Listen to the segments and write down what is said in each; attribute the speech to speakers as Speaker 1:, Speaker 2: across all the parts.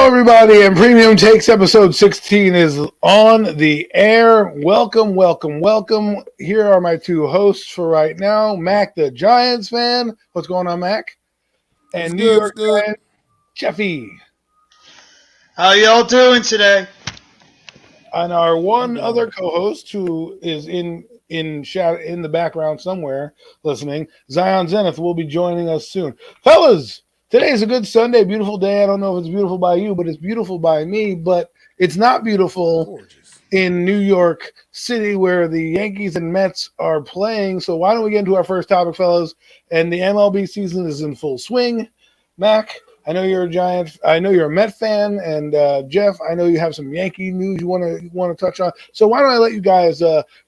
Speaker 1: Hello, everybody, and Premium Takes episode 16 is on the air. Welcome, welcome, welcome. Here are my two hosts for right now, Mac the Giants fan. What's going on, Mac? And New York fan, Jeffy.
Speaker 2: How y'all doing today?
Speaker 1: And our one other co-host who is in the background somewhere listening, Zion Zenith, will be joining us soon. Fellas, today is a good Sunday, beautiful day. I don't know if it's beautiful by you, but it's beautiful by me. But it's not beautiful in New York City where the Yankees and Mets are playing. So why don't we get into our first topic, fellas? And the MLB season is in full swing. Mac, I know you're a Giant. I know you're a Met fan, and Jeff, I know you have some Yankee news you want to touch on. So why don't I let you guys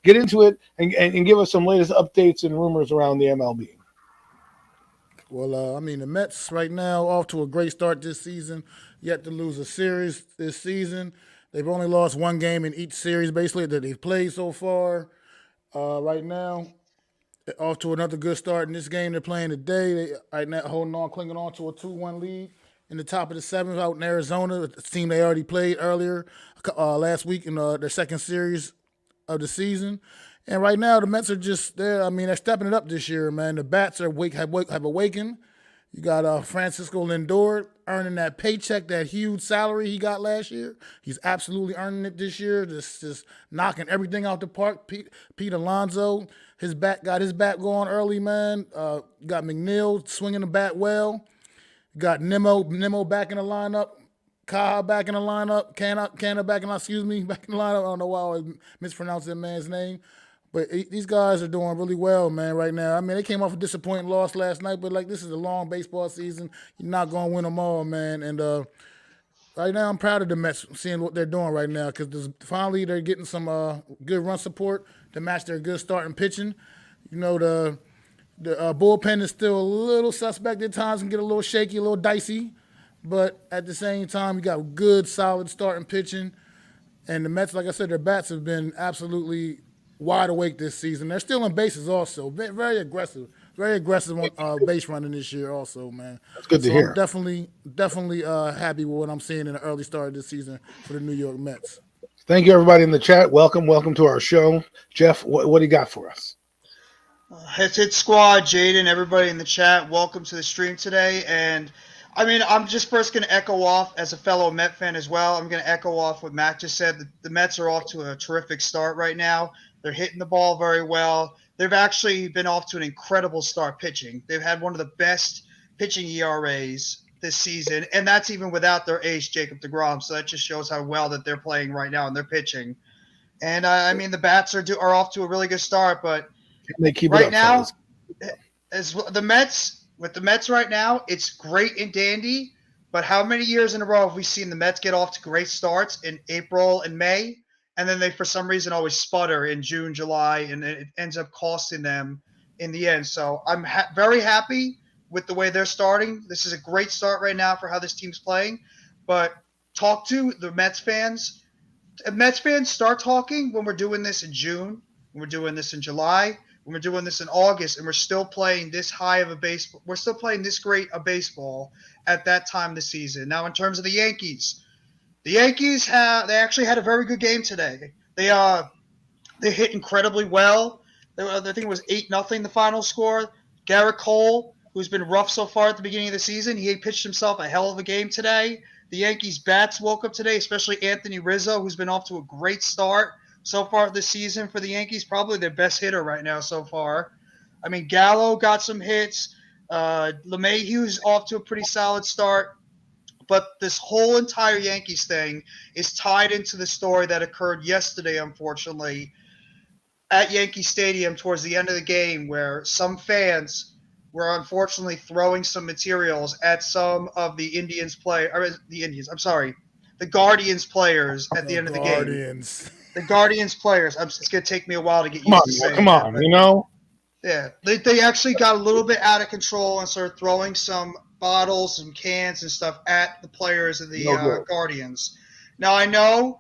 Speaker 1: get into it and give us some latest updates and rumors around the MLB?
Speaker 3: Well, the Mets right now off to a great start this season. Yet to lose a series this season. They've only lost one game in each series, basically, that they've played so far. Right now, off to another good start in this game they're playing today. They right now clinging on to a 2-1 lead in the top of the seventh out in Arizona, a team they already played earlier last week in their second series of the season. And right now the Mets are just there. I mean, they're stepping it up this year, man. The bats have awakened. You got Francisco Lindor earning that paycheck, that huge salary he got last year. He's absolutely earning it this year, just knocking everything out the park. Pete Alonso, got his bat going early, man. Got McNeil swinging the bat well. Got Nemo back in the lineup. Kaha back in the lineup. Canna back in the lineup. I don't know why I always mispronounce that man's name. But these guys are doing really well, man, right now. I mean, they came off a disappointing loss last night, but, this is a long baseball season. You're not going to win them all, man. And right now I'm proud of the Mets, seeing what they're doing right now, because finally they're getting some good run support to match their good starting pitching. You know, the bullpen is still a little suspect at times and get a little shaky, a little dicey. But at the same time, you got good, solid starting pitching. And the Mets, like I said, their bats have been absolutely wide awake this season. They're still on bases also. Very aggressive on base running this year also, man.
Speaker 1: That's good to hear.
Speaker 3: I'm definitely happy with what I'm seeing in the early start of this season for the New York Mets.
Speaker 1: Thank you, everybody in the chat. Welcome to our show. Jeff, what do you got for us?
Speaker 2: Hit Squad, Jaden, everybody in the chat, welcome to the stream today. And I'm just first going to echo off as a fellow Met fan as well. I'm going to echo off what Mac just said. The Mets are off to a terrific start right now. They're hitting the ball very well. They've actually been off to an incredible start pitching. They've had one of the best pitching ERAs this season, and that's even without their ace, Jacob deGrom. So that just shows how well that they're playing right now and they're pitching. And, the bats are off to a really good start. But
Speaker 1: they keep
Speaker 2: right
Speaker 1: it up,
Speaker 2: now, with the Mets right now, it's great and dandy. But how many years in a row have we seen the Mets get off to great starts in April and May? And then they, for some reason, always sputter in June, July, and it ends up costing them in the end. So I'm very happy with the way they're starting. This is a great start right now for how this team's playing. But talk to the Mets fans. Mets fans, start talking when we're doing this in June, when we're doing this in July, when we're doing this in August, and we're still playing this high of a baseball. We're still playing this great a baseball at that time of the season. Now, in terms of the Yankees they actually had a very good game today. They hit incredibly well. I think it was 8-0 the final score. Garrett Cole, who's been rough so far at the beginning of the season, he pitched himself a hell of a game today. The Yankees bats woke up today, especially Anthony Rizzo, who's been off to a great start so far this season for the Yankees, probably their best hitter right now so far. Gallo got some hits. LeMahieu's off to a pretty solid start. But this whole entire Yankees thing is tied into the story that occurred yesterday, unfortunately, at Yankee Stadium towards the end of the game, where some fans were unfortunately throwing some materials at some of the Guardians players at the end of the game. The Guardians players. It's going to take me a while to get used to saying that.
Speaker 1: Come on, you know?
Speaker 2: Yeah, they actually got a little bit out of control and started throwing some bottles and cans and stuff at the players of the Guardians. Now, I know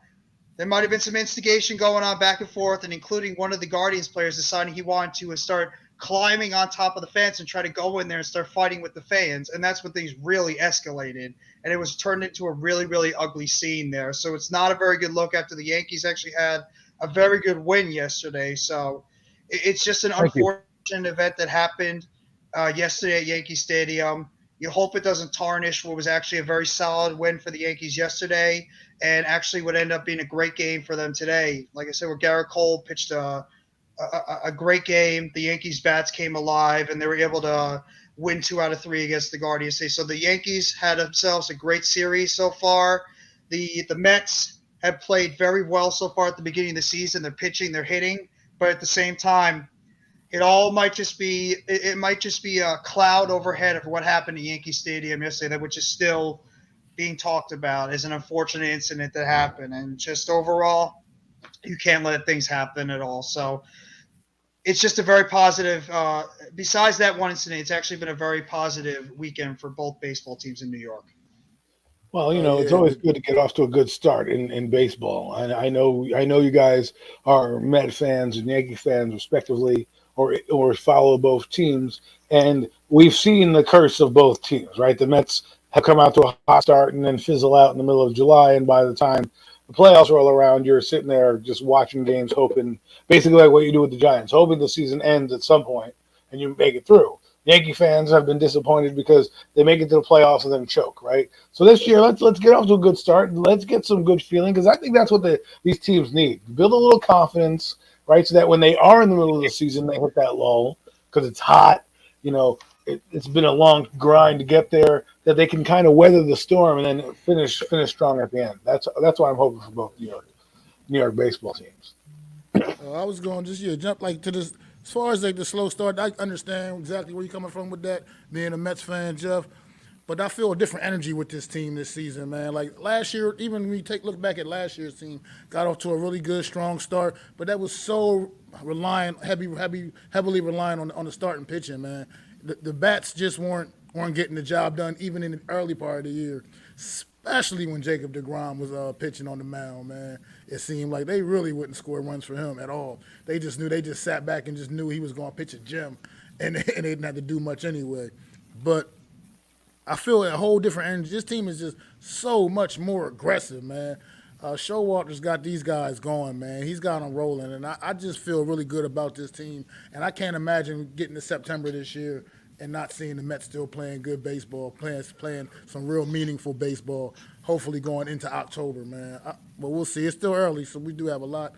Speaker 2: there might have been some instigation going on back and forth, and including one of the Guardians players deciding he wanted to start climbing on top of the fence and try to go in there and start fighting with the fans. And that's when things really escalated. And it was turned into a really, really ugly scene there. So it's not a very good look after the Yankees actually had a very good win yesterday. So it's just an unfortunate event that happened yesterday at Yankee Stadium. You hope it doesn't tarnish what was actually a very solid win for the Yankees yesterday and actually would end up being a great game for them today. Like I said, where Garrett Cole pitched a great game. The Yankees bats came alive, and they were able to win 2 out of 3 against the Guardians. So the Yankees had themselves a great series so far. The Mets have played very well so far at the beginning of the season. They're pitching, they're hitting, but at the same time, it might just be a cloud overhead of what happened at Yankee Stadium yesterday, which is still being talked about as an unfortunate incident that happened. And just overall, you can't let things happen at all. So it's just a very positive besides that one incident, it's actually been a very positive weekend for both baseball teams in New York.
Speaker 1: Well, it's always good to get off to a good start in baseball. And I know you guys are Met fans and Yankee fans respectively, or follow both teams. And we've seen the curse of both teams, right? The Mets have come out to a hot start and then fizzle out in the middle of July. And by the time the playoffs roll around, you're sitting there just watching games, hoping, basically like what you do with the Giants, hoping the season ends at some point and you make it through. Yankee fans have been disappointed because they make it to the playoffs and then choke, right? So this year, let's get off to a good start and let's get some good feeling, because I think that's what these teams need. Build a little confidence, right, so that when they are in the middle of the season, they hit that lull because it's hot. It's been a long grind to get there, that they can kind of weather the storm and then finish strong at the end. That's why I'm hoping for both New York baseball teams.
Speaker 3: I was going just jump to this. As far as the slow start, I understand exactly where you're coming from with that, being a Mets fan, Jeff. But I feel a different energy with this team this season, man. Like last year, even when you look back at last year's team, got off to a really good, strong start, but that was so heavily relying on the starting pitching, man. The bats just weren't getting the job done, even in the early part of the year, especially when Jacob deGrom was pitching on the mound, man. It seemed like they really wouldn't score runs for him at all. They just sat back and just knew he was going to pitch a gem, and they didn't have to do much anyway. But I feel a whole different energy. This team is just so much more aggressive, man. Showalter's got these guys going, man. He's got them rolling, and I just feel really good about this team. And I can't imagine getting to September this year and not seeing the Mets still playing good baseball, playing some real meaningful baseball, hopefully going into October, man. But we'll see. It's still early, so we do have a lot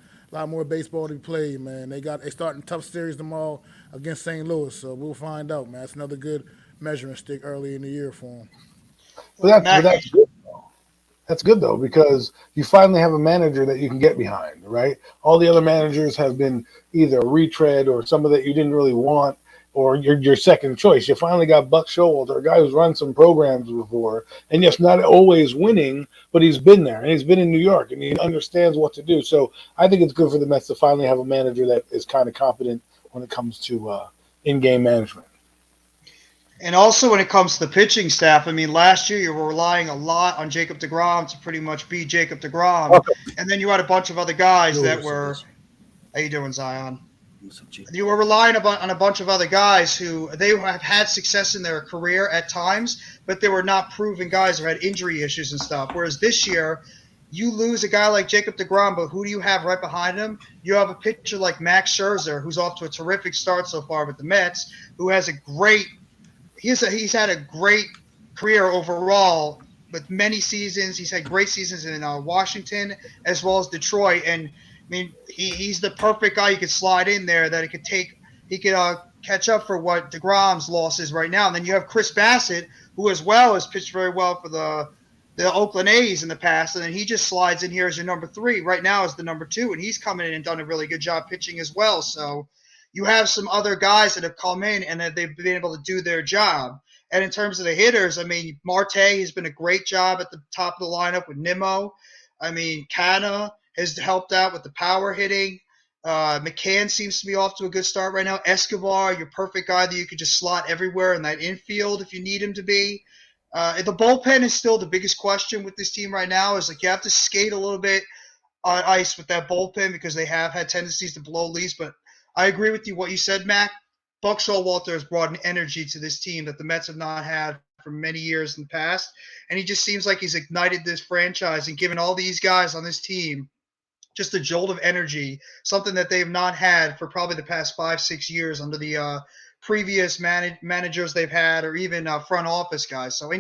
Speaker 3: more baseball to be played, man. They starting a tough series tomorrow against St. Louis, so we'll find out, man. It's another good measuring stick early in the year for them.
Speaker 1: Well, that's good, though. That's good, though, because you finally have a manager that you can get behind, right? All the other managers have been either a retread or somebody that you didn't really want, or your second choice. You finally got Buck Showalter, a guy who's run some programs before, and yes, not always winning, but he's been there, and he's been in New York, and he understands what to do. So I think it's good for the Mets to finally have a manager that is kind of competent when it comes to in-game management.
Speaker 2: And also when it comes to the pitching staff, I mean, last year you were relying a lot on Jacob deGrom to pretty much be Jacob deGrom. Okay. And then you had a bunch of other guys that were – how you doing, Zion? You were relying on a bunch of other guys who they have had success in their career at times, but they were not proven guys who had injury issues and stuff. Whereas this year, you lose a guy like Jacob deGrom, but who do you have right behind him? You have a pitcher like Max Scherzer, who's off to a terrific start so far with the Mets, who has a great – he's had a great career overall with many seasons. He's had great seasons in Washington as well as Detroit, and I mean, he's the perfect guy you could slide in there that he could catch up for what deGrom's loss is right now. And then you have Chris Bassett, who as well has pitched very well for the Oakland A's in the past, and then he just slides in here as your number 3. Right now is the number 2, and he's coming in and done a really good job pitching as well. So you have some other guys that have come in and that they've been able to do their job. And in terms of the hitters, I mean, Marte has been a great job at the top of the lineup with Nimmo. I mean, Canna has helped out with the power hitting. McCann seems to be off to a good start right now. Escobar, your perfect guy that you could just slot everywhere in that infield if you need him to be. The bullpen is still the biggest question with this team right now. Is like you have to skate a little bit on ice with that bullpen because they have had tendencies to blow leads. But I agree with you what you said, Mac. Buck Showalter has brought an energy to this team that the Mets have not had for many years in the past, and he just seems like he's ignited this franchise and given all these guys on this team just a jolt of energy, something that they've not had for probably the past 5-6 years under the previous managers they've had, or even front office guys. So,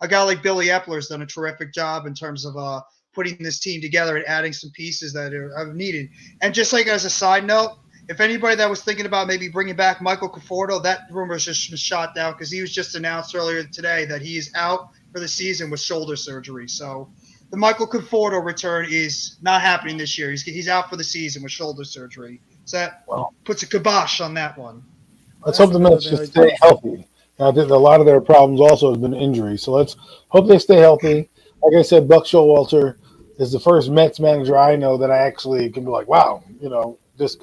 Speaker 2: a guy like Billy Epler has done a terrific job in terms of putting this team together and adding some pieces that are needed. And just like as a side note, if anybody that was thinking about maybe bringing back Michael Conforto, that rumor is just shot down because he was just announced earlier today that he is out for the season with shoulder surgery. So the Michael Conforto return is not happening this year. He's out for the season with shoulder surgery. So that puts a kibosh on that one.
Speaker 1: Let's hope the Mets just stay healthy. I think a lot of their problems also have been injuries. So let's hope they stay healthy. Like I said, Buck Showalter is the first Mets manager I know that I actually can be like, wow,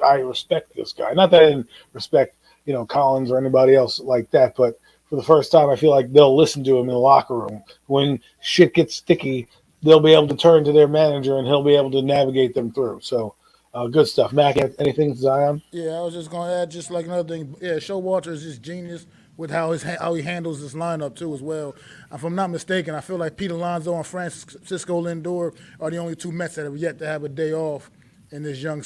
Speaker 1: I respect this guy. Not that I didn't respect, Collins or anybody else like that, but for the first time, I feel like they'll listen to him in the locker room. When shit gets sticky, they'll be able to turn to their manager and he'll be able to navigate them through. So good stuff. Mac, anything, Zion?
Speaker 3: Yeah, I was just going to add just like another thing. Yeah, Showalter is just genius with how he handles this lineup too as well. If I'm not mistaken, I feel like Pete Alonso and Francisco Lindor are the only two Mets that have yet to have a day off in this young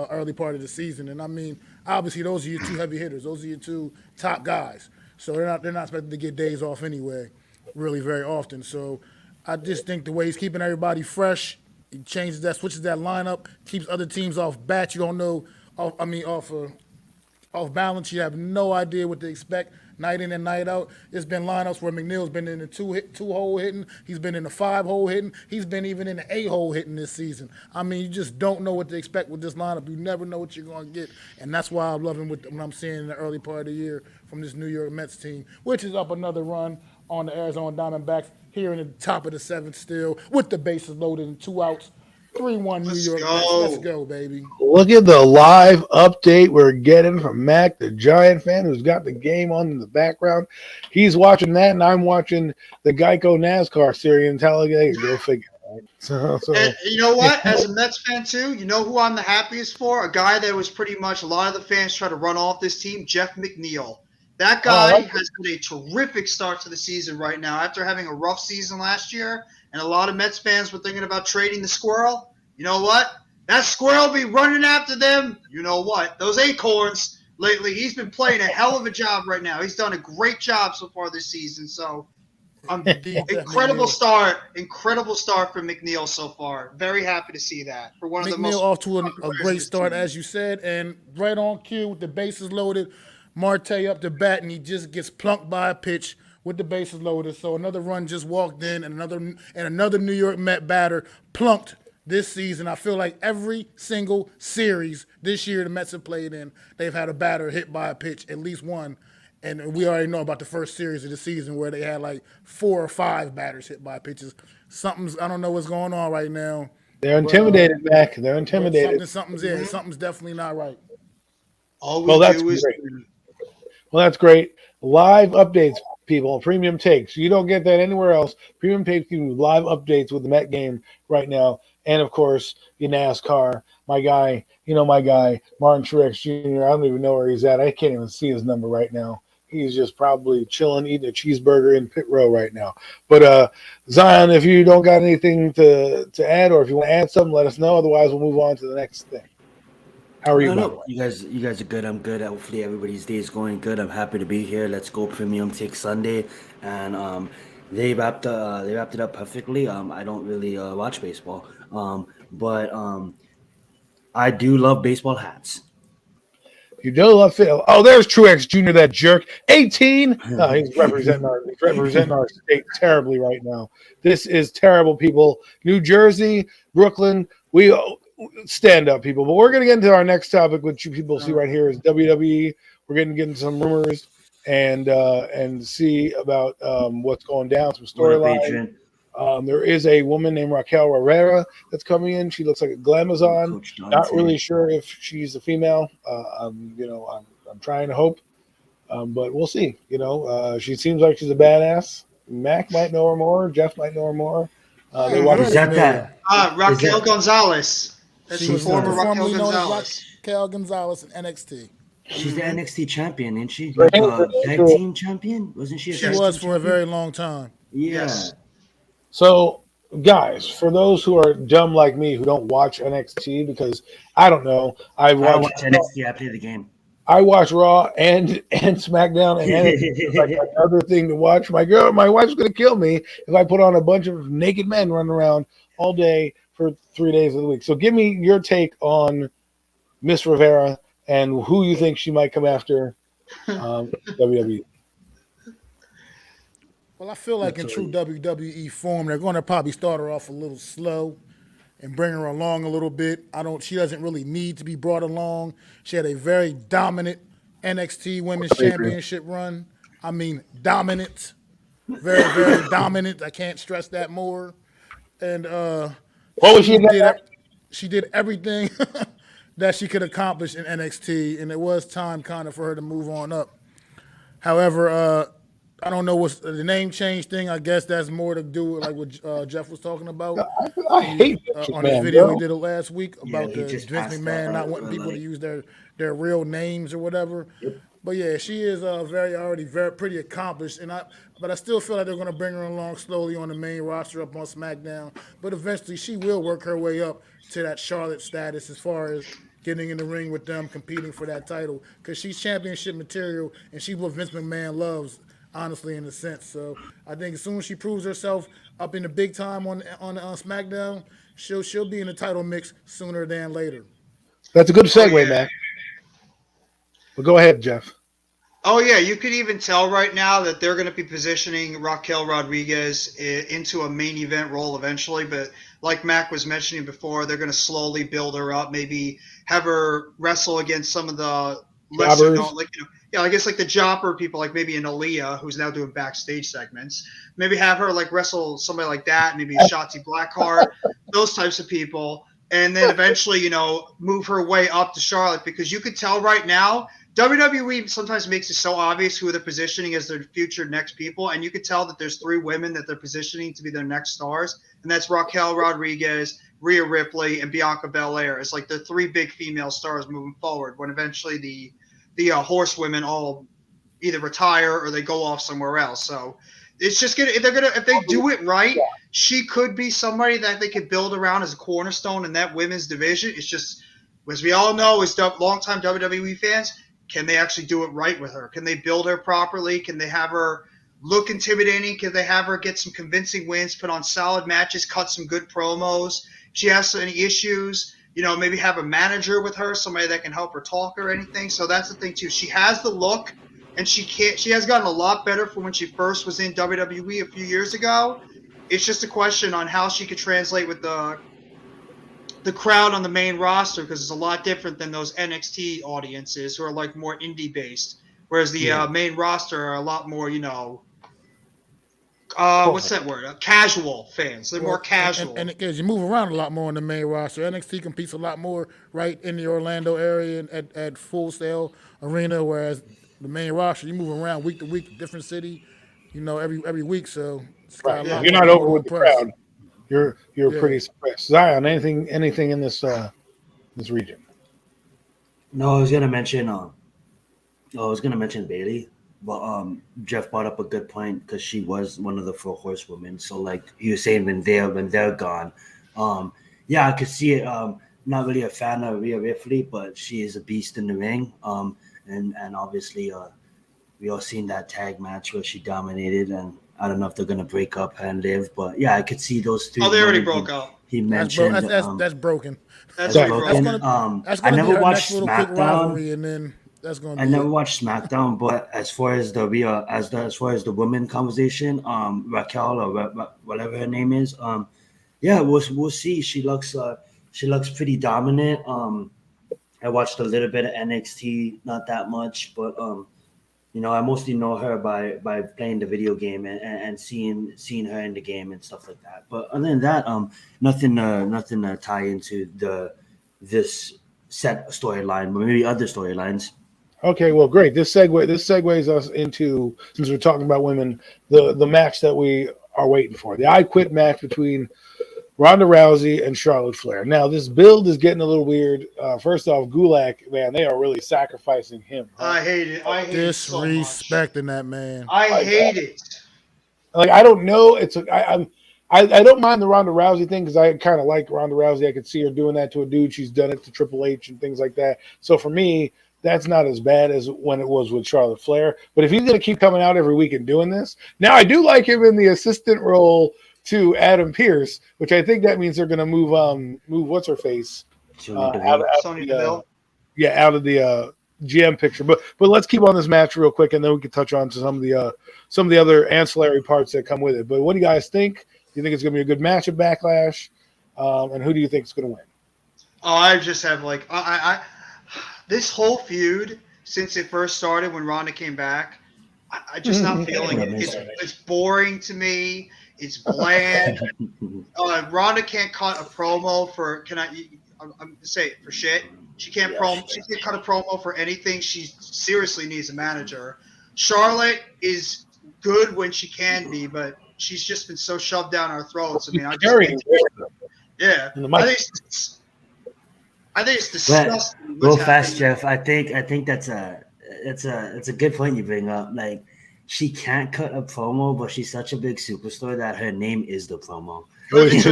Speaker 3: early part of the season. And I mean, obviously those are your two heavy hitters. Those are your two top guys. So they're not expected to get days off anyway, really very often. So I just think the way he's keeping everybody fresh, he switches that lineup, keeps other teams off bat. You don't know, off balance. You have no idea what to expect night in and night out. There's been lineups where McNeil's been in the two-hole hitting. He's been in the 5-hole hitting. He's been even in the 8-hole hitting this season. I mean, you just don't know what to expect with this lineup. You never know what you're going to get. And that's why I'm loving what I'm seeing in the early part of the year from this New York Mets team, which is up another run on the Arizona Diamondbacks here in the top of the 7th still with the bases loaded and 2 outs. 3-1 New York Mets. Let's go, baby.
Speaker 1: Look at the live update we're getting from Mac, the Giant fan, who's got the game on in the background. He's watching that, and I'm watching the Geico NASCAR series in Talladega. Go figure. Right? So.
Speaker 2: And you know what? As a Mets fan, too, you know who I'm the happiest for? A guy that was pretty much a lot of the fans try to run off this team, Jeff McNeil. That guy has got a terrific start to the season right now after having a rough season last year. And a lot of Mets fans were thinking about trading the squirrel. You know what? That squirrel be running after them. You know what? Those acorns lately, he's been playing a hell of a job right now. He's done a great job so far this season. So, incredible start for McNeil so far. Very happy to see that. For one of the most
Speaker 3: off to a great start, as you said, and right on cue with the bases loaded. Marte up to bat, and he just gets plunked by a pitch with the bases loaded. So another run just walked in, and another New York Met batter plunked this season. I feel like every single series this year the Mets have played in, they've had a batter hit by a pitch, at least one. And we already know about the first series of the season where they had like 4 or 5 batters hit by pitches. I don't know what's going on right now.
Speaker 1: They're intimidated, Mac. They're intimidated.
Speaker 3: Something's definitely not right.
Speaker 1: Well, that's great. Live updates, people. Premium takes. You don't get that anywhere else. Premium takes give you live updates with the Met game right now. And, of course, your NASCAR. My guy, Martin Truex Jr. I don't even know where he's at. I can't even see his number right now. He's just probably chilling, eating a cheeseburger in pit row right now. But, Zion, if you don't got anything to add, or if you want to add something, let us know. Otherwise, we'll move on to the next thing. How are you?
Speaker 4: No. You guys are good. I'm good. Hopefully everybody's day is going good. I'm happy to be here. Let's go Premium Take Sunday, and they wrapped it up perfectly. I don't really watch baseball, but I do love baseball hats.
Speaker 1: You do love Phil. Oh, there's Truex Jr., that jerk. 18. No, he's representing our state terribly right now. This is terrible, people. New Jersey, Brooklyn, we stand up, people. But we're going to get into our next topic, which you people see right here is WWE. We're going to get into some rumors and see about what's going down, some storylines. There is a woman named Raquel Herrera that's coming in. She looks like a glamazon. Not really sure if she's a female. I'm trying to hope, but we'll see. She seems like she's a badass. Mac might know her more. Jeff might know her more.
Speaker 2: Raquel Gonzalez. That's the former Raquel Gonzalez.
Speaker 3: Raquel Gonzalez in NXT.
Speaker 4: She's the NXT champion, isn't she?
Speaker 1: Right.
Speaker 4: Like tag team champion, wasn't she?
Speaker 3: She was for a very long time.
Speaker 4: Yeah.
Speaker 2: Yes.
Speaker 1: So, guys, for those who are dumb like me who don't watch NXT, because I don't know,
Speaker 4: I watch NXT. I play the game.
Speaker 1: I watch Raw and SmackDown, and NXT is like another thing to watch. My wife's gonna kill me if I put on a bunch of naked men running around all day for 3 days of the week. So, give me your take on Miss Rivera and who you think she might come after WWE.
Speaker 3: Well, I feel like in true WWE form, they're going to probably start her off a little slow and bring her along a little bit. She doesn't really need to be brought along. She had a very dominant NXT Women's Championship run. I mean, dominant. Very, very dominant. I can't stress that more. And
Speaker 1: What was
Speaker 3: she did everything that she could accomplish in NXT, and it was time kind of for her to move on up. However, I don't know what's the name change thing. I guess that's more to do with like what Jeff was talking about.
Speaker 1: I hate
Speaker 3: on his video
Speaker 1: bro.
Speaker 3: he did it last week about the Vince McMahon not wanting people to use their real names or whatever.
Speaker 4: Yep.
Speaker 3: But yeah, she is already pretty accomplished, but I still feel like they're going to bring her along slowly on the main roster up on SmackDown. But eventually, she will work her way up to that Charlotte status as far as getting in the ring with them, competing for that title, because she's championship material and she's what Vince McMahon loves. Honestly, in a sense. So I think as soon as she proves herself up in the big time on SmackDown, she'll be in the title mix sooner than later.
Speaker 1: That's a good segue, Matt. But go ahead, Jeff.
Speaker 2: Oh, yeah, you could even tell right now that they're going to be positioning Raquel Rodriguez into a main event role eventually. But like Mac was mentioning before, they're going to slowly build her up, maybe have her wrestle against some of the lesser known, I guess like the jobber people, like maybe an Aaliyah, who's now doing backstage segments. Maybe have her like wrestle somebody like that, maybe Shotzi Blackheart, those types of people. And then eventually, move her way up to Charlotte, because you could tell right now, WWE sometimes makes it so obvious who they're positioning as their future next people. And you could tell that there's 3 women that they're positioning to be their next stars. And that's Raquel Rodriguez, Rhea Ripley, and Bianca Belair. It's like the 3 big female stars moving forward, when eventually the horsewomen all either retire or they go off somewhere else. So it's just if they do it right, she could be somebody that they could build around as a cornerstone in that women's division. It's just, as we all know, as longtime WWE fans, can they actually do it right with her? Can they build her properly? Can they have her look intimidating? Can they have her get some convincing wins, put on solid matches, cut some good promos? If she has any issues, maybe have a manager with her, somebody that can help her talk or anything. So that's the thing too. She has the look, and she has gotten a lot better from when she first was in WWE a few years ago. It's just a question on how she could translate with the crowd on the main roster, because it's a lot different than those NXT audiences who are like more indie based, whereas the main roster are a lot more, what's that word? Casual fans. They're more casual.
Speaker 3: And because you move around a lot more on the main roster, NXT competes a lot more right in the Orlando area at Full Sail Arena, whereas the main roster, you move around week to week, different city, every week. So it's got a lot
Speaker 1: you're not over with the crowd. You're pretty suppressed. Zion, anything in this region?
Speaker 4: No, I was gonna mention Bailey. But Jeff brought up a good point, because she was one of the 4 horsewomen. So like you were saying, when they're gone, I could see it. Not really a fan of Rhea Ripley, but she is a beast in the ring. And obviously we all seen that tag match where she dominated, and I don't know if they're gonna break up and live, but yeah, I could see those 3.
Speaker 2: Oh, they already broke up.
Speaker 4: He mentioned
Speaker 3: that's broken.
Speaker 2: That's
Speaker 4: broken.
Speaker 3: That's
Speaker 4: I
Speaker 3: gonna
Speaker 4: never
Speaker 3: be our
Speaker 4: watched
Speaker 3: next little quick
Speaker 4: SmackDown.
Speaker 3: rivalry, and then that's gonna be.
Speaker 4: I never watched SmackDown, but as far as the women conversation, Raquel or whatever her name is, we'll see. She looks pretty dominant. I watched a little bit of NXT, not that much, but I mostly know her by playing the video game and seeing her in the game and stuff like that. But other than that, nothing to tie into this set storyline, but maybe other storylines.
Speaker 1: Okay, well, great. This segues us into, since we're talking about women, the match that we are waiting for, the I Quit match between Ronda Rousey and Charlotte Flair. Now, this build is getting a little weird. First off, Gulak, man, they are really sacrificing him. Huh?
Speaker 2: I hate it. I hate it so much.
Speaker 3: Disrespecting that man.
Speaker 2: I hate it.
Speaker 1: Like, I don't know. I don't mind the Ronda Rousey thing because I kind of like Ronda Rousey. I could see her doing that to a dude. She's done it to Triple H and things like that. So for me, that's not as bad as when it was with Charlotte Flair. But if he's going to keep coming out every week and doing this, now I do like him in the assistant role to Adam Pearce, which I think that means they're going to move what's her face out of the GM picture. But let's keep on this match real quick, and then we can touch on to some of the other ancillary parts that come with it. But what do you guys think? Do you think it's going to be a good match at Backlash? And who do you think is going to win?
Speaker 2: Oh, I just have I this whole feud since it first started when Ronda came back, I just not feeling it. It's boring to me. It's bland. Ronda can't cut a promo for. I'm say it for shit. She can't She can't cut a promo for anything. She seriously needs a manager. Charlotte is good when she can be, but she's just been so shoved down our throats. I mean, I think it's disgusting.
Speaker 4: Go fast, Jeff. I think that's a good point you bring up. Like, she can't cut a promo, but she's such a big superstar that her name is the promo.
Speaker 2: That's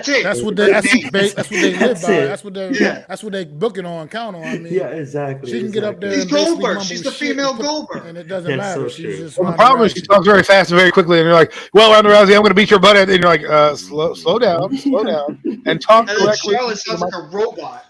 Speaker 2: it.
Speaker 3: That's what they live by. That's what they booking on, count on. I mean,
Speaker 4: yeah, exactly.
Speaker 3: She can get up there.
Speaker 2: She's
Speaker 3: and
Speaker 2: Goldberg. She's the female Goldberg,
Speaker 3: and it doesn't matter.
Speaker 4: So
Speaker 3: She's just
Speaker 1: the problem is she talks very fast and very quickly, and you're like, "Well, Ronda Rousey, I'm going to beat your butt," and you're like, "Slow down, and talk
Speaker 2: and
Speaker 1: correctly."
Speaker 2: Charlotte sounds like a robot.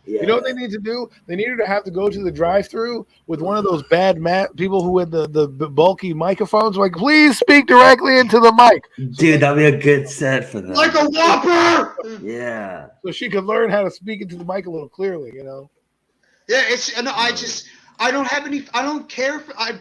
Speaker 1: Yeah. You know what they need to do? They need her to have to go to the drive-thru with one of those bad people who had the bulky microphones. Like, please speak directly into the mic.
Speaker 4: Dude, that'd be a good set for that.
Speaker 2: Like a Whopper!
Speaker 4: Yeah.
Speaker 1: So she could learn how to speak into the mic a little clearly, you know?
Speaker 2: Yeah, I don't have any, I don't care. I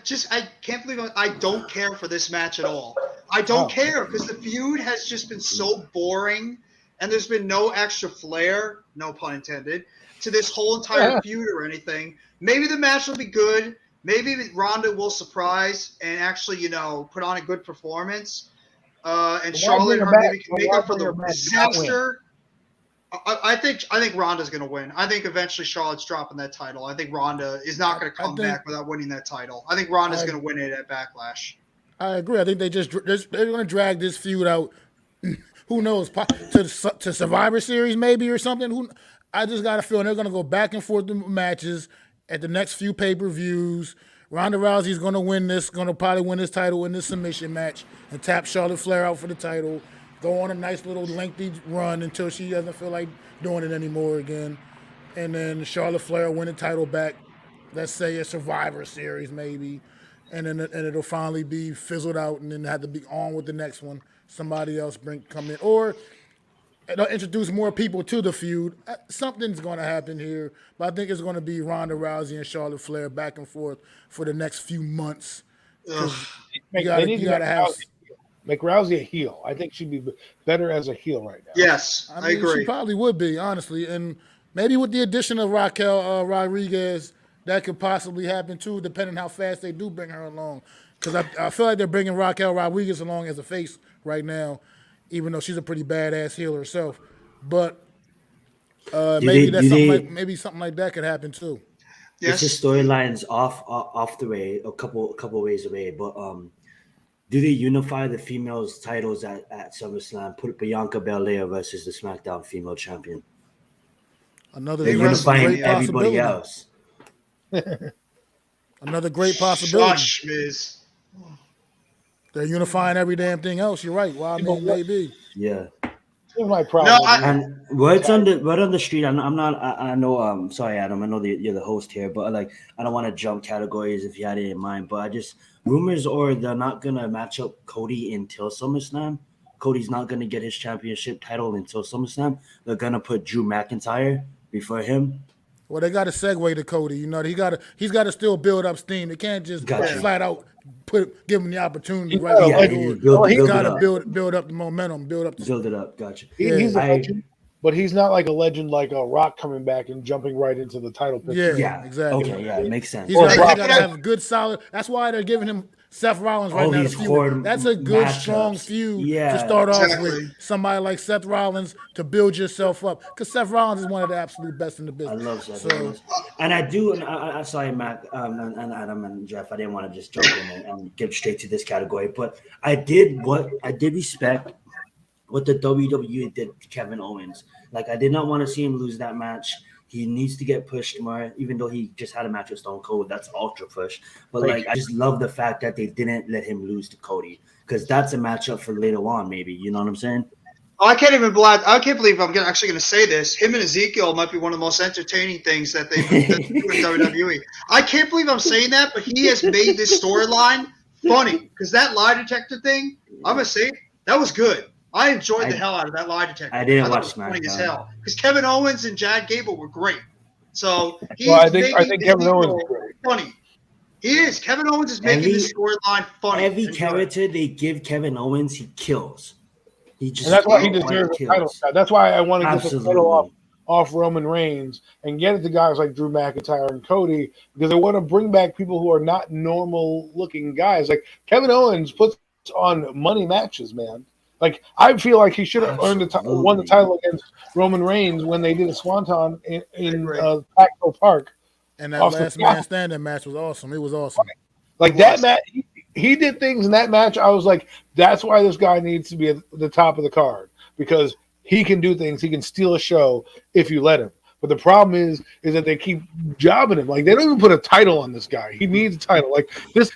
Speaker 2: can't believe I don't care for this match at all. I don't care because the feud has just been so boring and there's been no extra flair, no pun intended, to this whole entire feud or anything. Maybe the match will be good. Maybe Ronda will surprise and actually, put on a good performance. And Charlotte maybe can make up for the disaster. I think Ronda's going to win. I think eventually Charlotte's dropping that title. I think Ronda is not going to come back without winning that title. I think Ronda's going to win it at Backlash.
Speaker 3: I agree. I think they're going to drag this feud out. Who knows? To Survivor Series maybe or something. I just got a feeling they're going to go back and forth the matches at the next few pay-per-views. Ronda Rousey's going to win this, going to probably win this title in this submission match and tap Charlotte Flair out for the title. Go on a nice little lengthy run until she doesn't feel like doing it anymore again. And then Charlotte Flair win the title back, let's say a Survivor Series maybe. And then it'll finally be fizzled out and then have to be on with the next one. Somebody else come in. Or it'll introduce more people to the feud. Something's going to happen here. But I think it's going to be Ronda Rousey and Charlotte Flair back and forth for the next few months. You got to have...
Speaker 1: Make Rousey a heel. I think she'd be better as a heel right now.
Speaker 2: Yes, I agree.
Speaker 3: She probably would be, honestly. And maybe with the addition of Raquel Rodriguez, that could possibly happen too, depending how fast they do bring her along. Because I feel like they're bringing Raquel Rodriguez along as a face right now, even though she's a pretty badass heel herself. But maybe something like that could happen too.
Speaker 4: Yes. It's just storylines off the way, a couple ways away, but do they unify the females' titles at SummerSlam? Put Bianca Belair versus the SmackDown female champion.
Speaker 3: They're
Speaker 4: unifying everybody else.
Speaker 3: Another great possibility.
Speaker 2: Shush, Miz.
Speaker 3: They're unifying every damn thing else. You're right. Well, I mean, maybe.
Speaker 4: Yeah.
Speaker 1: Here's my problem.
Speaker 4: And words on the street. I'm not. I know. Sorry, Adam. I know you're the host here, but I don't want to jump categories if you had it in mind. But I just rumors or they're not gonna match up Cody until SummerSlam. Cody's not gonna get his championship title until SummerSlam. They're gonna put Drew McIntyre before him.
Speaker 3: Well, they got to segue to Cody. He's got to still build up steam. They can't just flat out give him the opportunity right away. He's got to build up the momentum, build it up.
Speaker 4: Gotcha.
Speaker 1: He's a legend, but he's not like a legend like a Rock coming back and jumping right into the title picture.
Speaker 3: Yeah, exactly.
Speaker 4: Okay, yeah, it makes sense.
Speaker 3: He's got to have a good, solid. That's why they're giving him Seth Rollins right
Speaker 4: All
Speaker 3: now.
Speaker 4: these
Speaker 3: The
Speaker 4: hard
Speaker 3: feud. That's a good,
Speaker 4: matchups.
Speaker 3: strong feud
Speaker 4: Yeah,
Speaker 3: to start off
Speaker 2: exactly.
Speaker 3: with somebody like Seth Rollins to build yourself up. Because Seth Rollins is one of the absolute best in the
Speaker 4: I
Speaker 3: business.
Speaker 4: love Seth
Speaker 3: So
Speaker 4: Rollins, and I do. And I sorry, Mac, and Adam and Jeff. I didn't want to just jump in and get straight to this category, but I did respect what the WWE did to Kevin Owens. Like, I did not want to see him lose that match. He needs to get pushed more, even though he just had a match with Stone Cold. That's ultra push. But like, I just love the fact that they didn't let him lose to Cody, because that's a matchup for later on, maybe. You know what I'm saying?
Speaker 2: I can't believe I'm actually going to say this. Him and Ezekiel might be one of the most entertaining things that they've done in WWE. I can't believe I'm saying that, but he has made this storyline funny, because that lie detector thing, I'm going to say, that was good. I enjoyed the hell out of that lie detector.
Speaker 4: I didn't
Speaker 2: thought
Speaker 4: watch
Speaker 2: it was funny as
Speaker 4: SmackDown.
Speaker 2: hell, because Kevin Owens and Chad Gable were great. So he's
Speaker 1: Well, I think
Speaker 2: making
Speaker 1: Kevin Owens
Speaker 2: Ezekiel
Speaker 1: is great.
Speaker 2: funny. He is. Kevin Owens is making this storyline funny.
Speaker 4: Every
Speaker 2: and good.
Speaker 4: character they give Kevin Owens, he kills. He just
Speaker 1: And that's why he
Speaker 4: outright
Speaker 1: deserves a title
Speaker 4: kills.
Speaker 1: shot. That's why I want to get the title
Speaker 4: Absolutely.
Speaker 1: off Roman Reigns and get it to guys like Drew McIntyre and Cody, because I want to bring back people who are not normal looking guys. Like Kevin Owens puts on money matches, man. Like, I feel like he should have won the title against Roman Reigns when they did a Swanton in Paxton Park.
Speaker 3: and that last man standing match was awesome. It was awesome.
Speaker 1: Like that match, he did things in that match. I was like, that's why this guy needs to be at the top of the card, because he can do things. He can steal a show if you let him. But the problem is that they keep jobbing him. Like, they don't even put a title on this guy. He needs a title. Like, this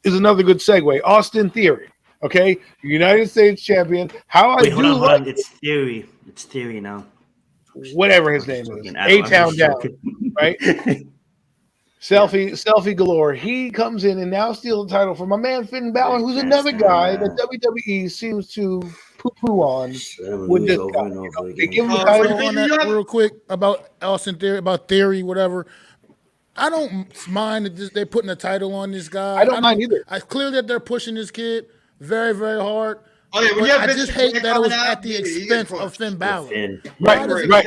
Speaker 1: is another good segue. Austin Theory. Okay, United States champion.
Speaker 4: Wait, hold on. It's Theory. It's Theory now.
Speaker 1: Whatever his name is, A-Town down, right? Selfie galore. He comes in and now steals the title from my man Finn Balor, who's another guy that WWE seems to poo-poo on with this guy. They give him the title
Speaker 3: on that real quick about Austin Theory, about Theory, whatever. I don't mind that they're putting a title on this guy.
Speaker 1: I don't mind either.
Speaker 3: It's clear that they're pushing this kid very, very hard.
Speaker 2: Oh, yeah, when you have
Speaker 3: I just
Speaker 2: Vince
Speaker 3: hate that it was
Speaker 2: coming out,
Speaker 3: at the
Speaker 2: you
Speaker 3: expense
Speaker 2: get
Speaker 3: of Finn
Speaker 4: Balor.
Speaker 3: Balor.
Speaker 1: Right.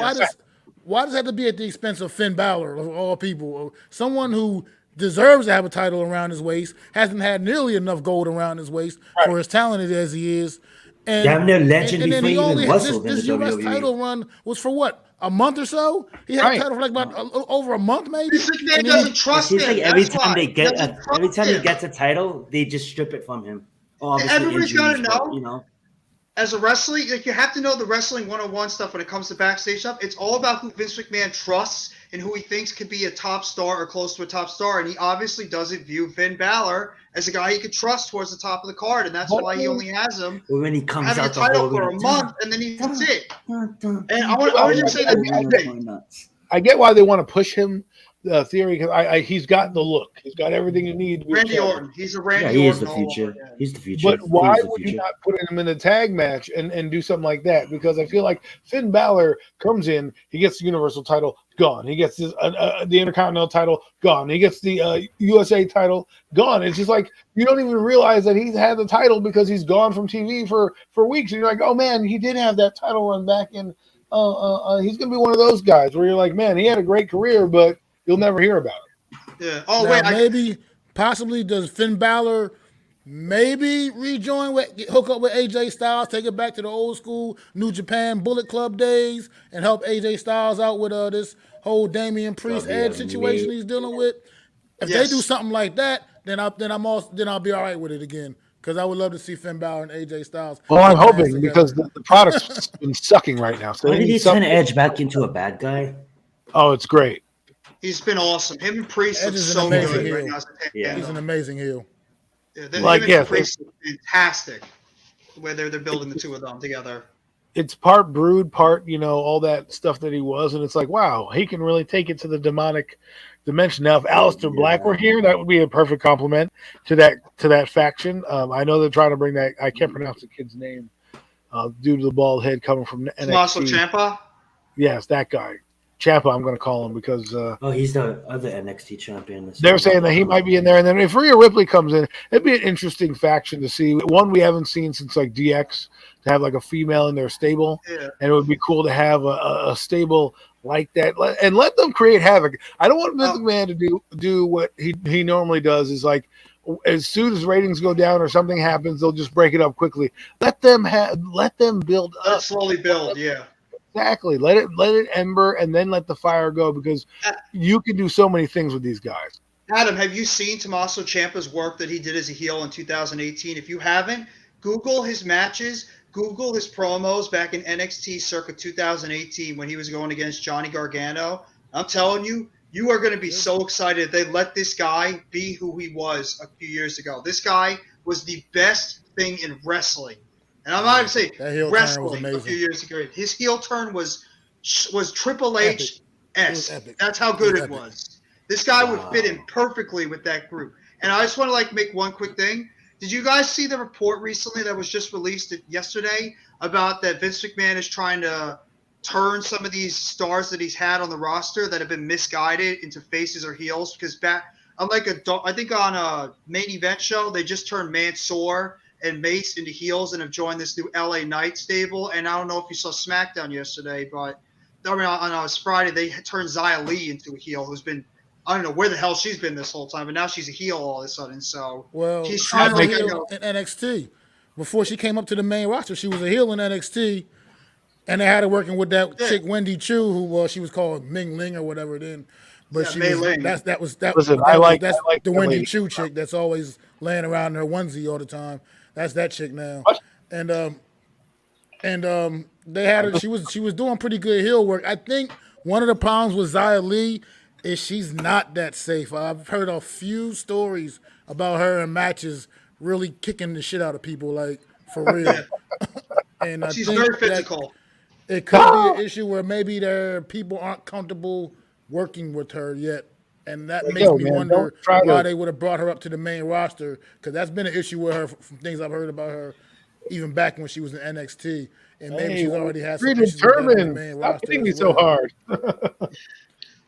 Speaker 3: Why does it have to be at the expense of Finn Balor, of all people? Someone who deserves to have a title around his waist, hasn't had nearly enough gold around his waist for as talented as he is. And,
Speaker 4: damn near legend
Speaker 3: and then
Speaker 4: before
Speaker 3: he
Speaker 4: he even
Speaker 3: only
Speaker 4: wrestled in
Speaker 3: this
Speaker 4: the
Speaker 3: U.S.
Speaker 4: WWE.
Speaker 3: title run was for what? A month or so? He had a title for like about over a month, maybe.
Speaker 2: This man doesn't trust
Speaker 4: It seems
Speaker 2: him.
Speaker 4: like every
Speaker 2: That's
Speaker 4: time
Speaker 2: why.
Speaker 4: they get every time he
Speaker 2: him.
Speaker 4: gets a title, they just strip it from him. Obviously,
Speaker 2: Everybody's got to
Speaker 4: injuries, but,
Speaker 2: know.
Speaker 4: you know.
Speaker 2: As a wrestling, like, you have to know the wrestling 101 stuff when it comes to backstage stuff. It's all about who Vince McMahon trusts and who he thinks could be a top star or close to a top star. And he obviously doesn't view Finn Balor as a guy he could trust towards the top of the card. And that's why he only has him
Speaker 4: When he comes
Speaker 2: having a
Speaker 4: out the
Speaker 2: title
Speaker 4: whole
Speaker 2: for a
Speaker 4: ring.
Speaker 2: month, and then that's it. And I want to just say that
Speaker 1: I get why they want to push him, the Theory, because he's got the look. He's got everything you need.
Speaker 2: Randy Orton. He's a Randy Orton.
Speaker 4: He is the future. He's the future.
Speaker 1: But why would you not put him in a tag match and do something like that? Because I feel like Finn Balor comes in, he gets the Universal title, gone. He gets the Intercontinental title, gone. He gets the USA title, gone. It's just like you don't even realize that he's had the title because he's gone from TV for weeks. And you're like, oh, man, he did have that title run back in. He's going to be one of those guys where you're like, man, he had a great career, but you'll never hear about it.
Speaker 2: Yeah. Oh,
Speaker 3: now, possibly does Finn Balor maybe rejoin hook up with AJ Styles, take it back to the old school New Japan Bullet Club days, and help AJ Styles out with this whole Damian Priest Edge situation he's dealing with. If they do something like that, then I'll be all right with it again. Because I would love to see Finn Balor and AJ Styles.
Speaker 1: Well, I'm hoping because the product's been sucking right now. So
Speaker 4: why did he turn Edge back into a bad guy?
Speaker 1: Oh, it's great.
Speaker 2: He's been awesome. Him and Priest
Speaker 3: Edge
Speaker 2: look
Speaker 3: is
Speaker 2: so
Speaker 3: an amazing
Speaker 2: good
Speaker 3: heel.
Speaker 2: right now.
Speaker 3: Yeah. He's an amazing heel.
Speaker 2: Yeah, Priest is fantastic. Where they're building the two of them together.
Speaker 1: It's part brood, part, all that stuff that he was, and it's like, wow, he can really take it to the demonic dimension. Now, if Aleister Black were here, that would be a perfect compliment to that faction. I know they're trying to bring that. I can't pronounce the kid's name due to the bald head coming from NXT.
Speaker 2: Tommaso Ciampa?
Speaker 1: Yes, that guy. Ciampa, I'm going to call him because
Speaker 4: he's the other NXT champion.
Speaker 1: They're saying that he might be in there, and then if Rhea Ripley comes in, it'd be an interesting faction to see. One we haven't seen since like DX, to have like a female in their stable, and it would be cool to have a stable like that, and let them create havoc. I don't want Vince McMahon to do what he normally does, is like as soon as ratings go down or something happens, they'll just break it up quickly. Let them build
Speaker 2: Let
Speaker 1: up.
Speaker 2: it slowly build. Yeah.
Speaker 1: Exactly. Let it ember and then let the fire go, because you can do so many things with these guys.
Speaker 2: Adam, have you seen Tommaso Ciampa's work that he did as a heel in 2018? If you haven't, Google his matches, Google his promos back in NXT circa 2018 when he was going against Johnny Gargano. I'm telling you, you are going to be so excited they let this guy be who he was a few years ago. This guy was the best thing in wrestling. And I'm not even saying wrestling a few years ago. His heel turn was Triple H-esque. That's how good it was. This guy would fit in perfectly with that group. And I just want to make one quick thing. Did you guys see the report recently that was just released yesterday about that Vince McMahon is trying to turn some of these stars that he's had on the roster that have been misguided into faces or heels? Because I think on a main event show, they just turned Mansoor and Mace into heels and have joined this new LA Knight stable. And I don't know if you saw SmackDown yesterday, but on Friday, they turned Xia Li into a heel who's been, I don't know where the hell she's been this whole time, but now she's a heel all of a sudden. So
Speaker 3: she's
Speaker 2: trying to
Speaker 3: heel in NXT. Before she came up to the main roster, she was a heel in NXT, and they had her working with that chick Wendy Chu, who she was called Ming Ling or whatever then. But she was that's the Wendy Chu chick that's always laying around in her onesie all the time. That's that chick now.
Speaker 1: What?
Speaker 3: And they had her. She was doing pretty good heel work. I think one of the problems with Xia Li is she's not that safe. I've heard a few stories about her in matches really kicking the shit out of people, like for real. And I
Speaker 2: she's
Speaker 3: think
Speaker 2: very physical.
Speaker 3: It could be an issue where maybe their people aren't comfortable working with her yet. And that makes me wonder why they would have brought her up to the main roster, because that's been an issue with her from things I've heard about her even back when she was in NXT. And maybe she's already had some issues with the main roster.
Speaker 1: Stop me so hard.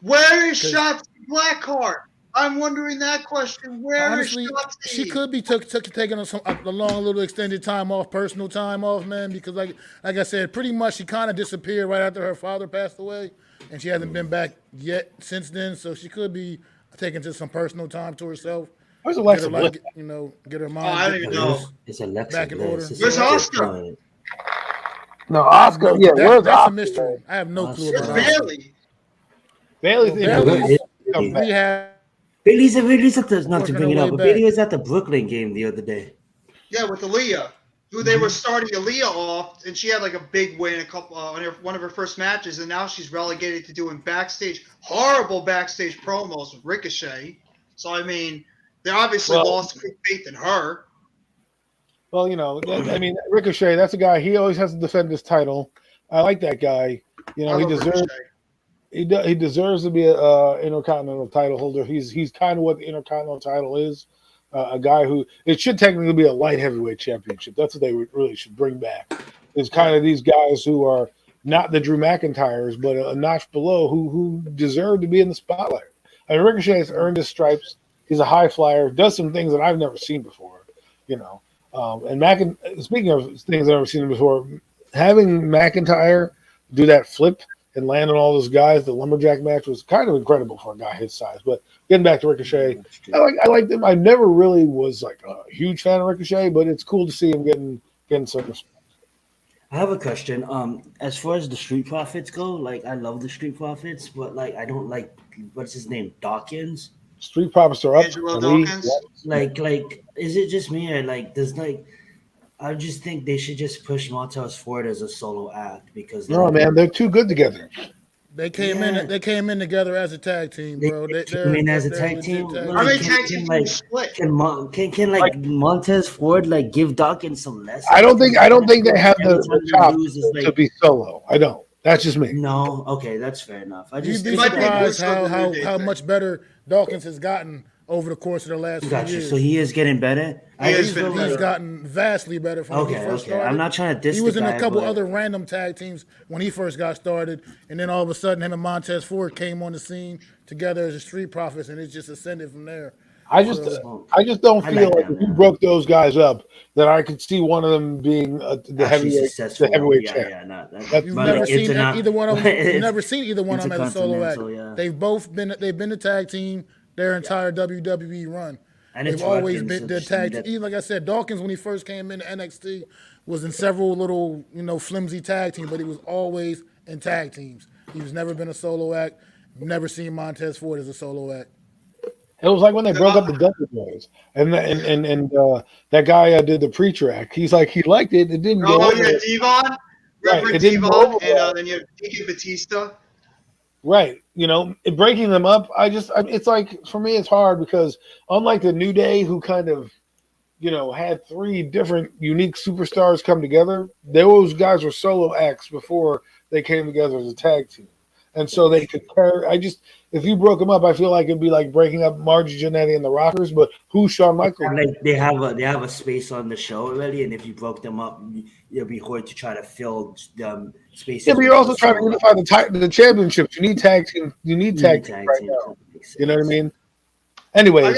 Speaker 2: Where is Shotzi Blackheart? I'm wondering that question.
Speaker 3: Honestly,
Speaker 2: is Shotzi?
Speaker 3: She could be taking a long little extended time off, personal time off, man, because like I said, pretty much she kind of disappeared right after her father passed away, and she hasn't been back yet since then, so she could be taking just some personal time to herself.
Speaker 1: Where's Alexa?
Speaker 3: Get her mind.
Speaker 2: I don't even know.
Speaker 4: It's Alexa
Speaker 3: back in order.
Speaker 2: Where's Oscar?
Speaker 1: No, Oscar. Where's
Speaker 3: that's
Speaker 1: Oscar?
Speaker 3: a mystery. I have no clue about
Speaker 2: Oscar.
Speaker 1: Bailey's
Speaker 3: Bailey's
Speaker 4: at the, not to bring it up, but Bailey was at the Brooklyn game the other day.
Speaker 2: Yeah, with Aaliyah, who they were starting Aaliyah off, and she had a big win on one of her first matches, and now she's relegated to doing horrible backstage promos with Ricochet. So I mean, they obviously lost faith in her.
Speaker 1: Well, Ricochet, that's a guy. He always has to defend his title. I like that guy. He deserves. He deserves to be a intercontinental title holder. He's kind of what the intercontinental title is. A guy who it should technically be a light heavyweight championship. That's what they really should bring back. Is kind of these guys who are not the Drew McIntyres, but a notch below who deserve to be in the spotlight. I mean, Ricochet has earned his stripes. He's a high flyer. Does some things that I've never seen before. And speaking of things I've never seen before, having McIntyre do that flip and land on all those guys, the lumberjack match was kind of incredible for a guy his size. But getting back to Ricochet, I like them. I never really was a huge fan of Ricochet, but it's cool to see him getting some respect.
Speaker 4: I have a question. As far as the Street Profits go, I love the Street Profits, but I don't like what's his name, Dawkins.
Speaker 1: Street Profits are up.
Speaker 2: Angelo Dawkins.
Speaker 4: Is it just me or does I just think they should just push Montez forward as a solo act because
Speaker 1: no, man, they're too good together.
Speaker 3: They came in. They came in together as a tag team, bro.
Speaker 4: They came in as a tag team.
Speaker 2: How many tag teams split?
Speaker 4: Can Montez Ford give Dawkins some lessons?
Speaker 1: I don't think they have the chops to be solo. I don't. That's just me.
Speaker 4: No, okay, that's fair enough.
Speaker 3: You'd be surprised how much better Dawkins has gotten over the course of the last few years.
Speaker 4: So he is getting better.
Speaker 3: He's gotten vastly better from when he first started.
Speaker 4: I'm not trying to diss
Speaker 3: He was in a couple other random tag teams when he first got started, and then all of a sudden him and Montez Ford came on the scene together as the Street Profits, and it just ascended from there.
Speaker 1: I just don't feel like if you broke those guys up, that I could see one of them being the heavyweight champ.
Speaker 3: You've never seen either one of them. You've never seen either one of them as a solo act. They've been a tag team their entire WWE run.
Speaker 4: And
Speaker 3: They've
Speaker 4: it's
Speaker 3: always
Speaker 4: working.
Speaker 3: been
Speaker 4: So
Speaker 3: the
Speaker 4: just need
Speaker 3: tag.
Speaker 4: that.
Speaker 3: Even like I said, Dawkins when he first came into NXT was in several little flimsy tag teams, but he was always in tag teams. He's never been a solo act. Never seen Montez Ford as a solo act.
Speaker 1: It was like when they broke up the Dudley Boys, and that guy did the preacher act. He's like he liked it. It didn't go
Speaker 2: Oh
Speaker 1: over.
Speaker 2: yeah, Devon,
Speaker 1: Right.
Speaker 2: Reverend
Speaker 1: It didn't go
Speaker 2: Devon,
Speaker 1: over
Speaker 2: and
Speaker 1: well.
Speaker 2: then you have Deacon Batista.
Speaker 1: Right. Breaking them up. It's like for me, it's hard because unlike the New Day, who kind of had three different unique superstars come together. Those guys were solo acts before they came together as a tag team, and so they could carry. If you broke them up, I feel like it'd be like breaking up Margie Jannetty and the Rockers. But who's Shawn Michaels?
Speaker 4: And like they have a space on the show already, and if you broke them up, it'll be hard to try to fill spaces.
Speaker 1: Yeah, but you're also trying to unify the championships. You need tag team. You need tag team right now. You know what I mean? Anyway,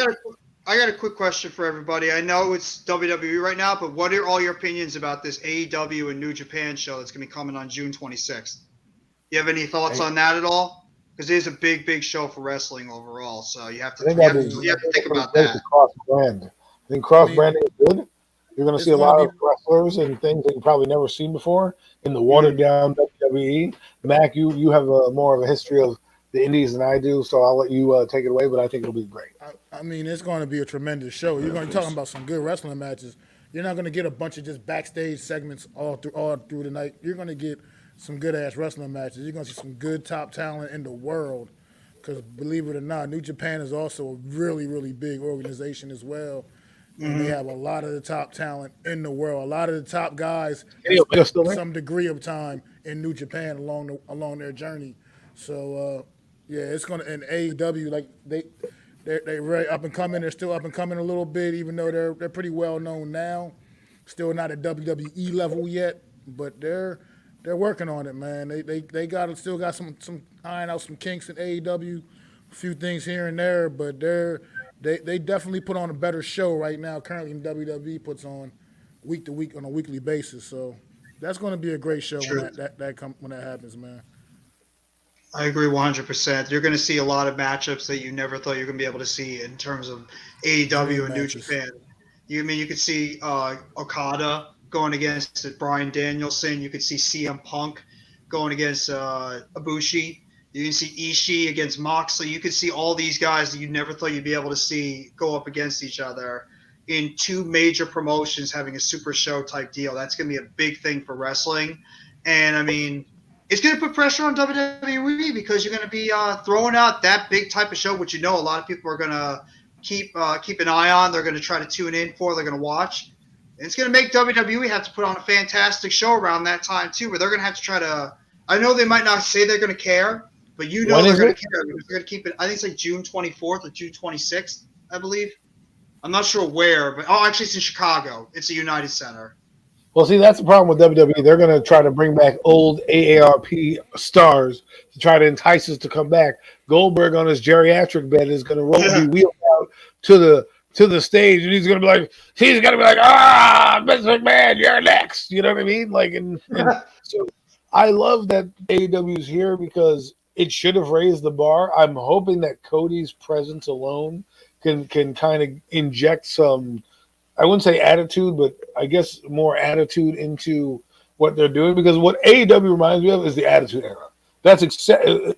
Speaker 2: I got a quick question for everybody. I know it's WWE right now, but what are all your opinions about this AEW and New Japan show that's going to be coming on June 26th? You have any thoughts on that at all? Because it is a big, big show for wrestling overall, so you have to think about that.
Speaker 1: Cross brand. I think cross branding is good. You're going to see a lot of wrestlers and things that you've probably never seen before in the watered down WWE. Mac, you have more of a history of the indies than I do, so I'll let you take it away, but I think it'll be great.
Speaker 3: I mean, it's going to be a tremendous show. You're going to be talking about some good wrestling matches. You're not going to get a bunch of just backstage segments all through the night. You're going to get some good-ass wrestling matches. You're going to see some good top talent in the world because, believe it or not, New Japan is also a really, really big organization as well. And they have a lot of the top talent in the world. A lot of the top guys have spent some degree of time in New Japan along their journey. So, yeah, it's going to – and AEW, like, they're very up and coming. They're still up and coming a little bit, even though they're pretty well known now. Still not at WWE level yet, but they're working on it, man. They still got some iron out some kinks in AEW, a few things here and there, but they definitely put on a better show right now. Currently, WWE puts on week to week on a weekly basis. So that's going to be a great show when that happens, man.
Speaker 2: I agree 100%. You're going to see a lot of matchups that you never thought you were going to be able to see in terms of AEW and New Japan. You could see Okada going against Bryan Danielson. You could see CM Punk going against Ibushi. You can see Ishii against Moxley. You could see all these guys that you never thought you'd be able to see go up against each other in two major promotions having a super show type deal. That's going to be a big thing for wrestling. And, I mean, it's going to put pressure on WWE because you're going to be throwing out that big type of show, which a lot of people are going to keep an eye on. They're going to try to tune in for. They're going to watch. And it's going to make WWE have to put on a fantastic show around that time, too, where they're going to have to try to – I know they might not say they're going to care, but they're going to care because they're going to keep it – I think it's like June 24th or June 26th, I believe. I'm not sure where, but – actually, it's in Chicago. It's a United Center.
Speaker 1: Well, see, that's the problem with WWE. They're going to try to bring back old AARP stars to try to entice us to come back. Goldberg on his geriatric bed is going to be wheeled out to the stage, and he's going to be like, Vince McMahon, you're next. You know what I mean? Like, and so I love that AEW is here because it should have raised the bar. I'm hoping that Cody's presence alone can kind of inject some, I wouldn't say attitude, but I guess more attitude into what they're doing, because what AEW reminds me of is the Attitude Era. That's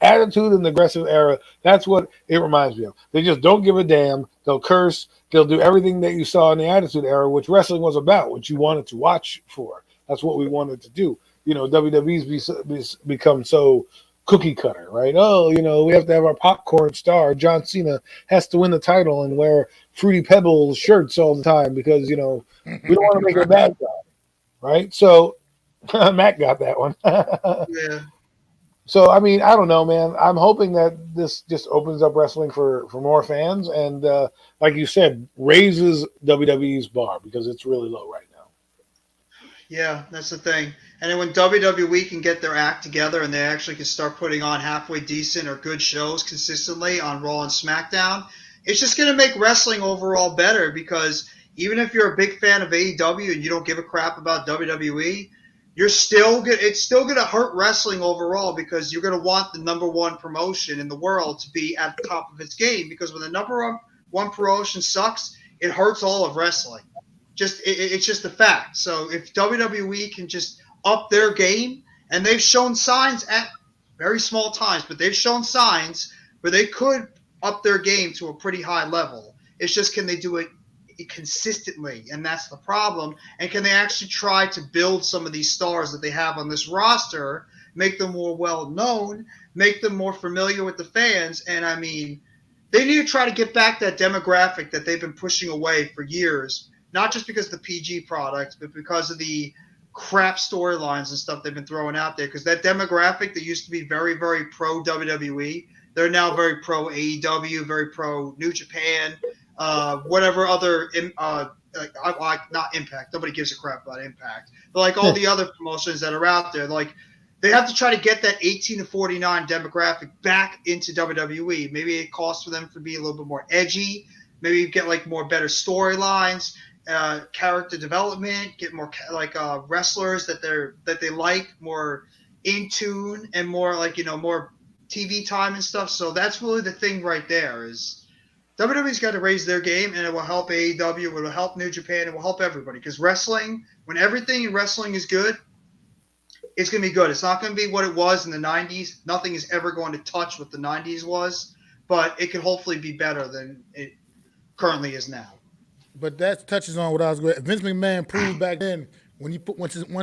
Speaker 1: attitude and the aggressive era. That's what it reminds me of. They just don't give a damn. They'll curse. They'll do everything that you saw in the Attitude Era, which wrestling was about, which you wanted to watch for. That's what we wanted to do. WWE's become so cookie cutter, right? Oh, we have to have our popcorn star. John Cena has to win the title and wear Fruity Pebbles shirts all the time because, we don't want to make a bad guy, right? So Matt got that one.
Speaker 2: Yeah.
Speaker 1: So, I mean, I don't know, man. I'm hoping that this just opens up wrestling for more fans and, like you said, raises WWE's bar because it's really low right now.
Speaker 2: Yeah, that's the thing. And then when WWE can get their act together and they actually can start putting on halfway decent or good shows consistently on Raw and SmackDown, it's just going to make wrestling overall better because even if you're a big fan of AEW and you don't give a crap about WWE, it's still going to hurt wrestling overall because you're going to want the number one promotion in the world to be at the top of its game, because when the number one promotion sucks, it hurts all of wrestling. It's just a fact. So if WWE can just up their game, and they've shown signs at very small times, but they've shown signs where they could up their game to a pretty high level. It's just, can they do it consistently? And that's the problem. And can they actually try to build some of these stars that they have on this roster, make them more well known, make them more familiar with the fans? And I mean, they need to try to get back that demographic that they've been pushing away for years, not just because of the PG product, but because of the crap storylines and stuff they've been throwing out there. Because that demographic that used to be very, very pro WWE, they're now very pro AEW, very pro New Japan, whatever other not Impact. Nobody gives a crap about Impact. But like all the other promotions that are out there, like they have to try to get that 18 to 49 demographic back into WWE. Maybe it costs for them to be a little bit more edgy. Maybe get like more better storylines, character development, get more like wrestlers that they like, more in tune, and more like, you know, more TV time and stuff. So that's really the thing right there, is WWE's got to raise their game, and it will help AEW, it will help New Japan, it will help everybody. Because wrestling, when everything in wrestling is good, it's going to be good. It's not going to be what it was in the 90s. Nothing is ever going to touch what the 90s was, but it can hopefully be better than it currently is now.
Speaker 3: But that touches on what I was going. Vince McMahon proved back then, when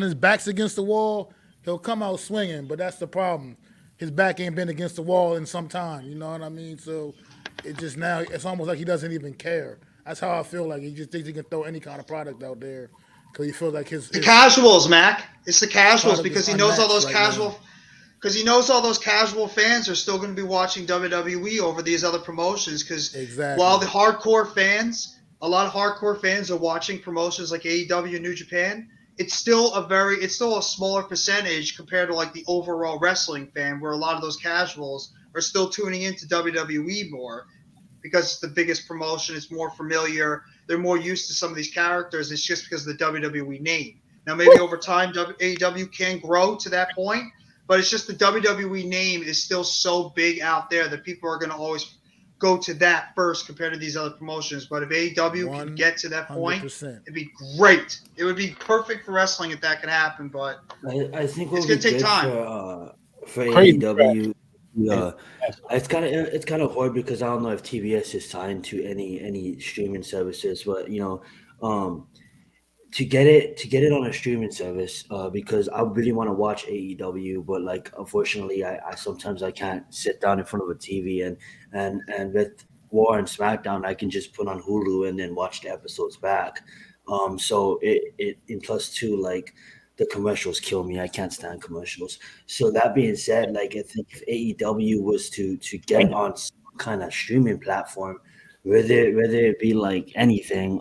Speaker 3: his back's against the wall, he'll come out swinging. But that's the problem. His back ain't been against the wall in some time. You know what I mean? So it just now, it's almost like he doesn't even care. That's how I feel like. He just thinks he can throw any kind of product out there because he feels like his
Speaker 2: casuals, Mac. It's the casuals, because he knows all those
Speaker 3: right
Speaker 2: casual.
Speaker 3: now.
Speaker 2: Because he knows all those casual fans are still going to be watching WWE over these other promotions. Because while the hardcore fans, a lot of hardcore fans are watching promotions like AEW and New Japan, it's still a smaller percentage compared to like the overall wrestling fan, where a lot of those casuals are still tuning into WWE more because it's the biggest promotion. It's more familiar. They're more used to some of these characters. It's just because of the WWE name. Now, maybe over time, AEW can grow to that point, but it's just the WWE name is still so big out there that people are going to always go to that first compared to these other promotions. But if AEW can get to that point,
Speaker 3: 100%.
Speaker 2: it'd be great. It would be perfect for wrestling if that could happen, but
Speaker 4: I think
Speaker 2: it's going to take time.
Speaker 4: For
Speaker 1: Crazy
Speaker 4: AEW. It's kind of hard because I don't know if TBS is signed to any streaming services, but you know, to get it on a streaming service, because I really want to watch AEW, but like unfortunately I sometimes I can't sit down in front of a TV, and with War and SmackDown I can just put on Hulu and then watch the episodes back. So it and plus two, like the commercials kill me. I can't stand commercials. So that being said, like I think if AEW was to get on some kind of streaming platform, whether it be like anything,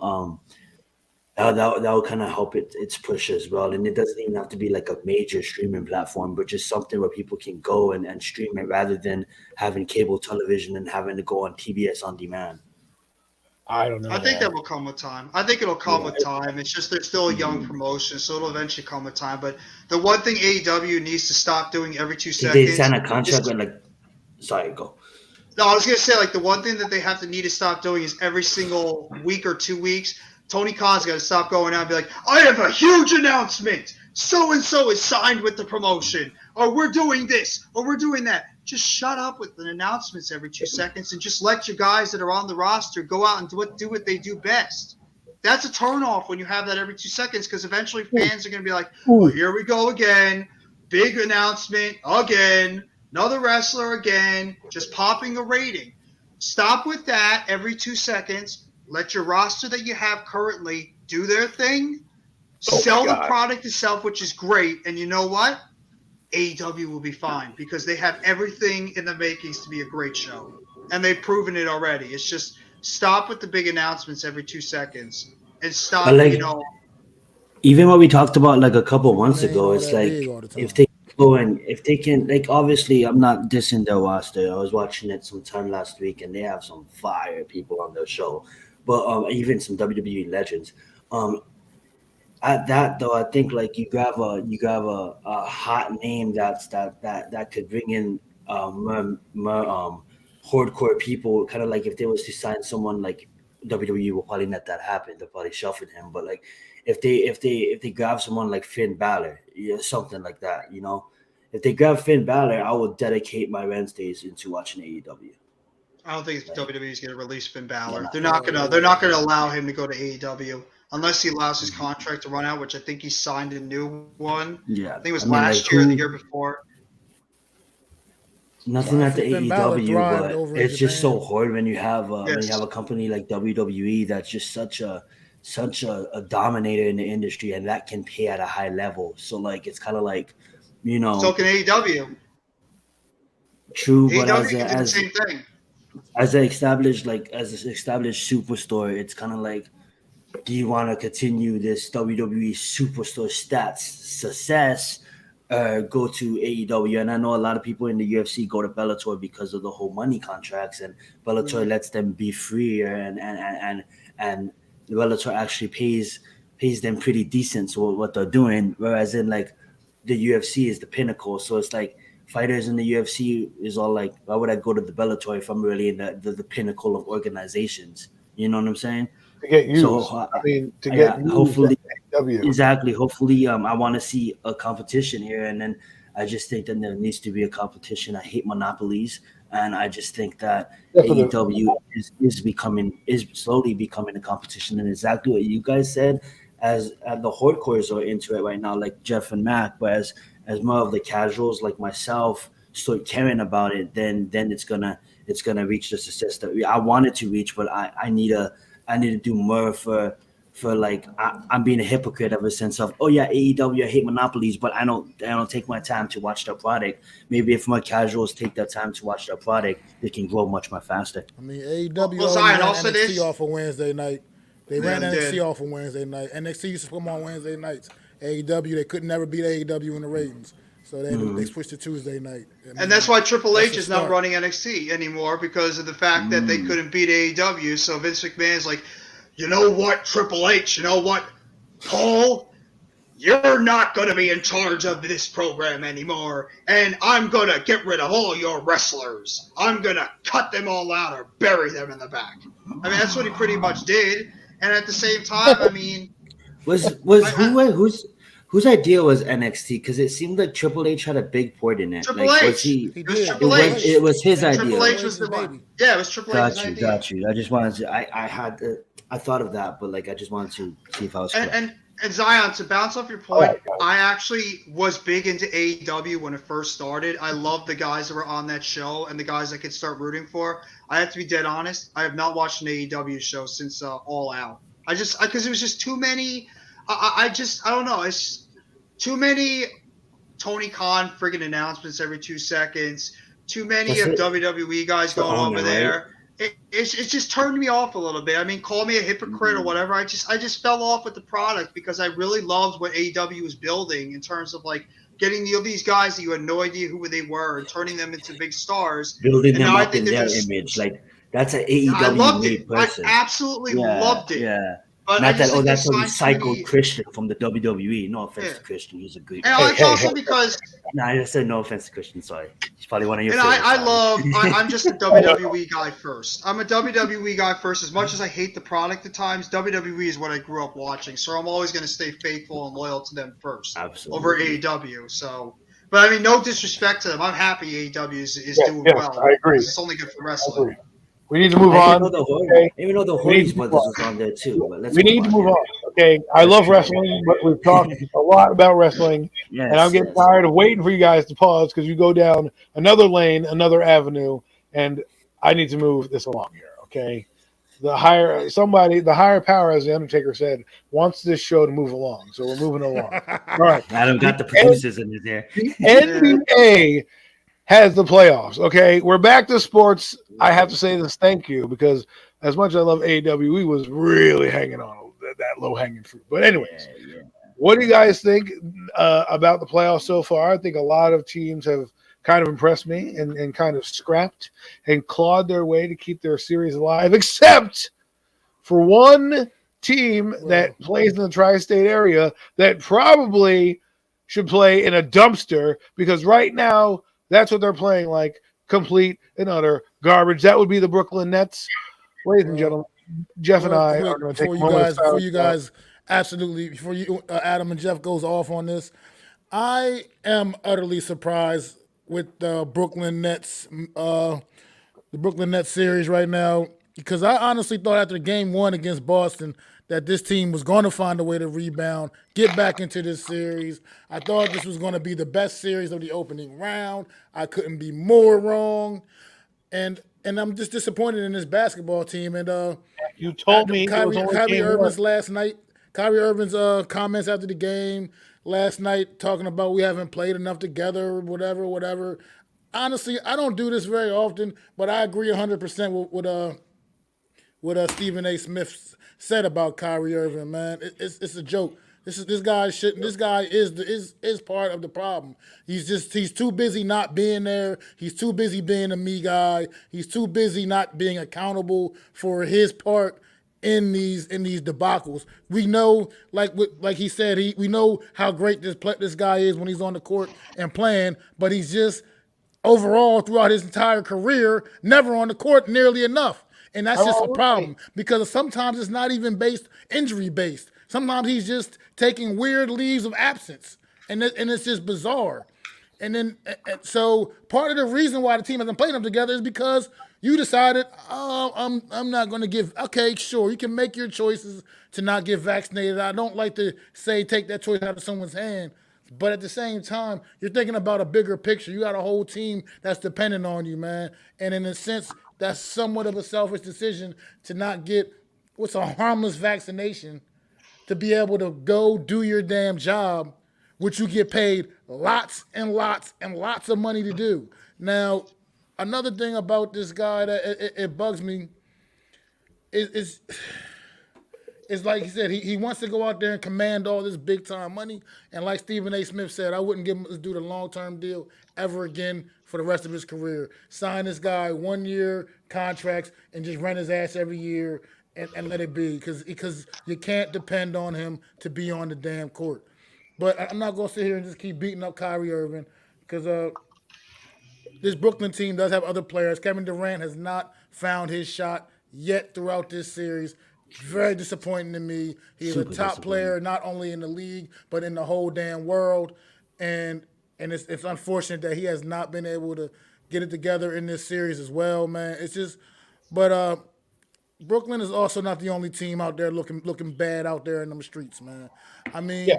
Speaker 4: that would kind of help its push as well. And it doesn't even have to be like a major streaming platform, but just something where people can go and stream it rather than having cable television and having to go on TBS on demand.
Speaker 1: I don't know.
Speaker 2: I think that will come with time. I think it'll come with time. It's just they're still a young promotion, so it'll eventually come with time. But the one thing AEW needs to stop doing every 2 seconds.
Speaker 4: They sign a contract with like. Sorry, go.
Speaker 2: No, I was gonna say, like, the one thing that they have to need to stop doing is every single week or 2 weeks, Tony Khan's got to stop going out and be like, I have a huge announcement. So-and-so is signed with the promotion. Or we're doing this. Or we're doing that. Just shut up with the announcements every 2 seconds and just let your guys that are on the roster go out and do what they do best. That's a turnoff when you have that every 2 seconds, because eventually fans are going to be like, oh, here we go again. Big announcement again. Another wrestler again. Just popping a rating. Stop with that every 2 seconds. Let your roster that you have currently do their thing. Sell the product itself, which is great. And you know what? AEW will be fine because they have everything in the makings to be a great show. And they've proven it already. It's just stop with the big announcements every 2 seconds. And stop,
Speaker 4: even what we talked about like a couple months ago, it's like if they can, like, obviously I'm not dissing their roster. I was watching it sometime last week and they have some fire people on their show. But even some WWE legends. At that though, I think like you grab a hot name that could bring in hardcore people, kind of like if they was to sign someone like WWE will probably let that happen. They'll probably shuffle him. But like, if they grab someone like Finn Balor, something like that, if they grab Finn Balor, I will dedicate my Wednesdays into watching AEW.
Speaker 2: I don't think WWE is going to release Finn Balor.
Speaker 4: Yeah.
Speaker 2: They're not going to allow him to go to AEW unless he allows his contract to run out, which I think he signed a new one.
Speaker 4: Yeah,
Speaker 2: I think it was last year or the year before.
Speaker 4: Nothing at the
Speaker 3: Finn Balor thrived
Speaker 4: AEW,
Speaker 3: over
Speaker 4: but
Speaker 3: in
Speaker 4: it's just
Speaker 3: Japan.
Speaker 4: so hard when you have
Speaker 2: Yes.
Speaker 4: a company like WWE that's just such a dominator in the industry, and that can pay at a high level. So like it's kind of like,
Speaker 2: So can AEW.
Speaker 4: true, but
Speaker 2: AEW can do the same thing.
Speaker 4: as an established superstar, it's kind of like, do you want to continue this WWE superstar stats success, go to AEW? And I know a lot of people in the UFC go to Bellator because of the whole money contracts, and Bellator lets them be freer, and Bellator actually pays them pretty decent for what they're doing. Whereas in like the UFC is the pinnacle, so it's like fighters in the UFC is all like, why would I go to the Bellator if I'm really in the pinnacle of organizations? You know what I'm saying?
Speaker 1: To get used.
Speaker 4: So,
Speaker 1: to get used
Speaker 4: hopefully,
Speaker 1: at AEW.
Speaker 4: exactly. Hopefully, I want to see a competition here, and then I just think that there needs to be a competition. I hate monopolies, and I just think that AEW is slowly becoming a competition, and exactly what you guys said. As the hardcores are into it right now, like Jeff and Mac, but as more of the casuals like myself start caring about it, then it's gonna reach the success that I wanted to reach, but I need to do more for like I'm being a hypocrite ever since of AEW, I hate monopolies, but I don't take my time to watch their product. Maybe if my casuals take their time to watch their product, they can grow much more faster.
Speaker 3: I mean, AEW
Speaker 2: Well, Zion
Speaker 3: ran
Speaker 2: also
Speaker 3: NXT
Speaker 2: did.
Speaker 3: off on Wednesday night. They ran
Speaker 2: they
Speaker 3: NXT
Speaker 2: did.
Speaker 3: off on Wednesday night. NXT used to come on Wednesday nights. AEW, they could never beat AEW in the ratings. So they switched to Tuesday night. I mean,
Speaker 2: And that's why Triple H
Speaker 3: that's a
Speaker 2: is not
Speaker 3: start.
Speaker 2: running NXT anymore, because of the fact that they couldn't beat AEW. So Vince McMahon's like, you know what, Triple H, you know what, Paul, you're not going to be in charge of this program anymore, and I'm going to get rid of all your wrestlers. I'm going to cut them all out or bury them in the back. I mean, that's what he pretty much did. And at the same time, I mean,
Speaker 4: whose idea was NXT? Because it seemed like Triple H had a big part in it.
Speaker 2: Triple H.
Speaker 3: He
Speaker 2: It was
Speaker 3: did.
Speaker 2: Triple H.
Speaker 4: It was his idea.
Speaker 2: Triple H was
Speaker 3: His
Speaker 2: the
Speaker 3: baby.
Speaker 2: one. Yeah, it was Triple H's idea.
Speaker 4: Got you. I just wanted to. I thought of that, but like I just wanted to see if I was correct.
Speaker 2: And Zion, to bounce off your point, I actually was big into AEW when it first started. I loved the guys that were on that show and the guys I could start rooting for. I have to be dead honest. I have not watched an AEW show since All Out. Because it was just too many. I don't know. It's too many Tony Khan friggin' announcements every 2 seconds. Too many of WWE guys going over there. It's just turned me off a little bit. I mean, call me a hypocrite or whatever. I just fell off with the product because I really loved what AEW was building in terms of like getting these guys that you had no idea who they were and turning them into big stars.
Speaker 4: Building them up in their image. Like that's an AEW
Speaker 2: I loved it.
Speaker 4: person.
Speaker 2: I absolutely loved it.
Speaker 4: Yeah.
Speaker 2: But
Speaker 4: not that, that's a
Speaker 2: recycled
Speaker 4: recycled Christian from the WWE. No offense to Christian. He's a great
Speaker 2: guy. And also because...
Speaker 4: No, I just said no offense to Christian. Sorry. He's probably one of your
Speaker 2: favorites. And I'm just a WWE guy first. I'm a WWE guy first. As much as I hate the product at times, WWE is what I grew up watching. So I'm always going to stay faithful and loyal to them first.
Speaker 4: Absolutely.
Speaker 2: Over AEW. So... But I mean, no disrespect to them. I'm happy AEW is doing well.
Speaker 1: I agree.
Speaker 2: It's only good for wrestling.
Speaker 1: We need to move on.
Speaker 4: Even though the Holy Brothers was on there too. But
Speaker 1: we need to move on. Okay, I love wrestling, but we've talked a lot about wrestling, and I'm getting tired of waiting for you guys to pause because you go down another lane, another avenue, and I need to move this along here. Okay, the higher power, as the Undertaker said, wants this show to move along, so we're moving along. All right,
Speaker 4: Adam got the producers in there.
Speaker 1: The NBA has the playoffs. Okay, we're back to sports. I have to say this thank you because as much as I love AEW, we was really hanging on that low-hanging fruit. But anyways, what do you guys think about the playoffs so far? I think a lot of teams have kind of impressed me and kind of scrapped and clawed their way to keep their series alive, except for one team that plays in the tri-state area that probably should play in a dumpster because right now that's what they're playing like, complete and utter garbage. That would be the Brooklyn Nets. Ladies and gentlemen, Jeff and
Speaker 3: Real
Speaker 1: I
Speaker 3: quick
Speaker 1: are going to take a moment of
Speaker 3: before you
Speaker 1: silence.
Speaker 3: guys, absolutely, before you, Adam and Jeff goes off on this, I am utterly surprised with the Brooklyn Nets series right now because I honestly thought after Game 1 against Boston that this team was going to find a way to rebound, get back into this series. I thought this was going to be the best series of the opening round. I couldn't be more wrong, and I'm just disappointed in this basketball team. And
Speaker 1: You told me it was only
Speaker 3: Kyrie
Speaker 1: game one.
Speaker 3: Irving's last night. Kyrie Irving's comments after the game last night talking about we haven't played enough together, whatever. Honestly, I don't do this very often, but I agree 100% with what Stephen A. Smith said about Kyrie Irving. Man, it's a joke. This guy is part of the problem. He's too busy not being there. He's too busy being a me guy. He's too busy not being accountable for his part in these debacles. We know, like he said, we know how great this guy is when he's on the court and playing, but he's just overall throughout his entire career never on the court nearly enough. And that's just a problem because sometimes it's not even injury based. Sometimes he's just taking weird leaves of absence, and it's just bizarre. And then so part of the reason why the team hasn't played them together is because you decided, oh, I'm not going to give. Okay, sure, you can make your choices to not get vaccinated. I don't like to say take that choice out of someone's hand. But at the same time, you're thinking about a bigger picture. You got a whole team that's dependent on you, man. And in a sense, that's somewhat of a selfish decision to not get what's a harmless vaccination to be able to go do your damn job, which you get paid lots and lots and lots of money to do. Now, another thing about this guy that it bugs me is like he said, he wants to go out there and command all this big time money. And like Stephen A. Smith said, I wouldn't give him this dude a long term deal ever again for the rest of his career. Sign this guy 1 year contracts and just rent his ass every year and let it be because you can't depend on him to be on the damn court. But I'm not going to sit here and just keep beating up Kyrie Irving because this Brooklyn team does have other players. Kevin Durant has not found his shot yet throughout this series. Very disappointing to me. He's a top player, not only in the league, but in the whole damn world. And it's unfortunate that he has not been able to get it together in this series as well, man. It's just, but Brooklyn is also not the only team out there looking bad out there in them streets, man. I mean,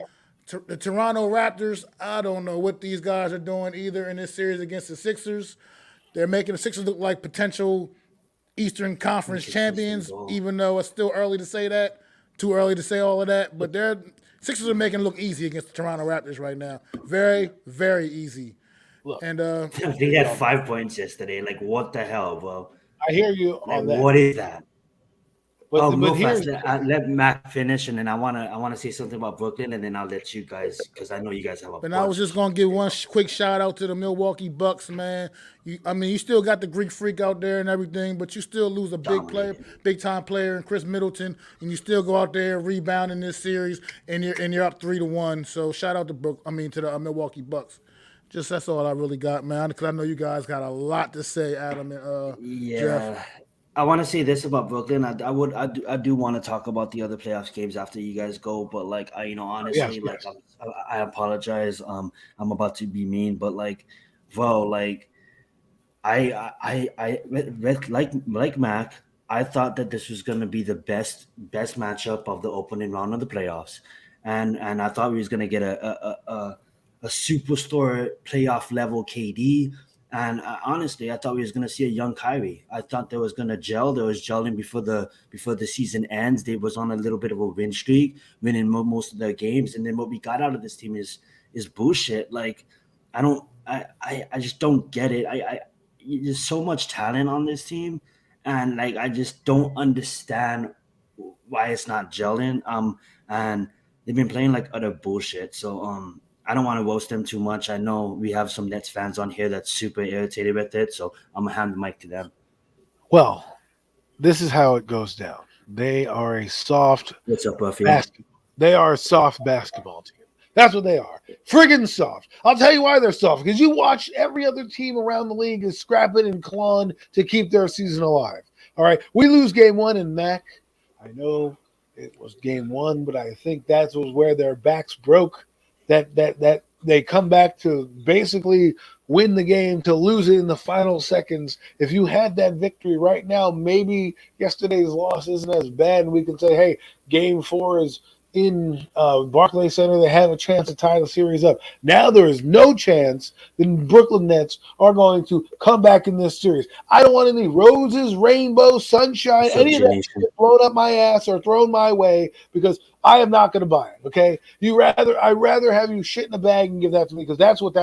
Speaker 3: the Toronto Raptors, I don't know what these guys are doing either in this series against the Sixers. They're making the Sixers look like potential Eastern Conference champions, even though it's still early to say that. Too early to say all of that. But Sixers are making it look easy against the Toronto Raptors right now. Very, very easy.
Speaker 1: Look,
Speaker 3: and
Speaker 4: they had 5 points yesterday. Like, what the hell, bro?
Speaker 1: I hear you on that.
Speaker 4: What is that?
Speaker 1: But
Speaker 4: let Mac finish, and then I wanna say something about Brooklyn, and then I'll let you guys because I know you guys have a.
Speaker 3: And I was just gonna give one quick shout out to the Milwaukee Bucks, man. You still got the Greek Freak out there and everything, but you still lose a big time player in Chris Middleton, and you still go out there and rebound in this series, and you're up 3-1. So shout out to the Milwaukee Bucks. Just that's all I really got, man. Because I know you guys got a lot to say, Adam and Jeff.
Speaker 4: I want to say this about Brooklyn. I do want to talk about the other playoffs games after you guys go, but like honestly, I apologize. I'm about to be mean, but like, bro, like, like Mac, I thought that this was gonna be the best matchup of the opening round of the playoffs, and I thought we was gonna get a superstar playoff level KD. And honestly, I thought we was gonna see a young Kyrie. I thought they was gonna gel. They was gelling before the season ends. They was on a little bit of a win streak, winning most of their games. And then what we got out of this team is bullshit. Like, I just don't get it. There's so much talent on this team, and like I just don't understand why it's not gelling. And they've been playing like utter bullshit. So I don't want to roast them too much. I know we have some Nets fans on here that's super irritated with it, so I'm going to hand the mic to them.
Speaker 1: Well, this is how it goes down. They are a soft
Speaker 4: What's up, Buffy?
Speaker 1: They are a soft basketball team. That's what they are. Friggin' soft. I'll tell you why they're soft. Because you watch every other team around the league is scrapping and clawing to keep their season alive. All right, we lose game one in Mac. I know it was game one, but I think that was where their backs broke. That they come back to basically win the game to lose it in the final seconds. If you had that victory right now, maybe yesterday's loss isn't as bad, and we can say, hey, game four is in Barclays Center. They have a chance to tie the series up. Now there is no chance the Brooklyn Nets are going to come back in this series. I don't want any roses, rainbow, sunshine, any of that shit blown up my ass or thrown my way because I am not going to buy it. Okay, I'd rather have you shit in a bag and give that to me because that's what's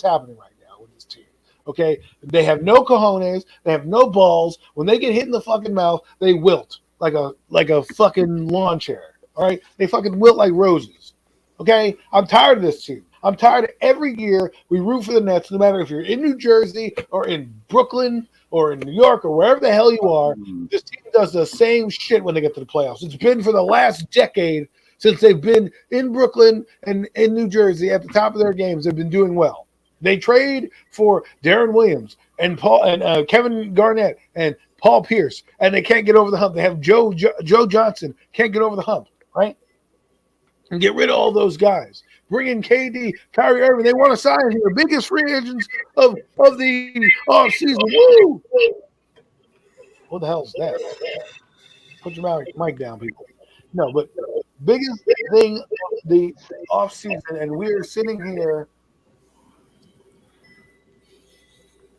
Speaker 1: happening right now with this team. Okay, they have no cojones, they have no balls. When they get hit in the fucking mouth, they wilt like a fucking lawn chair. All right, they fucking wilt like roses. Okay, I'm tired of this team. I'm tired of every year we root for the Nets, no matter if you're in New Jersey or in Brooklyn or in New York or wherever the hell you are. This team does the same shit when they get to the playoffs. It's been for the last decade since they've been in Brooklyn and in New Jersey at the top of their games. They've been doing well. They trade for Darren Williams and Kevin Garnett and Paul Pierce, and they can't get over the hump. They have Joe Johnson, can't get over the hump. Right? And get rid of all those guys. Bring in KD, Kyrie Irving. They want to sign here. Biggest free agents of the offseason. Woo! What the hell is that? Put your mic down, people. No, but biggest thing of the offseason, and we're sitting here,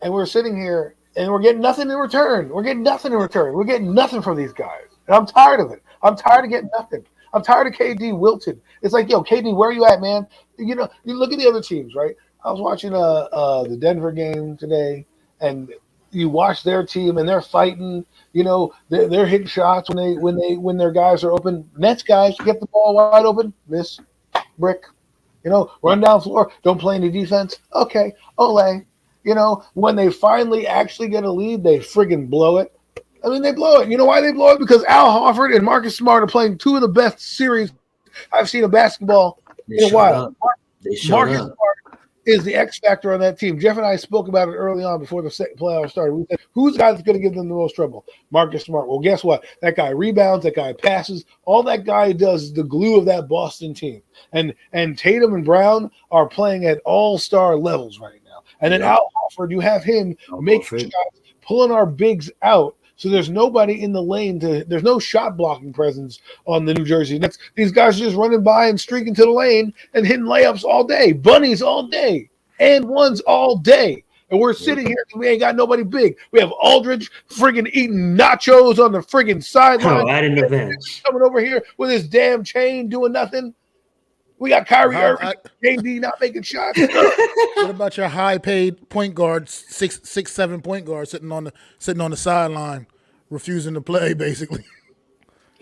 Speaker 1: and we're getting nothing in return. We're getting nothing from these guys. And I'm tired of it. I'm tired of getting nothing. I'm tired of KD wilted. It's like, yo, KD, where are you at, man? You know, you look at the other teams, right? I was watching the Denver game today, and you watch their team, and they're fighting. You know, they're hitting shots when their guys are open. Nets guys get the ball wide open, miss, brick. You know, run down floor, don't play any defense. Okay, Ole. You know, when they finally actually get a lead, they friggin' blow it. I mean, they blow it. You know why they blow it? Because Al Horford and Marcus Smart are playing two of the best series I've seen of basketball in a while. Marcus Smart is the X factor on that team. Jeff and I spoke about it early on before the playoffs started. We said, who's the guy that's going to give them the most trouble? Marcus Smart. Well, guess what? That guy rebounds. That guy passes. All that guy does is the glue of that Boston team. And Tatum and Brown are playing at all-star levels right now. And then Al Horford, you have him making shots, pulling our bigs out. So there's nobody in the lane there's no shot blocking presence on the New Jersey Nets. These guys are just running by and streaking to the lane and hitting layups all day, bunnies all day, and ones all day. And we're sitting here and we ain't got nobody big. We have Aldridge friggin' eating nachos on the friggin' sideline.
Speaker 4: Right in the bench.
Speaker 1: Coming over here with his damn chain doing nothing. We got Kyrie Irving, KD not making shots.
Speaker 3: What about your high-paid point guard, 6'7" point guard sitting on the sideline, refusing to play, basically?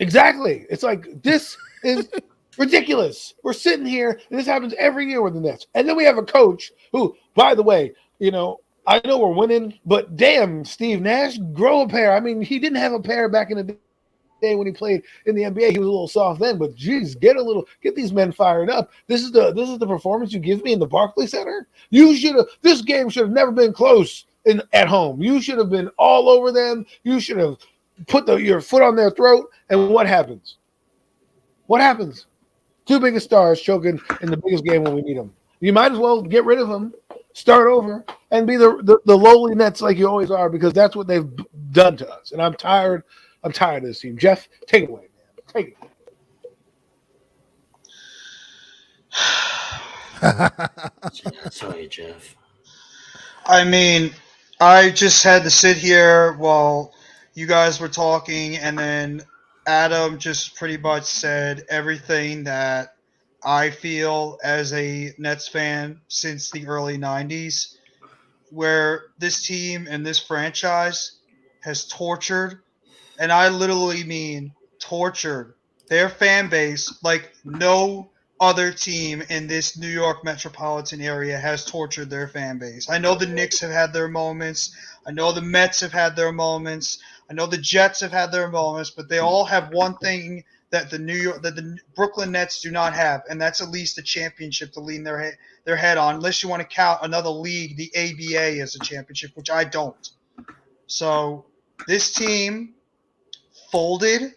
Speaker 1: Exactly. It's like this is ridiculous. We're sitting here, and this happens every year with the Nets. And then we have a coach who, by the way, you know, I know we're winning, but damn, Steve Nash, grow a pair. I mean, he didn't have a pair back in the day when he played in the NBA. He was a little soft then, but geez, get these men fired up. This is the performance you give me in the Barclays Center. This game should have never been close at home. You should have been all over them. You should have put your foot on their throat. And what happens? What happens? Two biggest stars choking in the biggest game when we need them. You might as well get rid of them, start over, and be the lowly Nets like you always are, because that's what they've done to us. And I'm tired of this team. Jeff, take it away, man. Take
Speaker 4: it. Sorry, Jeff.
Speaker 2: I mean, I just had to sit here while you guys were talking, and then Adam just pretty much said everything that I feel as a Nets fan since the early 90s, where this team and this franchise has tortured, and I literally mean tortured, their fan base like no other team in this New York metropolitan area has tortured their fan base. I know the Knicks have had their moments. I know the Mets have had their moments. I know the Jets have had their moments, but they all have one thing that the Brooklyn Nets do not have, and that's at least a championship to lean their head on, unless you want to count another league, the ABA, as a championship, which I don't. So This team folded.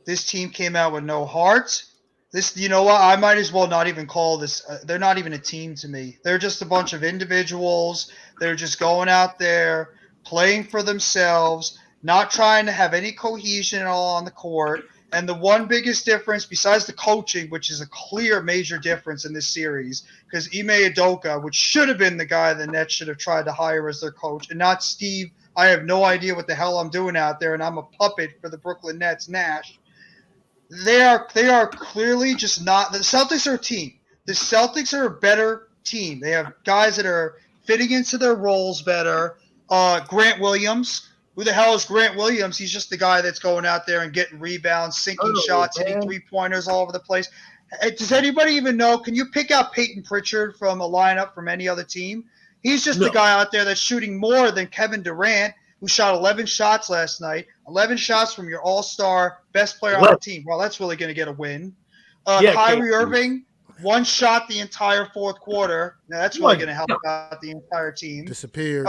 Speaker 2: This team came out with no heart. You know what? I might as well not even call this. They're not even a team to me. They're just a bunch of individuals. They're just going out there, playing for themselves, not trying to have any cohesion at all on the court. And the one biggest difference, besides the coaching, which is a clear major difference in this series, because Ime Udoka, which should have been the guy the Nets should have tried to hire as their coach, and not Steve. I have no idea what the hell I'm doing out there, and I'm a puppet for the Brooklyn Nets, Nash. They are clearly just not – the Celtics are a team. The Celtics are a better team. They have guys that are fitting into their roles better. Grant Williams. Who the hell is Grant Williams? He's just the guy that's going out there and getting rebounds, sinking shots, hitting three-pointers all over the place. Does anybody even know? Can you pick out Peyton Pritchard from a lineup from any other team? He's just the guy out there that's shooting more than Kevin Durant, who shot 11 shots last night. 11 shots from your all-star best player on the team. Well, that's really going to get a win. Kyrie Irving, one shot the entire fourth quarter. Now, that's really going to help out the entire team.
Speaker 3: Disappeared.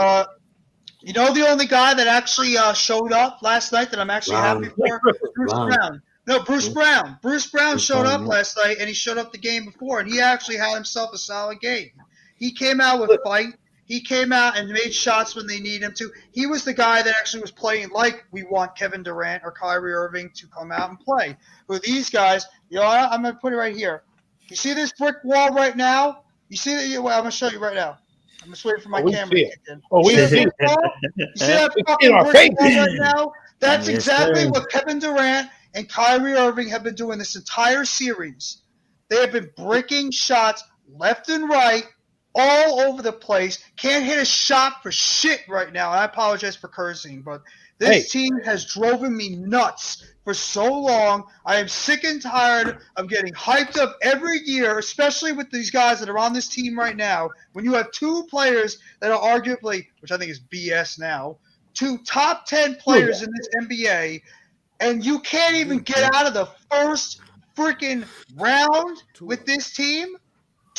Speaker 2: You know the only guy that actually showed up last night that I'm actually happy for? Bruce Brown. No, Bruce Brown. Bruce Brown showed up last night, and he showed up the game before, and he actually had himself a solid game. He came out with fight. He came out and made shots when they need him to. He was the guy that actually was playing like we want Kevin Durant or Kyrie Irving to come out and play. With these guys, I'm going to put it right here. You see this brick wall right now? You see that? Well, I'm going to show you right now. I'm just waiting for my camera to kick in.
Speaker 1: We see
Speaker 2: it. You see that fucking brick wall right now? That's exactly what Kevin Durant and Kyrie Irving have been doing this entire series. They have been breaking shots left and right, all over the place. Can't hit a shot for shit right now. I apologize for cursing, but this team has driven me nuts for so long. I am sick and tired of getting hyped up every year, especially with these guys that are on this team right now. When you have two players that are arguably, which I think is BS now, two top 10 players in this NBA, and you can't even get out of the first freaking round with this team?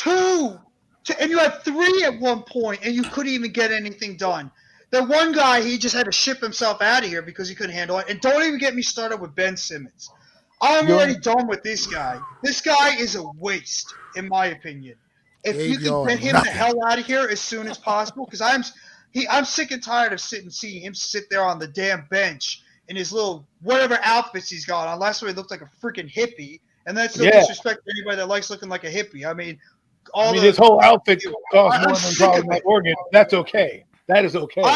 Speaker 2: And you had 3 at one point, and you couldn't even get anything done. That one guy, he just had to ship himself out of here because he couldn't handle it. And don't even get me started with Ben Simmons. I'm already done with this guy. This guy is a waste, in my opinion. If you can get him the hell out of here as soon as possible, because I'm sick and tired of seeing him sit there on the damn bench in his little whatever outfits he's got on. Last week he looked like a freaking hippie, and that's no disrespect to anybody that likes looking like a hippie. I mean,
Speaker 1: his whole outfit costs more than probably my organ. That's okay. That is okay.
Speaker 2: We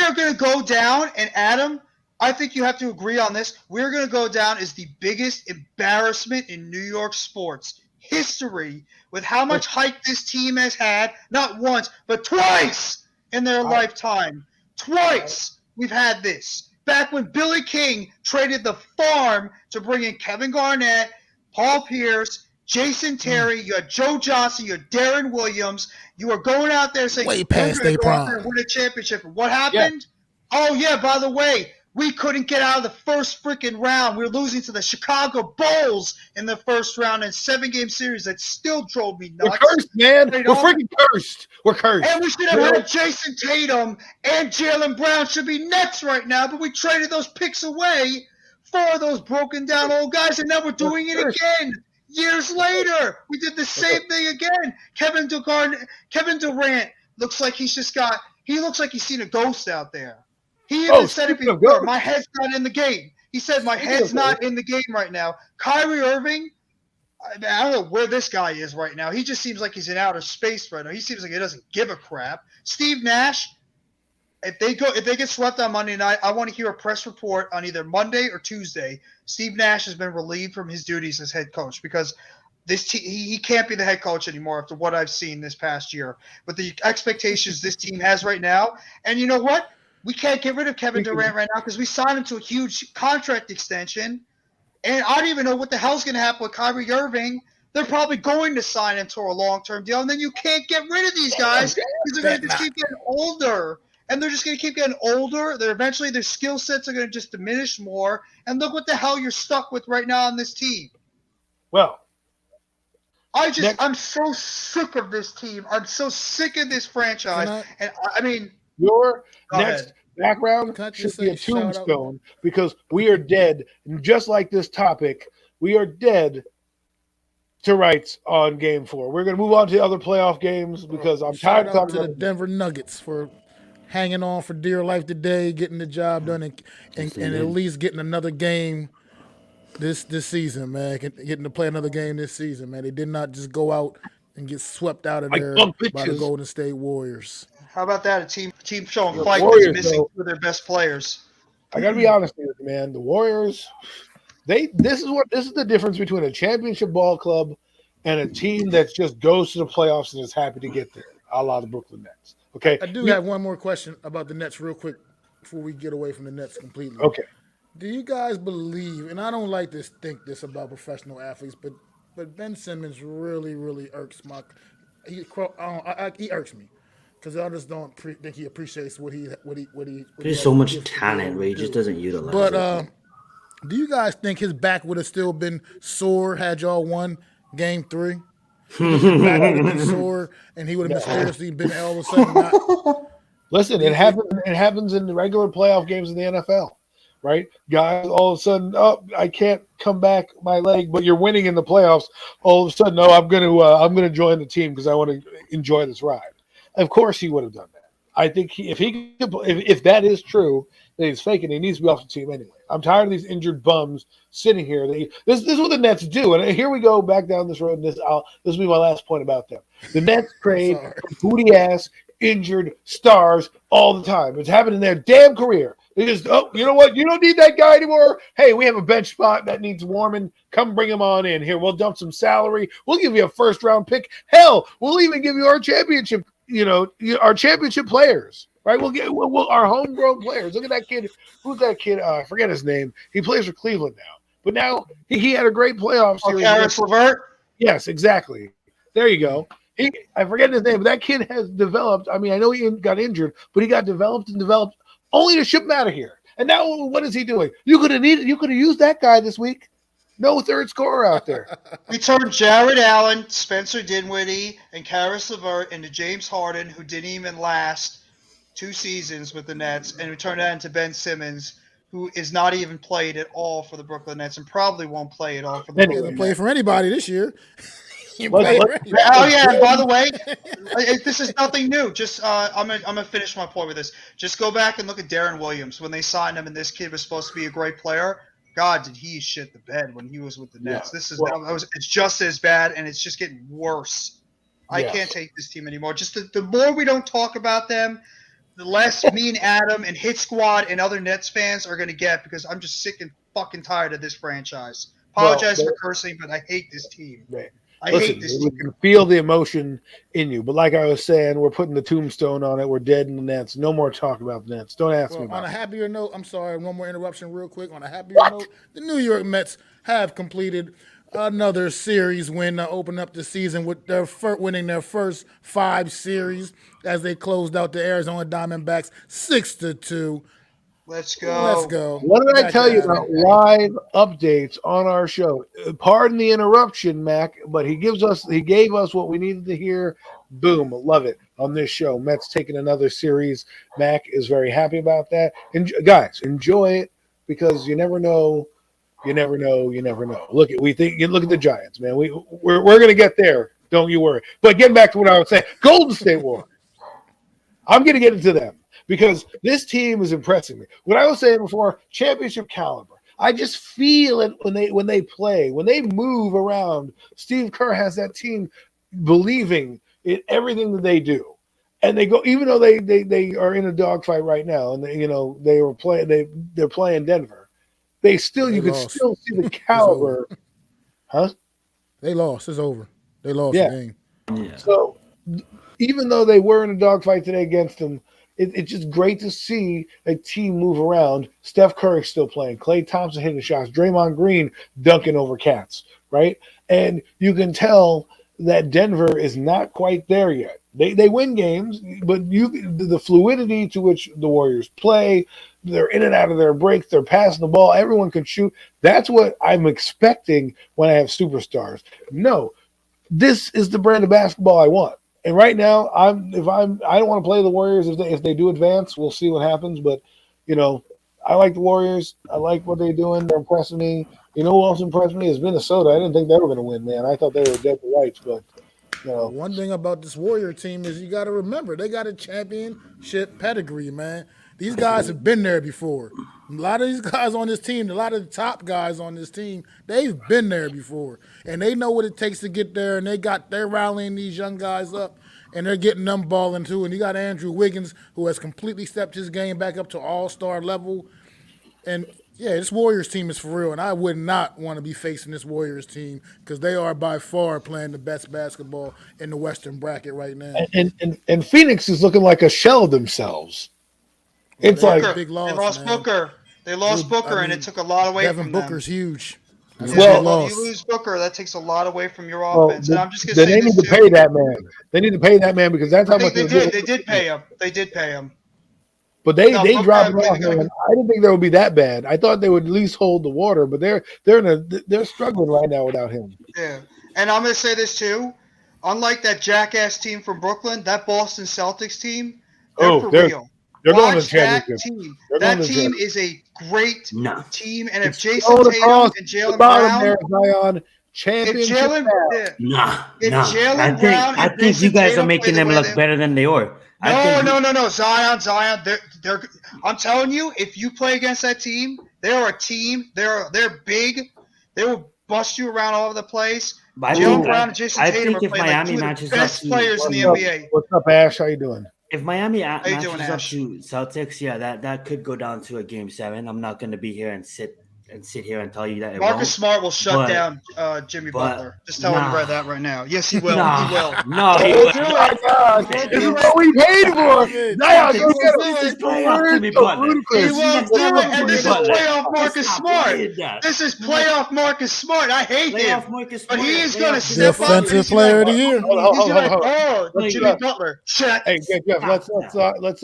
Speaker 2: are going to go down, and Adam, I think you have to agree on this. We're going to go down as the biggest embarrassment in New York sports history with how much hype this team has had, not once, but twice in their lifetime. Twice we've had this. Back when Billy King traded the farm to bring in Kevin Garnett, Paul Pierce, Jason Terry, you had Joe Johnson, you had Darren Williams. You were going out there saying,
Speaker 3: way past their prime,
Speaker 2: and win a championship. And what happened? Yeah. Oh, yeah, by the way, we couldn't get out of the first freaking round. We were losing to the Chicago Bulls in the first round in 7-game series. That still drove me nuts.
Speaker 1: We're cursed, man. We're freaking cursed. We're cursed.
Speaker 2: And we should have had Jason Tatum and Jaylen Brown should be Nets right now, but we traded those picks away for those broken down old guys, and now we're doing it again. Years later, we did the same thing again. Kevin Durant looks like he looks like he's seen a ghost out there. He even said it before. My head's not in the game. He said my head's not in the game right now. Kyrie Irving, I don't know where this guy is right now. He just seems like he's in outer space right now. He seems like he doesn't give a crap. Steve Nash, if they get swept on Monday night, I want to hear a press report on either Monday or Tuesday. Steve Nash has been relieved from his duties as head coach because he can't be the head coach anymore after what I've seen this past year. With the expectations this team has right now, and you know what? We can't get rid of Kevin Durant right now because we signed him to a huge contract extension, and I don't even know what the hell's going to happen with Kyrie Irving. They're probably going to sign him to a long-term deal, and then you can't get rid of these guys because they're going to keep getting older. And they're just going to keep getting older. Eventually their skill sets are going to just diminish more. And look what the hell you're stuck with right now on this team.
Speaker 1: Well,
Speaker 2: I'm so sick of this team. I'm so sick of this franchise. And I mean,
Speaker 1: Your
Speaker 2: Go
Speaker 1: next
Speaker 2: ahead.
Speaker 1: background
Speaker 3: Can I
Speaker 1: should
Speaker 3: just
Speaker 1: be a
Speaker 3: say shout out?
Speaker 1: tombstone because we are dead. And just like this topic, we are dead to rights on Game 4. We're going to move on to the other playoff games because I'm tired
Speaker 3: Shout
Speaker 1: of
Speaker 3: out
Speaker 1: talking
Speaker 3: to the
Speaker 1: about it.
Speaker 3: Denver Nuggets for hanging on for dear life today, getting the job done, and
Speaker 4: Yes, they
Speaker 3: at
Speaker 4: did.
Speaker 3: least getting another game this season, man. Getting to play another game this season, man. They did not just go out and get swept out of
Speaker 1: Like
Speaker 3: there
Speaker 1: bum
Speaker 3: by the
Speaker 1: bitches.
Speaker 3: Golden State Warriors.
Speaker 2: How about that? A team showing
Speaker 1: The
Speaker 2: fight
Speaker 1: Warriors,
Speaker 2: that's missing
Speaker 1: though,
Speaker 2: two of their best players.
Speaker 1: I got to be honest with you, man. The Warriors, this is the difference between a championship ball club and a team that just goes to the playoffs and is happy to get there, a la the Brooklyn Nets. Okay.
Speaker 3: I do have one more question about the Nets, real quick, before we get away from the Nets completely.
Speaker 1: Okay.
Speaker 3: Do you guys believe? And I don't like to think this about professional athletes, but Ben Simmons really irks my. He irks me because I just don't think he appreciates what he.
Speaker 4: There's
Speaker 3: has
Speaker 4: so
Speaker 3: the
Speaker 4: much
Speaker 3: gift to be
Speaker 4: talent,
Speaker 3: able
Speaker 4: but he
Speaker 3: to
Speaker 4: just
Speaker 3: do.
Speaker 4: doesn't utilize
Speaker 3: But
Speaker 4: it.
Speaker 3: do you guys think his back would have still been sore had y'all won Game 3? You think his back would have been sore and he would have mysteriously been all of a sudden not?
Speaker 1: Listen, it happens in the regular playoff games in the NFL, right? Guys, all of a sudden, oh, I can't come back my leg, but you're winning in the playoffs. All of a sudden, no, I'm gonna join the team because I want to enjoy this ride. Of course, he would have done that. I think if that is true, that he's faking, he needs to be off the team anyway. I'm tired of these injured bums sitting here. This is what the Nets do, and here we go back down this road. And this will be my last point about them. The Nets trade booty ass injured stars all the time. It's happened in their damn career. They just, oh, you know what? You don't need that guy anymore. Hey, we have a bench spot that needs warming. Come bring him on in here. We'll dump some salary. We'll give you a first round pick. Hell, we'll even give you our championship. Our championship players. Right? We'll our homegrown players. Look at that kid. Who's that kid? I forget his name. He plays for Cleveland now. But now he had a great playoff series.
Speaker 2: Karis LeVert?
Speaker 1: Yes, exactly. There you go. I forget his name, but that kid has developed. I mean, I know he got injured, but he got developed only to ship him out of here. And now what is he doing? You could have used that guy this week. No third scorer out there.
Speaker 2: We turned Jared Allen, Spencer Dinwiddie, and Karis LeVert into James Harden, who didn't even last 2 seasons with the Nets, and we turned that into Ben Simmons, who is not even played at all for the Brooklyn Nets and probably won't play at all for the
Speaker 3: He
Speaker 2: Brooklyn
Speaker 3: hasn't
Speaker 2: Nets.
Speaker 3: played for anybody this year.
Speaker 2: Oh yeah, and by the way, this is nothing new. Just I'm gonna finish my point with this. Just go back and look at Darren Williams when they signed him, and this kid was supposed to be a great player. God, did he shit the bed when he was with the Nets? It's just as bad, and it's just getting worse. I can't take this team anymore. Just the more we don't talk about them, the less me and Adam and Hit Squad and other Nets fans are going to get, because I'm just sick and fucking tired of this franchise. Apologize for cursing, but I hate this team.
Speaker 1: Right.
Speaker 2: I hate this
Speaker 1: We
Speaker 2: team.
Speaker 1: can feel the emotion in you. But like I was saying, we're putting the tombstone on it. We're dead in the Nets. No more talk about the Nets. Don't ask me about
Speaker 3: On a
Speaker 1: it.
Speaker 3: happier note, I'm sorry, one more interruption real quick. On a happier note, the New York Mets have completed another series win to open up the season with winning their first 5 series as they closed out the Arizona Diamondbacks 6-2.
Speaker 2: Let's go.
Speaker 1: What did I
Speaker 3: Back
Speaker 1: tell
Speaker 3: to
Speaker 1: you
Speaker 3: Adam.
Speaker 1: about live updates on our show? Pardon the interruption, Mac, but he gave us what we needed to hear. Boom, love it on this show. Mets taking another series. Mac is very happy about that. And guys, enjoy it, because you never know. You never know. Look at the Giants, man. We're gonna get there. Don't you worry. But getting back to what I was saying, Golden State Warriors. I'm gonna get into them, because this team is impressing me. What I was saying before, championship caliber. I just feel it when they play, when they move around. Steve Kerr has that team believing in everything that they do, and they go, even though they are in a dogfight right now, and they're playing Denver. You could still see the caliber, huh?
Speaker 3: They lost. It's over. They lost the game.
Speaker 4: Yeah.
Speaker 1: So even though they were in a dogfight today against them, it's just great to see a team move around. Steph Curry still playing. Klay Thompson hitting shots. Draymond Green dunking over cats, right? And you can tell that Denver is not quite there yet. They win games, but the fluidity to which the Warriors play, they're in and out of their breaks, they're passing the ball, everyone can shoot. That's what I'm expecting when I have superstars. No, this is the brand of basketball I want. And right now, I don't want to play the Warriors if they do advance. We'll see what happens. But I like the Warriors. I like what they're doing. They're impressing me. You know who else impressed me is Minnesota. I didn't think they were going to win, man. I thought they were dead to rights, but
Speaker 3: Well, one thing about this Warrior team is you got to remember they got a championship pedigree, man. These guys have been there before. A lot of these guys on this team, a lot of the top guys on this team, they've been there before, and they know what it takes to get there. And they're rallying these young guys up, and they're getting them balling too. And you got Andrew Wiggins, who has completely stepped his game back up to all-star level. And yeah, this Warriors team is for real, and I would not want to be facing this Warriors team because they are by far playing the best basketball in the Western bracket right now.
Speaker 1: And Phoenix is looking like a shell of themselves.
Speaker 3: Well,
Speaker 1: It's like
Speaker 3: a big loss.
Speaker 2: They lost
Speaker 3: man.
Speaker 2: Booker. They lost Booker, and it took a lot away
Speaker 3: Devin
Speaker 2: from
Speaker 3: Booker's
Speaker 2: them.
Speaker 3: huge. That's
Speaker 1: Well,
Speaker 3: a big loss.
Speaker 2: If you lose Booker, that takes a lot away from your
Speaker 1: well,
Speaker 2: offense. And I'm just going to
Speaker 1: then
Speaker 2: say
Speaker 1: they
Speaker 2: this
Speaker 1: need to
Speaker 2: too.
Speaker 1: pay that man. They need to pay that man because that's how
Speaker 2: I think
Speaker 1: much
Speaker 2: they did. They did pay him. They did pay him.
Speaker 1: But they
Speaker 2: No,
Speaker 1: dropped him
Speaker 2: Booker-
Speaker 1: off, man. I didn't think they would be that bad. I thought they would at least hold the water, but they're struggling right now without him.
Speaker 2: Yeah. And I'm going to say this too. Unlike that jackass team from Brooklyn, that Boston Celtics team, they're for real.
Speaker 1: They're going to
Speaker 2: Watch
Speaker 1: the
Speaker 2: that
Speaker 1: championship.
Speaker 2: team.
Speaker 1: They're
Speaker 2: That
Speaker 1: going to
Speaker 2: team
Speaker 1: the
Speaker 2: is a great
Speaker 4: No.
Speaker 2: team. And if
Speaker 1: It's
Speaker 2: Jason
Speaker 1: going
Speaker 2: Tatum
Speaker 1: across
Speaker 2: and
Speaker 1: the
Speaker 2: Jalen
Speaker 1: bottom
Speaker 2: Brown,
Speaker 1: there, Zion,
Speaker 2: if
Speaker 1: championship.
Speaker 2: Jalen,
Speaker 1: path.
Speaker 4: Nah,
Speaker 2: If
Speaker 4: nah.
Speaker 2: Jalen Brown
Speaker 4: I
Speaker 2: and
Speaker 4: think you
Speaker 2: Jason
Speaker 4: guys
Speaker 2: Tatum
Speaker 4: are making
Speaker 2: play the
Speaker 4: them
Speaker 2: way
Speaker 4: look
Speaker 2: they-
Speaker 4: better than they are. I think
Speaker 2: No. Zion. They're. I'm telling you, if you play against that team, they're a team. They're big. They will bust you around all over the place.
Speaker 4: But
Speaker 2: Jalen Brown and Jason
Speaker 4: I
Speaker 2: Tatum
Speaker 4: think
Speaker 2: are
Speaker 4: if
Speaker 2: playing like
Speaker 4: Miami
Speaker 2: two of the
Speaker 4: matches up
Speaker 2: best
Speaker 4: to
Speaker 2: players in the
Speaker 1: What's up?
Speaker 2: NBA.
Speaker 1: What's up, Ash? How you doing?
Speaker 4: if Miami
Speaker 2: you
Speaker 4: matches
Speaker 2: doing,
Speaker 4: up
Speaker 2: Ash?
Speaker 4: to Celtics, yeah, that could go down to a game 7. I'm not going to be here and sit here and tell you that it
Speaker 2: Marcus
Speaker 4: won't.
Speaker 2: Smart will shut
Speaker 4: But-
Speaker 2: down Jimmy
Speaker 4: but-
Speaker 2: Butler. Just tell
Speaker 4: nah.
Speaker 2: him that right now. Yes, he will.
Speaker 4: Nah,
Speaker 2: He will.
Speaker 4: no, he
Speaker 2: He'll
Speaker 4: will.
Speaker 2: do
Speaker 1: My
Speaker 2: it.
Speaker 1: God,
Speaker 2: He'll
Speaker 1: this is
Speaker 2: do
Speaker 1: what we paid for.
Speaker 3: This
Speaker 1: Zion,
Speaker 2: is-
Speaker 1: go get him.
Speaker 2: this is
Speaker 4: playoff Jimmy
Speaker 1: So
Speaker 4: Butler.
Speaker 2: He
Speaker 1: ludicrous.
Speaker 2: will
Speaker 4: That's
Speaker 2: do
Speaker 4: not
Speaker 2: it, and this is
Speaker 4: Butler.
Speaker 2: playoff Marcus
Speaker 4: Stop
Speaker 2: Smart.
Speaker 4: playing that.
Speaker 2: This is playoff Marcus Smart. I hate
Speaker 4: Playoff
Speaker 2: him.
Speaker 4: Marcus
Speaker 2: But
Speaker 4: Smart,
Speaker 2: he is
Speaker 4: playoff
Speaker 2: going to
Speaker 4: Jimmy
Speaker 2: step up.
Speaker 4: Butler.
Speaker 3: Defensive
Speaker 2: He's
Speaker 3: player
Speaker 2: gonna-
Speaker 3: of the year.
Speaker 1: Hold
Speaker 2: He's
Speaker 1: on.
Speaker 2: like, oh,
Speaker 4: Let's
Speaker 2: Jimmy
Speaker 1: go.
Speaker 2: Butler. Check.
Speaker 1: Hey, Jeff, let's get his let's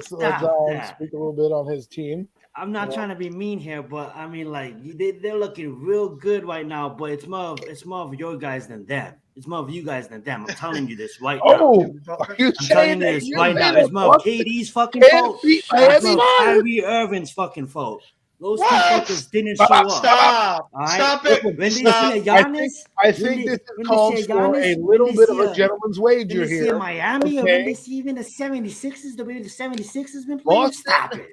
Speaker 4: Stop
Speaker 1: Zion
Speaker 4: that.
Speaker 1: speak a little bit on his team.
Speaker 4: I'm not trying to be mean here, but I mean, like they're looking real good right now. But it's more of your guys than them. It's more of you guys than them. I'm telling you this right now.
Speaker 1: Oh, are you
Speaker 4: I'm telling
Speaker 1: saying
Speaker 4: you
Speaker 1: that?
Speaker 4: this
Speaker 1: You
Speaker 4: right now.
Speaker 1: made
Speaker 4: It's
Speaker 1: a
Speaker 4: more of
Speaker 1: Boston
Speaker 4: KD's fucking
Speaker 1: can't
Speaker 4: fault.
Speaker 1: beat
Speaker 4: It's more
Speaker 1: Miami?
Speaker 4: of Kyrie Irving's fucking fault. Those two
Speaker 2: What?
Speaker 4: fuckers didn't show up.
Speaker 2: Stop.
Speaker 4: All right?
Speaker 2: Stop it.
Speaker 4: When they
Speaker 2: Stop.
Speaker 4: see a Giannis,
Speaker 1: I think this is called for a little bit of a gentleman's
Speaker 4: when
Speaker 1: wager
Speaker 4: they see
Speaker 1: here.
Speaker 4: a Miami, or
Speaker 1: okay?
Speaker 4: when they see even the 76ers, the way the 76ers been playing,
Speaker 1: Boston,
Speaker 4: stop it.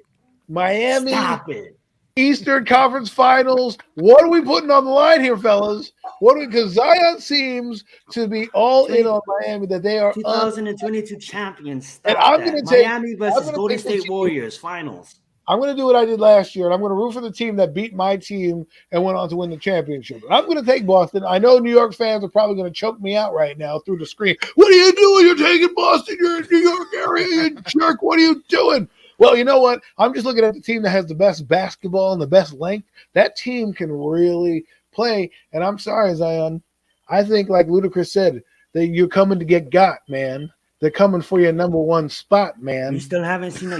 Speaker 1: Miami,
Speaker 4: Stop it.
Speaker 1: Eastern Conference Finals. What are we putting on the line here, fellas? Because Zion seems to be all in on Miami, that they are
Speaker 4: 2022 champions. Stop
Speaker 1: And I'm
Speaker 4: that.
Speaker 1: gonna take-
Speaker 4: Miami
Speaker 1: I'm
Speaker 4: versus
Speaker 1: gonna
Speaker 4: Golden
Speaker 1: take the
Speaker 4: State
Speaker 1: team.
Speaker 4: Warriors finals.
Speaker 1: I'm going to do what I did last year, and I'm going to root for the team that beat my team and went on to win the championship. And I'm going to take Boston. I know New York fans are probably going to choke me out right now through the screen. What are you doing? You're taking Boston. You're in New York area, you jerk. What are you doing? Well, you know what? I'm just looking at the team that has the best basketball and the best length. That team can really play. And I'm sorry, Zion. I think, like Ludacris said, that you're coming to get got, man. They're coming for your number one spot, man.
Speaker 4: We still haven't seen a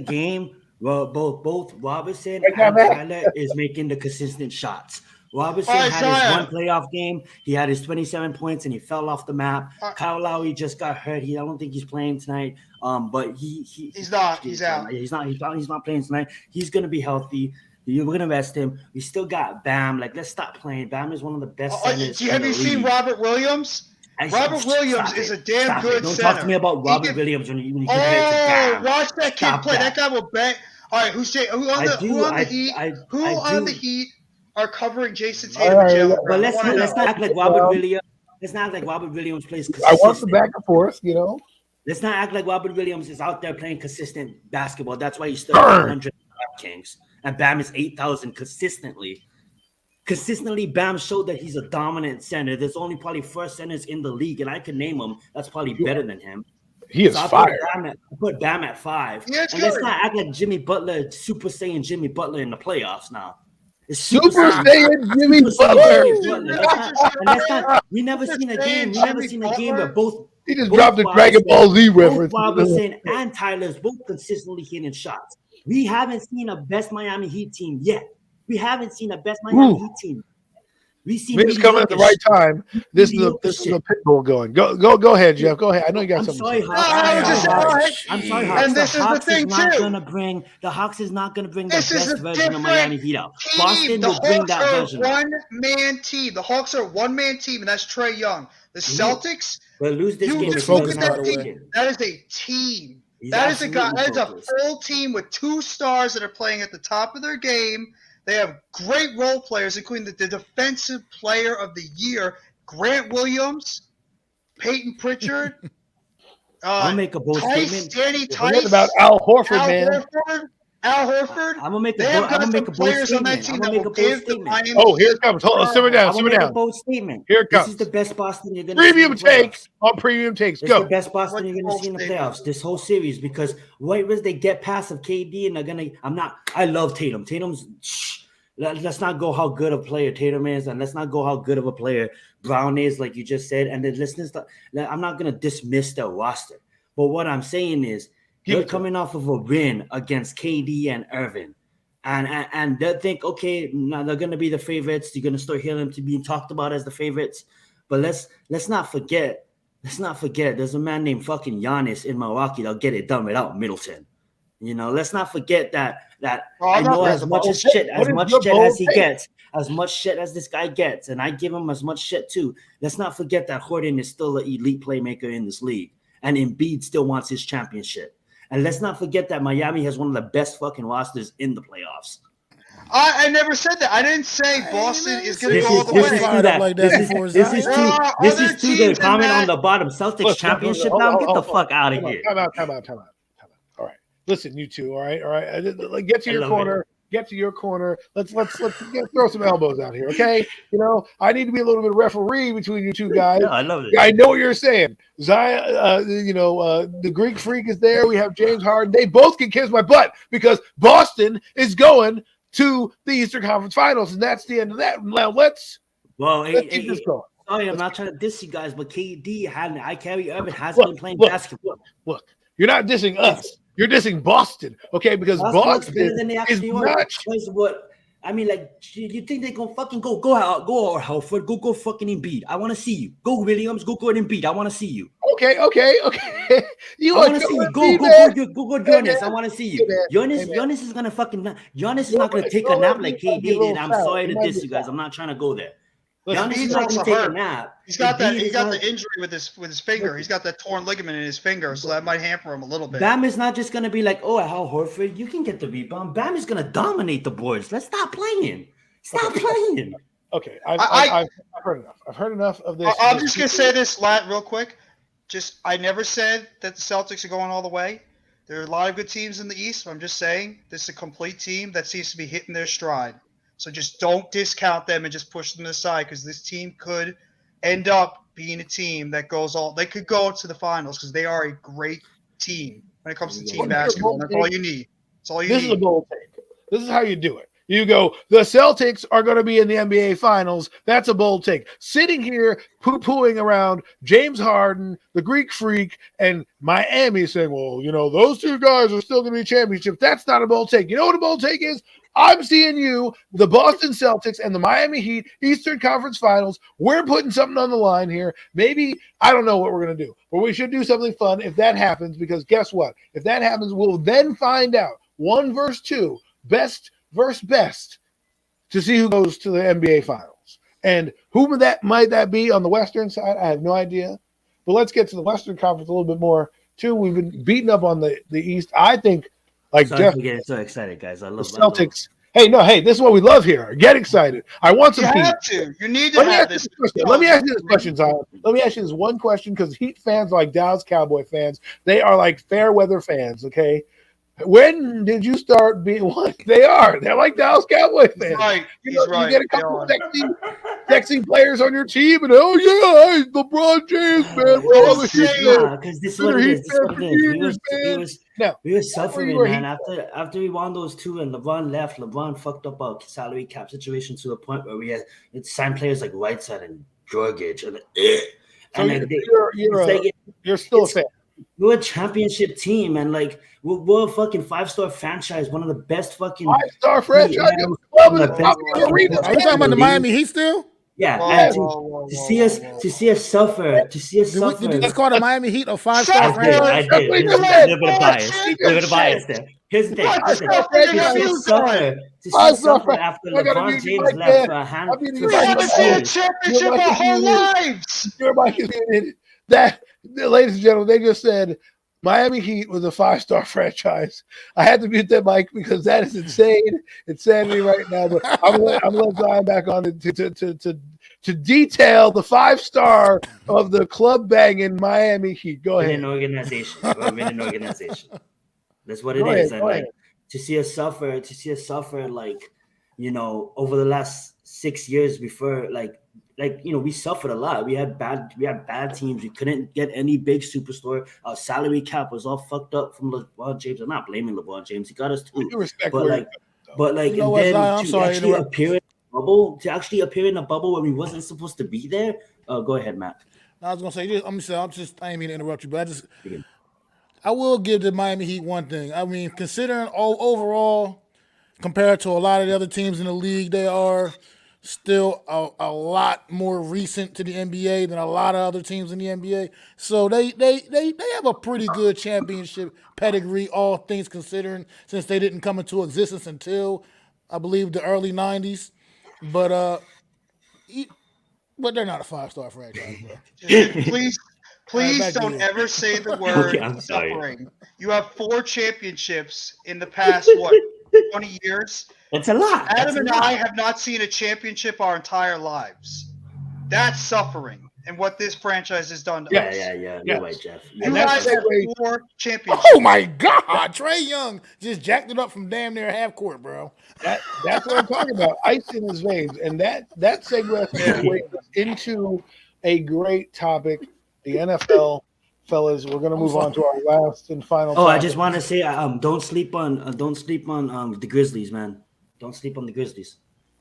Speaker 4: game. Well, both Robertson and Tyler is making the consistent shots. Robertson
Speaker 2: All right,
Speaker 4: had his
Speaker 2: Zion.
Speaker 4: one playoff game. He had his 27 points and he fell off the map. Kyle Lowry just got hurt. I don't think he's playing tonight. But
Speaker 2: He's not. He's out.
Speaker 4: He's not playing tonight. He's gonna be healthy. We're gonna rest him. We still got Bam. Like, let's stop playing. Bam is one of the best centers.
Speaker 2: Have you seen Robert Williams? Robert Williams is a damn good
Speaker 4: Don't
Speaker 2: center.
Speaker 4: talk to me about Robert Williams when you compare it to Bam.
Speaker 2: Watch that kid
Speaker 4: Stop
Speaker 2: play.
Speaker 4: that.
Speaker 2: That guy will bang. All right, who on the Heat are covering Jason Tatum and Jalen
Speaker 4: But
Speaker 2: Brown?
Speaker 4: let's not act like Robert Williams. Let's not act like Robert Williams plays
Speaker 1: I
Speaker 4: consistent.
Speaker 1: want the back and forth, you know.
Speaker 4: Let's not act like Robert Williams is out there playing consistent basketball. That's why he's still 100 Kings. And Bam is 8,000 consistently. Consistently, Bam showed that he's a dominant center. There's only probably 4 centers in the league, and I could name them. That's probably better than him.
Speaker 1: He is
Speaker 4: So I
Speaker 1: fire.
Speaker 4: put Bam at 5.
Speaker 2: Yeah, it's
Speaker 4: and let's
Speaker 2: good.
Speaker 4: not act like Jimmy Butler, Super Saiyan Jimmy Butler in the playoffs now. It's
Speaker 1: Super Saiyan Jimmy Butler.
Speaker 4: We never seen a game. Where both.
Speaker 1: He just
Speaker 4: both
Speaker 1: dropped the Dragon Ball Z
Speaker 4: Both
Speaker 1: reference.
Speaker 4: Robertson and Tyler's both consistently hitting shots. We haven't seen a best Miami Heat team yet. We haven't seen a best Miami Heat team. We've seen
Speaker 1: It's coming at the right time. This is a pit bull going. Go ahead, Jeff. Go ahead. I know you got
Speaker 4: I'm
Speaker 1: something.
Speaker 4: sorry,
Speaker 1: to say.
Speaker 4: Hawks. I'm sorry, Hawks.
Speaker 2: And this is the thing
Speaker 4: The Hawks is not gonna bring the best version of Miami Heat out.
Speaker 2: Team.
Speaker 4: Boston will bring that version.
Speaker 2: One-man team. The Hawks are a one-man team, and that's Trae Young. The Celtics.
Speaker 4: We'll lose this game.
Speaker 3: just focus, by the way.
Speaker 2: That is a team. That is a guy. That is a full team with 2 stars that are playing at the top of their game. They have great role players, including the defensive player of the year, Grant Williams, Peyton Pritchard.
Speaker 4: I'll make a bold statement.
Speaker 2: Danny
Speaker 1: What
Speaker 2: Tice,
Speaker 1: about Al Horford, man?
Speaker 2: Al Horford.
Speaker 4: I'm gonna make
Speaker 2: They have got some players on that team that will give the Miami.
Speaker 1: Oh, here it comes. Hold on, simmer down, simmer down.
Speaker 4: A bold statement.
Speaker 1: Here it comes.
Speaker 4: This is the best Boston you're gonna
Speaker 1: Premium
Speaker 4: see in the
Speaker 1: takes on premium takes.
Speaker 4: It's
Speaker 1: Go.
Speaker 4: the best Boston you're gonna see in the playoffs this whole series because right as they get past of KD and they're gonna. I love Tatum. Let's not go how good a player Tatum is, and let's not go how good of a player Brown is, like you just said. And then I'm not gonna dismiss their roster, but what I'm saying is they're coming off of a win against KD and Irving, and they'll think, okay, now they're gonna be the favorites. You're gonna start hearing them to be talked about as the favorites, but let's not forget. There's a man named fucking Giannis in Milwaukee that'll get it done without Middleton. Let's not forget that I know as much shit as he gets, as much shit as this guy gets, and I give him as much shit too. Let's not forget that Harden is still an elite playmaker in this league, and Embiid still wants his championship. And let's not forget that Miami has one of the best fucking rosters in the playoffs.
Speaker 2: I never said that. I didn't say Boston is going to go all the way.
Speaker 4: This is to the comment on the bottom. Celtics championship now. Get the fuck out of here.
Speaker 1: Time out. All right. Listen, you two. All right. Get to your corner. Get to your corner. Let's throw some elbows out here, okay? I need to be a little bit of referee between you two guys.
Speaker 4: Yeah, I love it.
Speaker 1: I know what you're saying. Zion, the Greek Freak is there. We have James Harden. They both can kiss my butt because Boston is going to the Eastern Conference Finals, and that's the end of that. Now let's keep this going.
Speaker 4: Sorry, I'm not trying to diss you guys, but Kyrie Irving hasn't been playing basketball.
Speaker 1: Look, you're not dissing us. You're dissing Boston, okay? Because Boston is not.
Speaker 4: What I mean, like, you think they're gonna fucking go Halford, go fucking Embiid. I want to see you. Go Williams, go Embiid. I want to see you.
Speaker 1: Okay.
Speaker 4: I want to see you. Go Giannis. I want to see you. Giannis is gonna fucking. Giannis is not gonna take a nap like KD did. I'm sorry to diss you guys. I'm not trying to go there. Giannis is not gonna take a nap.
Speaker 2: He's got the injury with his finger. He's got that torn ligament in his finger, so that might hamper him a little bit.
Speaker 4: Bam is not just gonna be like, Al Horford, you can get the rebound. Bam is gonna dominate the boards. Let's stop playing. Stop playing.
Speaker 1: Okay, I've heard enough. I've heard enough of this.
Speaker 2: I'm just gonna say this real quick. I never said that the Celtics are going all the way. There are a lot of good teams in the East. But I'm just saying this is a complete team that seems to be hitting their stride. So just don't discount them and just push them aside because this team could end up being a team that they could go to the finals because they are a great team when it comes to team basketball. That's all you need. That's all you need.
Speaker 1: This is a bold take. This is how you do it. You go, the Celtics are going to be in the NBA Finals. That's a bold take. Sitting here poo-pooing around James Harden, the Greek Freak, and Miami saying, well, those two guys are still going to be championships. That's not a bold take. You know what a bold take is? I'm seeing you, the Boston Celtics, and the Miami Heat, Eastern Conference Finals. We're putting something on the line here. Maybe, I don't know what we're going to do, but we should do something fun if that happens, because guess what? If that happens, we'll then find out 1 versus 2, best versus best, to see who goes to the NBA Finals. And who might that be on the Western side? I have no idea. But let's get to the Western Conference a little bit more, too. We've been beating up on the East. I think, Jeff,
Speaker 4: I'm getting so excited, guys. I love
Speaker 1: the Celtics. Hey, this is what we love here. Get excited. I want some
Speaker 2: You
Speaker 1: Heat.
Speaker 2: have to. You need to have this.
Speaker 1: Let me ask you this question, Zion. Let me ask you this one question, because Heat fans are like Dallas Cowboy fans. They are like fair weather fans, okay? When did you start being what they are? They're like Dallas Cowboy fans.
Speaker 2: Right.
Speaker 1: You get a couple of sexy players on your team, and hey, LeBron James, man.
Speaker 4: Because this is what it is. We were suffering, man. After we won those 2 and LeBron left, LeBron fucked up our salary cap situation to the point where we had to sign players like Whiteside and Dragic.
Speaker 1: You're still a fan.
Speaker 4: We're a championship team, and we're a fucking 5-star franchise, one of the best fucking
Speaker 1: 5-star franchise.
Speaker 3: Are you talking about the Miami Heat still?
Speaker 4: Yeah,
Speaker 2: Whoa,
Speaker 4: and
Speaker 2: whoa,
Speaker 4: to see us suffer,
Speaker 3: Did you just call the Miami Heat a 5-star
Speaker 2: Shut
Speaker 3: franchise?
Speaker 4: I
Speaker 1: That's
Speaker 4: did.
Speaker 1: what he
Speaker 4: There's
Speaker 1: just
Speaker 4: a
Speaker 1: said.
Speaker 4: little bit of bias. A little bit of bias there. Here's the thing.
Speaker 2: What the
Speaker 1: Five-star
Speaker 2: suffering have
Speaker 1: franchise.
Speaker 2: you done?
Speaker 4: To see
Speaker 1: Five
Speaker 4: us
Speaker 1: star
Speaker 4: suffer
Speaker 1: franchise.
Speaker 4: after
Speaker 1: I gotta
Speaker 4: LeBron
Speaker 1: mute you,
Speaker 4: James
Speaker 1: Mike,
Speaker 4: left
Speaker 1: man.
Speaker 4: for
Speaker 1: I'm muting you,
Speaker 2: We
Speaker 1: Mike.
Speaker 2: haven't seen a championship our whole lives.
Speaker 1: Your mic is muted. That, ladies and gentlemen, they just said Miami Heat was a 5-star franchise. I had to mute that mic because that is insane insanity right now. But I'm gonna let Zion back on to detail the 5-star of the club banging Miami Heat. Go
Speaker 4: in
Speaker 1: ahead.
Speaker 4: an organization. We're in an organization. That's what it
Speaker 1: Go
Speaker 4: is.
Speaker 1: ahead,
Speaker 4: And
Speaker 1: go
Speaker 4: like
Speaker 1: ahead.
Speaker 4: to see us suffer, like, over the last 6 years before, we suffered a lot. We had bad teams. We couldn't get any big superstar. Our salary cap was all fucked up from LeBron James. I'm not blaming LeBron James. He got us too.
Speaker 1: You respect
Speaker 4: But
Speaker 1: where
Speaker 4: like,
Speaker 3: You know
Speaker 4: and
Speaker 3: what,
Speaker 4: then
Speaker 3: Zion? I'm
Speaker 4: to
Speaker 3: sorry to
Speaker 4: actually
Speaker 3: interrupt.
Speaker 4: appear in a bubble when we wasn't supposed to be there. Go ahead, Matt.
Speaker 3: I was gonna say, I didn't mean to interrupt you, but I will give the Miami Heat one thing. I mean, considering overall, compared to a lot of the other teams in the league, they are still a lot more recent to the NBA than a lot of other teams in the NBA. So they have a pretty good championship pedigree, all things considering, since they didn't come into existence until I believe the early '90s. But but they're not a 5-star franchise, bro.
Speaker 2: Please,
Speaker 3: All right,
Speaker 2: please
Speaker 3: back to
Speaker 2: don't
Speaker 3: you.
Speaker 2: ever say the
Speaker 4: Okay,
Speaker 2: word
Speaker 4: I'm sorry.
Speaker 2: suffering. You have 4 championships in the past, 20 years?
Speaker 4: That's a lot.
Speaker 2: Adam and I have not seen a championship our entire lives. That's suffering and what this franchise has done to
Speaker 1: Yes.
Speaker 2: us.
Speaker 4: Yeah.
Speaker 1: Yes.
Speaker 4: You're right, Jeff.
Speaker 2: You
Speaker 1: And
Speaker 2: guys
Speaker 1: that's
Speaker 2: have
Speaker 1: segue-
Speaker 2: 4 championships.
Speaker 3: Oh my God, Trae Young just jacked it up from damn near half court, bro.
Speaker 1: That's what I'm talking about. Ice in his veins. And that segues us into a great topic, the NFL. Fellas, we're gonna move on to our last and final
Speaker 4: Oh,
Speaker 1: topic.
Speaker 4: I just want to say, don't sleep on the Grizzlies, man. Don't sleep on the Grizzlies.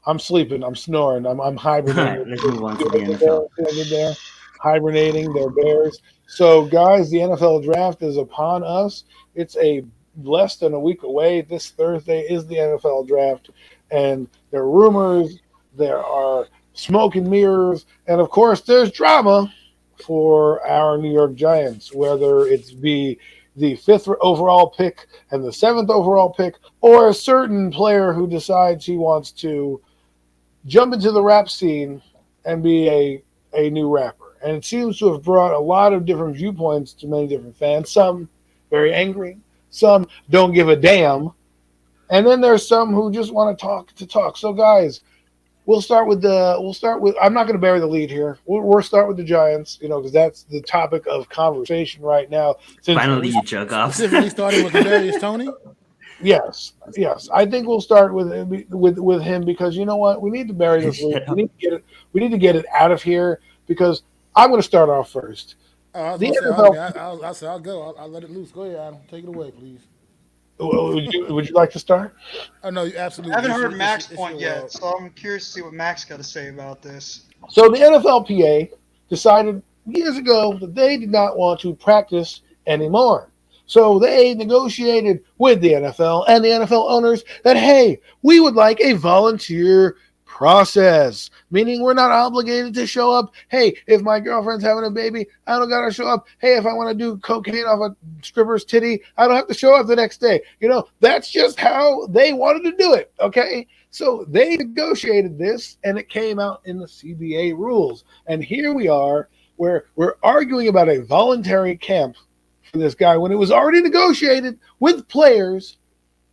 Speaker 1: I'm sleeping, I'm snoring, I'm hibernating.
Speaker 4: All right, let's move on to the NFL.
Speaker 1: They're hibernating, they're Bears. So guys, the NFL draft is upon us. It's a less than a week away. This Thursday is the NFL draft, and there are rumors, there are smoke and mirrors, and of course there's drama for our New York Giants, whether it's be the 5th overall pick and the 7th overall pick, or a certain player who decides he wants to jump into the rap scene and be a new rapper. And it seems to have brought a lot of different viewpoints to many different fans. Some very angry, some don't give a damn, and then there's some who just want to talk. So guys, we'll start with I'm not going to bury the lead here. We'll start with the Giants, because that's the topic of conversation right now.
Speaker 4: Finally, you jerk off.
Speaker 3: Specifically starting with Kadarius Toney.
Speaker 1: Yes. I think we'll start with him because you know what? We need to bury this lead. We need to get it out of here because I'm going to start off first.
Speaker 3: I'll go. I'll let it loose. Go ahead, Adam. Take it away, please.
Speaker 1: Would you like to start?
Speaker 3: Oh no, absolutely.
Speaker 2: I haven't heard Mac's point yet, so I'm curious to see what Mac's got to say about this.
Speaker 1: So the NFLPA decided years ago that they did not want to practice anymore. So they negotiated with the NFL and the NFL owners that, hey, we would like a volunteer process, meaning we're not obligated to show up. Hey, if my girlfriend's having a baby, I don't got to show up. Hey, if I want to do cocaine off a stripper's titty, I don't have to show up the next day. That's just how they wanted to do it, okay? So they negotiated this, and it came out in the CBA rules. And here we are, where we're arguing about a voluntary camp for this guy when it was already negotiated with players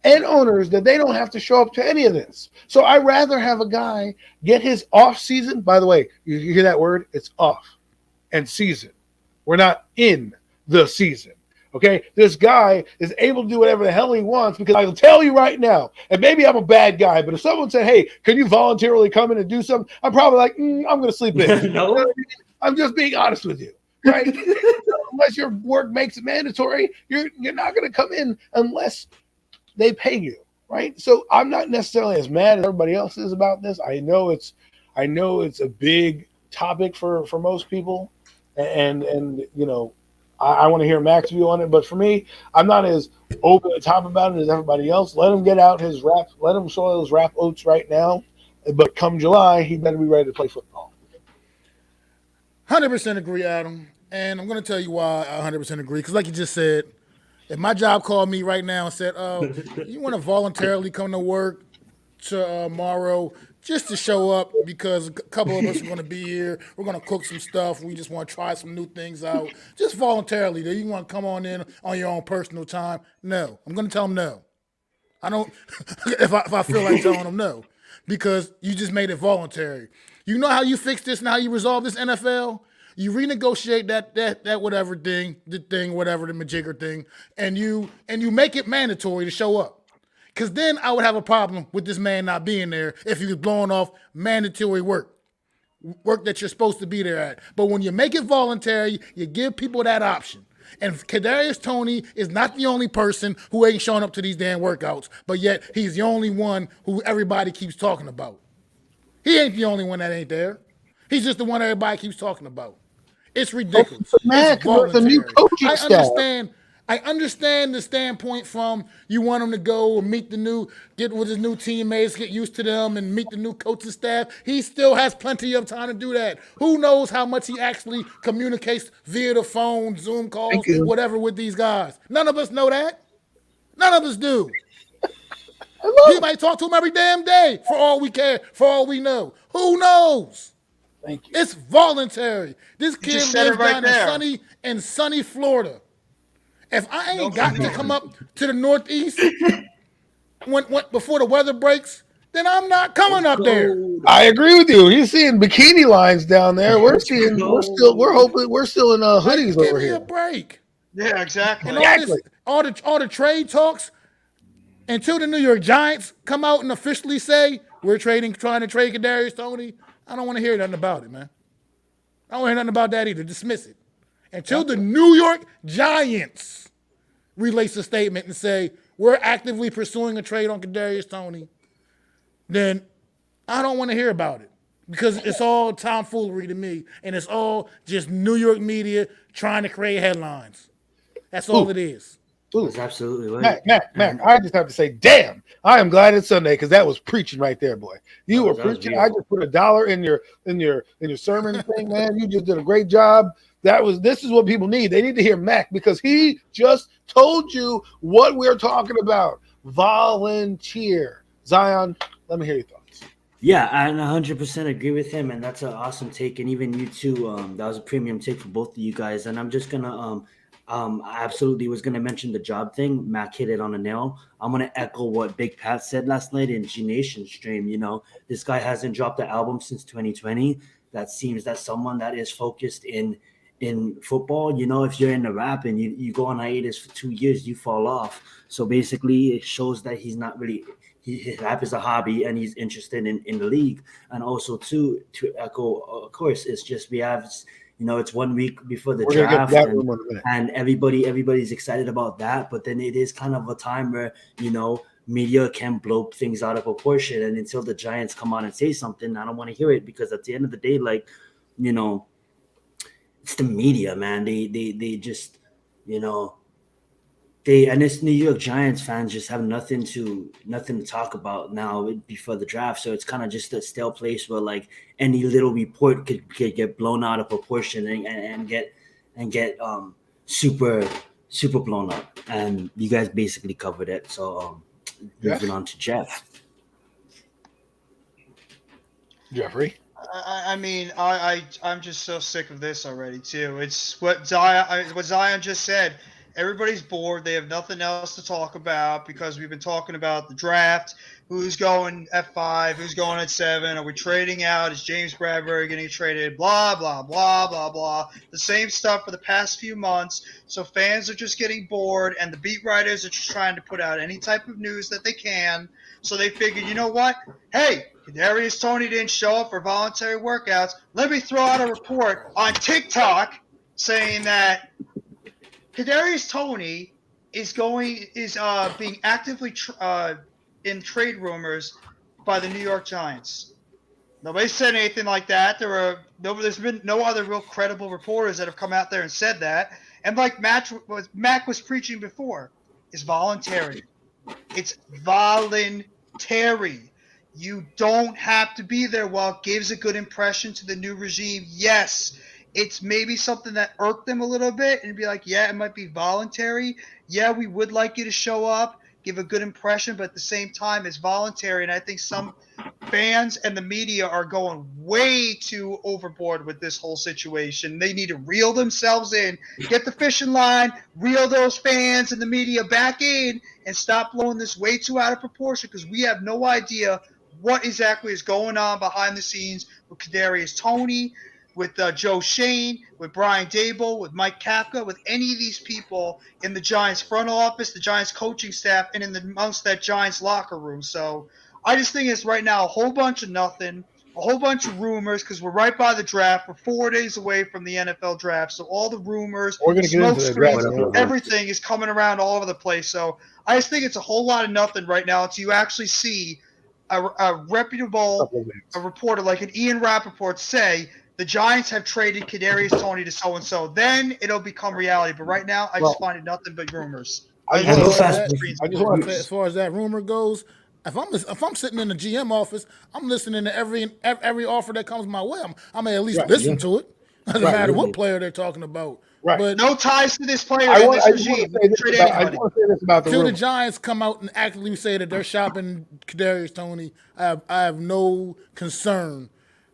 Speaker 1: and owners that they don't have to show up to any of this. So I'd rather have a guy get his off season. By the way, you hear that word? It's off and season. We're not in the season. Okay, this guy is able to do whatever the hell he wants because I'll tell you right now, and maybe I'm a bad guy, but if someone said, hey, can you voluntarily come in and do something? I'm probably like, I'm going to sleep in.
Speaker 4: No.
Speaker 1: I'm just being honest with you, right? Unless your work makes it mandatory, you're not going to come in unless they pay you, right? So I'm not necessarily as mad as everybody else is about this. I know it's a big topic for most people, and I want to hear Mac's view on it. But for me, I'm not as over the top about it as everybody else. Let him get out his rap. Let him soil his rap oats right now. But come July, he better be ready to play football.
Speaker 3: 100% agree, Adam. And I'm going to tell you why I 100% agree. Because, like you just said, if my job called me right now and said, "Oh, you want to voluntarily come to work tomorrow just to show up because a couple of us are going to be here. We're going to cook some stuff. We just want to try some new things out. Just voluntarily. Do you want to come on in on your own personal time?" No. I'm going to tell them no. I don't, if I feel like telling them no, because you just made it voluntary. You know how you fix this and how you resolve this, NFL? You renegotiate that whatever thing, the majigger thing, and you make it mandatory to show up. Because then I would have a problem with this man not being there if he was blowing off mandatory work that you're supposed to be there at. But when you make it voluntary, you give people that option. And Kadarius Toney is not the only person who ain't showing up to these damn workouts, but yet he's the only one who everybody keeps talking about. He ain't the only one that ain't there. He's just the one everybody keeps talking about. It's ridiculous.
Speaker 1: Mac,
Speaker 3: It's
Speaker 1: the new coaching staff.
Speaker 3: I understand the standpoint from you want him to go and get with his new teammates, get used to them, and meet the new coaching staff. He still has plenty of time to do that. Who knows how much he actually communicates via the phone, Zoom calls, whatever with these guys. None of us know that. None of us do. He might talk to him every damn day for all we care, for all we know. Who knows?
Speaker 1: Thank you.
Speaker 3: It's voluntary. This kid lives
Speaker 2: right
Speaker 3: down
Speaker 2: there.
Speaker 3: in sunny Florida. If I ain't got to come up to the Northeast before the weather breaks, then I'm not coming up there.
Speaker 1: I agree with you. He's seeing bikini lines down there. We're still in hoodies
Speaker 3: Give
Speaker 1: over
Speaker 3: me
Speaker 1: here.
Speaker 3: a break.
Speaker 2: Yeah, exactly.
Speaker 3: And all the trade talks until the New York Giants come out and officially say we're trying to trade Kadarius Toney. I don't want to hear nothing about it, man. I don't want to hear nothing about that either. Dismiss it. Until the New York Giants release a statement and say, we're actively pursuing a trade on Kadarius Toney, then I don't want to hear about it. Because it's all tomfoolery to me, and it's all just New York media trying to create headlines. That's all it is.
Speaker 4: That's absolutely right.
Speaker 1: Mac, I just have to say, damn, I am glad it's Sunday because that was preaching right there, boy. You were preaching. I just put $1 in your sermon thing, man. You just did a great job. This is what people need. They need to hear Mac because he just told you what we're talking about. Volunteer. Zion, let me hear your thoughts.
Speaker 4: Yeah, I 100% agree with him, and that's an awesome take. And even you too, that was a premium take for both of you guys. And I'm just gonna I absolutely was going to mention the job thing. Mac hit it on the nail. I'm going to echo what Big Pat said last night in G Nation stream. You know, this guy hasn't dropped an album since 2020. That seems that someone that is focused in football, you know, if you're in the rap and you go on hiatus for 2 years, you fall off. So basically it shows that he's not really his rap is a hobby and he's interested in the league. And also to echo, of course, it's just we have – you know, it's 1 week before the draft, and everybody's excited about that. But then it is kind of a time where, you know, media can blow things out of proportion. And until the Giants come on and say something, I don't want to hear it because at the end of the day, like, you know, it's the media, man. They just, you know, and this New York Giants fans just have nothing to talk about now before the draft. So it's kind of just a stale place where like any little report could get blown out of proportion and get super blown up. And you guys basically covered it. So moving on to Jeff.
Speaker 1: Jeffrey.
Speaker 2: I mean, I'm just so sick of this already too. It's what Zion just said. Everybody's bored. They have nothing else to talk about because we've been talking about the draft, who's going at 5, who's going at 7, are we trading out, is James Bradbury getting traded, blah, blah, blah, blah, blah. The same stuff for the past few months. So fans are just getting bored, and the beat writers are just trying to put out any type of news that they can. So they figured, you know what? Hey, Kadarius Toney didn't show up for voluntary workouts. Let me throw out a report on TikTok saying that Kadarius Toney is being actively in trade rumors by the New York Giants. Nobody said anything like that. There's been no other real credible reporters that have come out there and said that. And like Mac was preaching before, it's voluntary. It's voluntary. You don't have to be there while it gives a good impression to the new regime. Yes, it's maybe something that irked them a little bit and be like, yeah, it might be voluntary. Yeah, we would like you to show up, give a good impression, but at the same time, it's voluntary. And I think some fans and the media are going way too overboard with this whole situation. They need to reel themselves in, get the fishing line, reel those fans and the media back in, and stop blowing this way too out of proportion because we have no idea what exactly is going on behind the scenes with Kadarius Toney, with Joe Shane, with Brian Dable, with Mike Kapka, with any of these people in the Giants front office, the Giants coaching staff, and amongst that Giants locker room. So I just think it's right now a whole bunch of nothing, a whole bunch of rumors because we're right by the draft. We're 4 days away from the NFL draft. So all the rumors,
Speaker 1: We're going to get
Speaker 2: smoke
Speaker 1: into the
Speaker 2: screens,
Speaker 1: draft.
Speaker 2: everything is coming around all over the place. So I just think it's a whole lot of nothing right now until you actually see a reputable reporter like an Ian Rappaport say the Giants have traded Kadarius Toney to so-and-so. Then it'll become reality. But right now, I just find it nothing but rumors.
Speaker 3: As far as that rumor goes, if I'm sitting in the GM office, I'm listening to every offer that comes my way. I may at least listen to it. Doesn't matter what player they're talking about.
Speaker 1: Right.
Speaker 3: But
Speaker 2: no ties to this player in this regime.
Speaker 1: I just want to say this about the
Speaker 3: till
Speaker 1: rumor.
Speaker 3: the Giants come out and actively say that they're shopping Kadarius Toney, I have no concern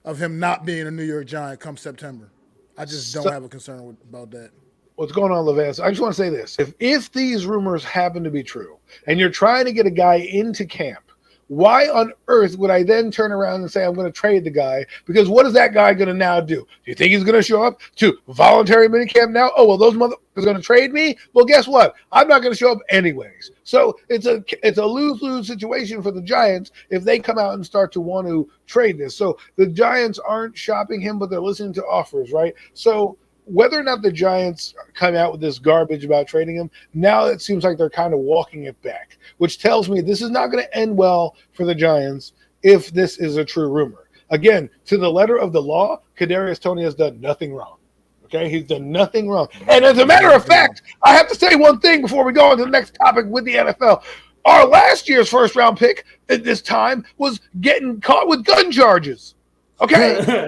Speaker 3: of him not being a New York Giant come September. I just don't have a concern about that.
Speaker 1: What's going on, Levan? I just want to say this. If these rumors happen to be true and you're trying to get a guy into camp, why on earth would I then turn around and say I'm going to trade the guy? Because what is that guy going to now do? Do you think he's going to show up to voluntary minicamp now? Oh, well, those motherfuckers going to trade me? Well, guess what? I'm not going to show up anyways. So it's a lose-lose situation for the Giants if they come out and start to want to trade this. So the Giants aren't shopping him, but they're listening to offers, right? So whether or not the Giants come out with this garbage about trading him, now it seems like they're kind of walking it back, which tells me this is not going to end well for the Giants if this is a true rumor. Again, to the letter of the law, Kadarius Toney has done nothing wrong. Okay, he's done nothing wrong. And as a matter of fact, I have to say one thing before we go on to the next topic with the NFL. Our last year's first-round pick at this time was getting caught with gun charges, okay,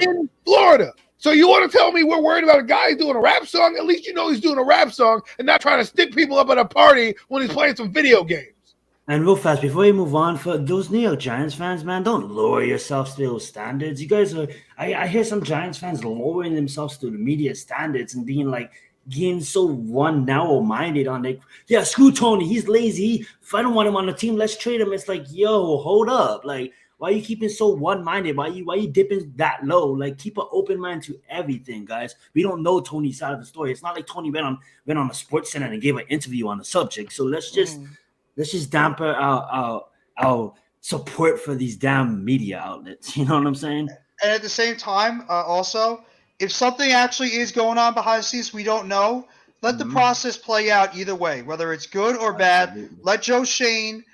Speaker 1: in Florida. So you want to tell me we're worried about a guy doing a rap song? At least you know he's doing a rap song and not trying to stick people up at a party when he's playing some video games.
Speaker 4: And real fast, before you move on, for those New York Giants fans, man, don't lower yourselves to those standards. You guys are – I hear some Giants fans lowering themselves to the media standards and being so one narrow-minded on like, yeah, screw Toney. He's lazy. If I don't want him on the team, let's trade him. It's like, yo, hold up. Like, why are you keeping so one-minded? Why you dipping that low? Like, keep an open mind to everything, guys. We don't know Toney's side of the story. It's not like Toney went on a sports center and gave an interview on the subject. So let's just dampen our support for these damn media outlets. You know what I'm saying?
Speaker 2: And at the same time, also, if something actually is going on behind the scenes we don't know, let the process play out either way, whether it's good or bad.
Speaker 4: Absolutely.
Speaker 2: Let Joe Shane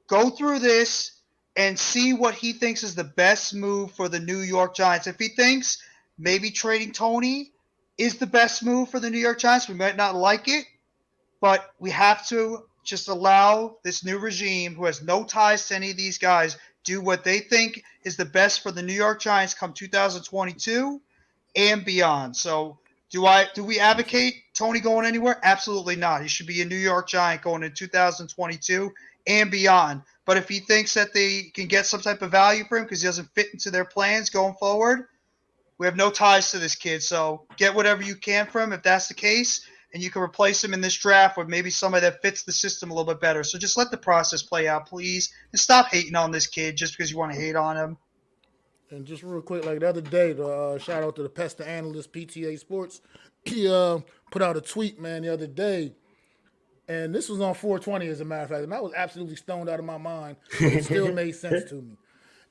Speaker 2: go through this and see what he thinks is the best move for the New York Giants. If he thinks maybe trading Toney is the best move for the New York Giants, we might not like it, but we have to just allow this new regime who has no ties to any of these guys do what they think is the best for the New York Giants come 2022 and beyond. So do we advocate Toney going anywhere? Absolutely not. He should be a New York Giant going in 2022 and beyond. But if he thinks that they can get some type of value for him because he doesn't fit into their plans going forward, we have no ties to this kid. So get whatever you can from him if that's the case, and you can replace him in this draft with maybe somebody that fits the system a little bit better. So just let the process play out, please, and stop hating on this kid just because you want to hate on him.
Speaker 3: And just real quick, like the other day, shout out to the Pesta Analyst, PTA Sports. He put out a tweet, man, the other day. And this was on 420, as a matter of fact. And I was absolutely stoned out of my mind. It still made sense to me.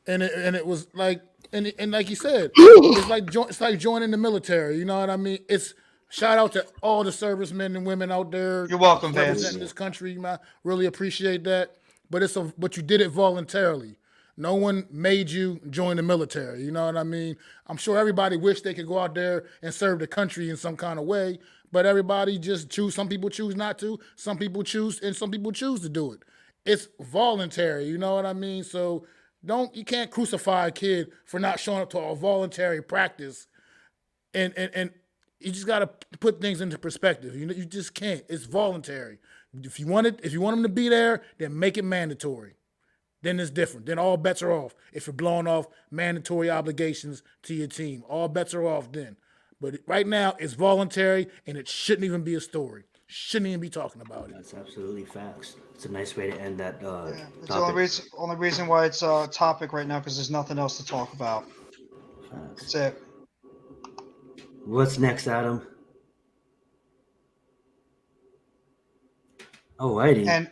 Speaker 3: And it was like, and like you said, it's like joining the military. You know what I mean? It's shout out to all the servicemen and women out there.
Speaker 2: You're welcome, Vance.
Speaker 3: Representing this country. I really appreciate that. But you did it voluntarily. No one made you join the military. You know what I mean? I'm sure everybody wished they could go out there and serve the country in some kind of way. But everybody just choose. Some people choose not to. Some people choose, and some people choose to do it. It's voluntary. You know what I mean? So you can't crucify a kid for not showing up to a voluntary practice and you just got to put things into perspective. You just can't. It's voluntary. If you want them to be there, then make it mandatory. Then it's different. Then all bets are off. If you're blowing off mandatory obligations to your team, all bets are off then. But right now, it's voluntary, and it shouldn't even be a story. Shouldn't even be talking about it.
Speaker 4: That's absolutely facts. It's a nice way to end that
Speaker 2: It's the
Speaker 4: topic.
Speaker 2: only reason why it's a topic right now because there's nothing else to talk about.
Speaker 4: Facts.
Speaker 2: That's it.
Speaker 4: What's next, Adam? Alrighty.
Speaker 2: And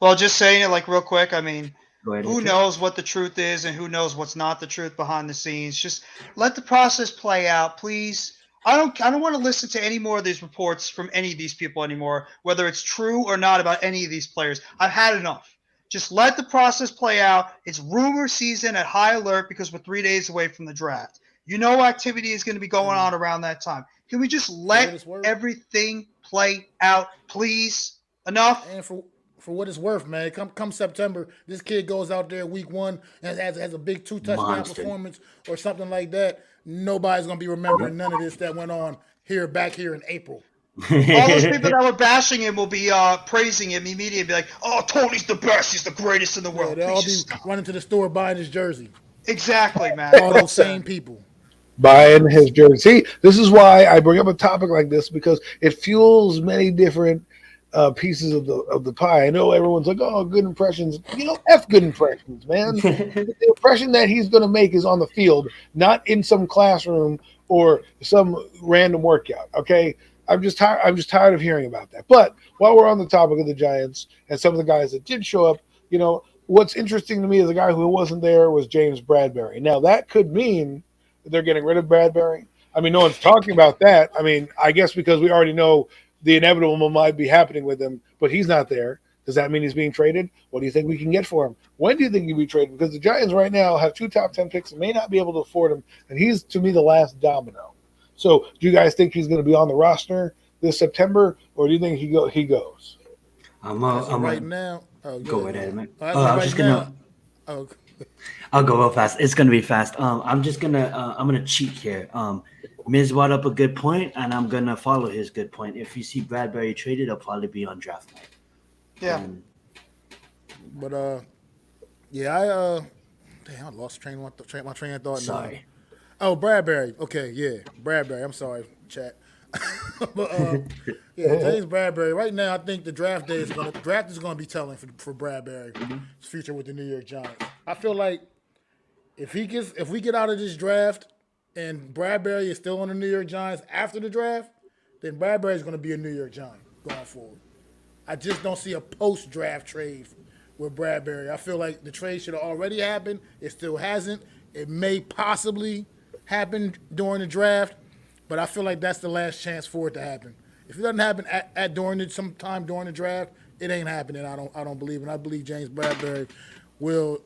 Speaker 2: well, just saying it like real quick. I mean,
Speaker 4: Go ahead,
Speaker 2: who
Speaker 4: Richard.
Speaker 2: knows what the truth is and who knows what's not the truth behind the scenes. Just let the process play out, please. I don't want to listen to any more of these reports from any of these people anymore, whether it's true or not about any of these players. I've had enough. Just let the process play out. It's rumor season at high alert because we're 3 days away from the draft. You know activity is going to be going on around that time. Can we just let everything play out, please? Enough?
Speaker 3: And for what it's worth, man, come September, this kid goes out there week 1 and has a big 2-touchdown
Speaker 4: Monster.
Speaker 3: performance or something like that. Nobody's gonna be remembering none of this that went on back here in April.
Speaker 2: All those people that were bashing him will be praising him immediately and be like, oh, Tony's the best. He's the greatest in the
Speaker 3: Yeah,
Speaker 2: world.
Speaker 3: they'll all
Speaker 2: Please
Speaker 3: be
Speaker 2: just stop.
Speaker 3: running to the store buying his jersey.
Speaker 2: Exactly, man.
Speaker 3: All those same people.
Speaker 1: Buying his jersey. See, this is why I bring up a topic like this because it fuels many different pieces of the pie. I know everyone's like, "Oh, good impressions." F good impressions, man. The impression that he's going to make is on the field, not in some classroom or some random workout. Okay, I'm just tired of hearing about that. But while we're on the topic of the Giants and some of the guys that did show up, what's interesting to me is the guy who wasn't there was James Bradbury. Now that could mean they're getting rid of Bradbury. I mean, no one's talking about that. I mean, I guess because we already know the inevitable might be happening with him, but he's not there. Does that mean he's being traded? What do you think we can get for him? When do you think he'll be traded? Because the Giants right now have 2 top 10 picks and may not be able to afford him, and he's, to me, the last domino. So do you guys think he's going to be on the roster this September, or do you think he goes?
Speaker 3: I'm right now. Oh,
Speaker 4: Go right ahead, man.
Speaker 3: I'm
Speaker 4: just gonna. I'll go real fast. It's gonna be fast. I'm gonna cheat here. Miz brought up a good point, and I'm gonna follow his good point. If you see Bradbury traded, he'll probably be on draft night.
Speaker 2: Yeah.
Speaker 3: But damn, I lost my train of thought.
Speaker 4: Sorry.
Speaker 3: Oh, Bradbury. Okay, yeah, Bradbury. I'm sorry, chat. But James Bradbury. Right now, I think the draft is gonna be telling for Bradbury's future with the New York Giants. I feel like if we get out of this draft and Bradbury is still on the New York Giants after the draft, then Bradbury is going to be a New York Giant going forward. I just don't see a post-draft trade with Bradbury. I feel like the trade should have already happened. It still hasn't. It may possibly happen during the draft, but I feel like that's the last chance for it to happen. If it doesn't happen sometime during the draft, it ain't happening. I don't believe it. I believe James Bradbury will